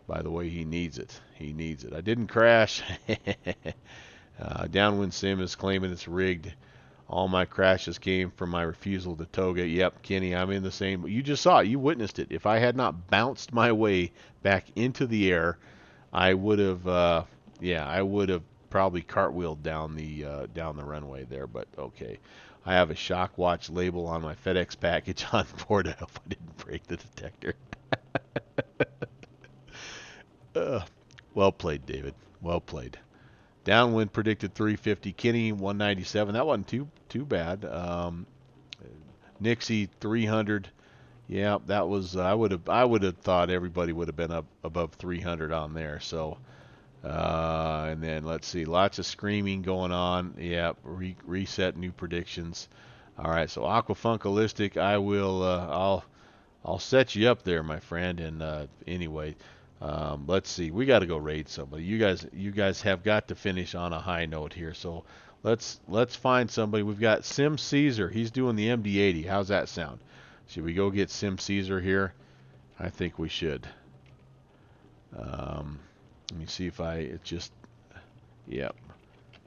By the way, he needs it. He needs it. I didn't crash. Downwind Sim is claiming it's rigged. All my crashes came from my refusal to toga. Yep, Kenny, I'm in the same. You just saw it. You witnessed it. If I had not bounced my way back into the air, I would have, I would have probably cartwheeled down the runway there. But okay, I have a shock watch label on my FedEx package on board. I hope I didn't break the detector. Well played, David. Well played. Downwind predicted 350. Kenny 197. That wasn't too bad. Nixie 300. Yeah, that was. I would have thought everybody would have been up above 300 on there. So, and then let's see, lots of screaming going on. Yeah, reset new predictions. All right, so Aquafunkalistic, I will. I'll set you up there, my friend. And anyway. Let's see. We got to go raid somebody. You guys have got to finish on a high note here. So let's find somebody. We've got Sim Caesar. He's doing the MD-80. How's that sound? Should we go get Sim Caesar here? I think we should. Let me see if Yep.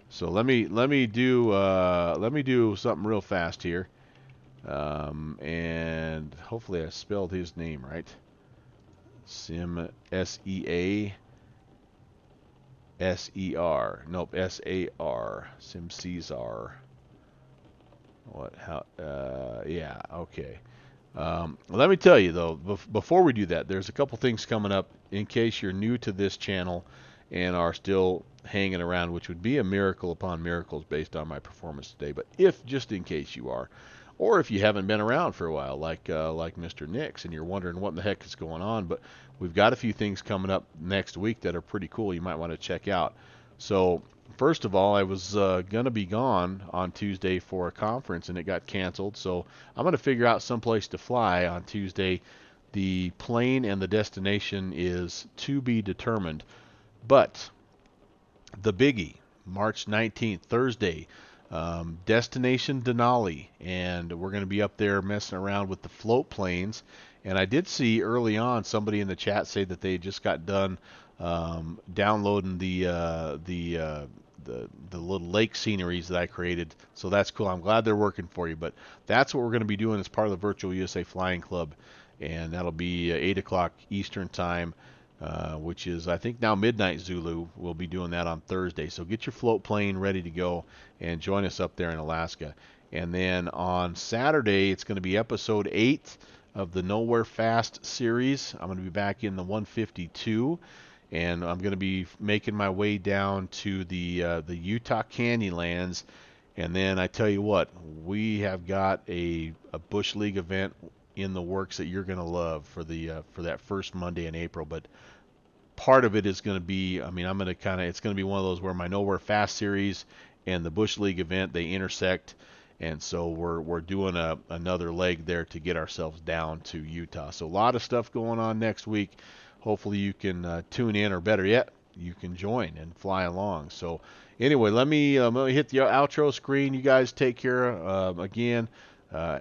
So let me do something real fast here. And hopefully I spelled his name right. Sim SEA SER. Nope, SAR. Sim Caesar. What? How? Yeah. Okay. Let me tell you though, before we do that, there's a couple things coming up in case you're new to this channel and are still hanging around, which would be a miracle upon miracles based on my performance today. But just in case you are, or if you haven't been around for a while, like Mr. Nix, and you're wondering what in the heck is going on, but we've got a few things coming up next week that are pretty cool. You might want to check out. So first of all, I was going to be gone on Tuesday for a conference, and it got canceled. So I'm going to figure out someplace to fly on Tuesday. The plane and the destination is to be determined. But the biggie, March 19th, Thursday, destination Denali, and we're going to be up there messing around with the float planes. And I did see early on somebody in the chat say that they just got done downloading the little lake sceneries that I created. So that's cool. I'm glad they're working for you. But that's what we're going to be doing as part of the Virtual USA Flying Club, and that'll be 8 o'clock Eastern Time. Which is, I think, now midnight Zulu. We'll be doing that on Thursday. So get your float plane ready to go and join us up there in Alaska. And then on Saturday, it's going to be episode 8 of the Nowhere Fast series. I'm going to be back in the 152, and I'm going to be making my way down to the Utah Canyonlands. And then I tell you what, we have got a Bush League event in the works that you're going to love for that first Monday in April. But part of it is going to be, it's going to be one of those where my Nowhere Fast series and the Bush League event, they intersect, and so we're doing another leg there to get ourselves down to Utah. So a lot of stuff going on next week. Hopefully you can tune in, or better yet, you can join and fly along. So anyway, let me hit the outro screen. You guys take care again.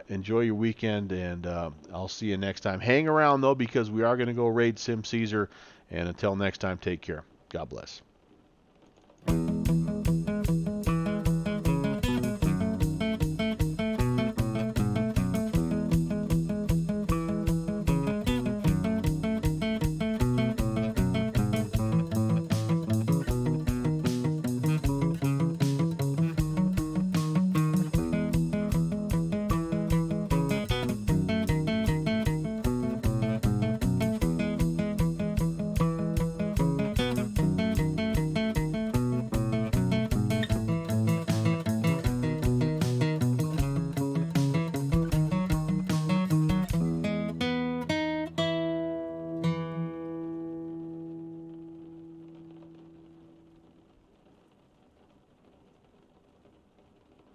Enjoy your weekend, and I'll see you next time. Hang around, though, because we are going to go raid Sim Caesar. And until next time, take care. God bless.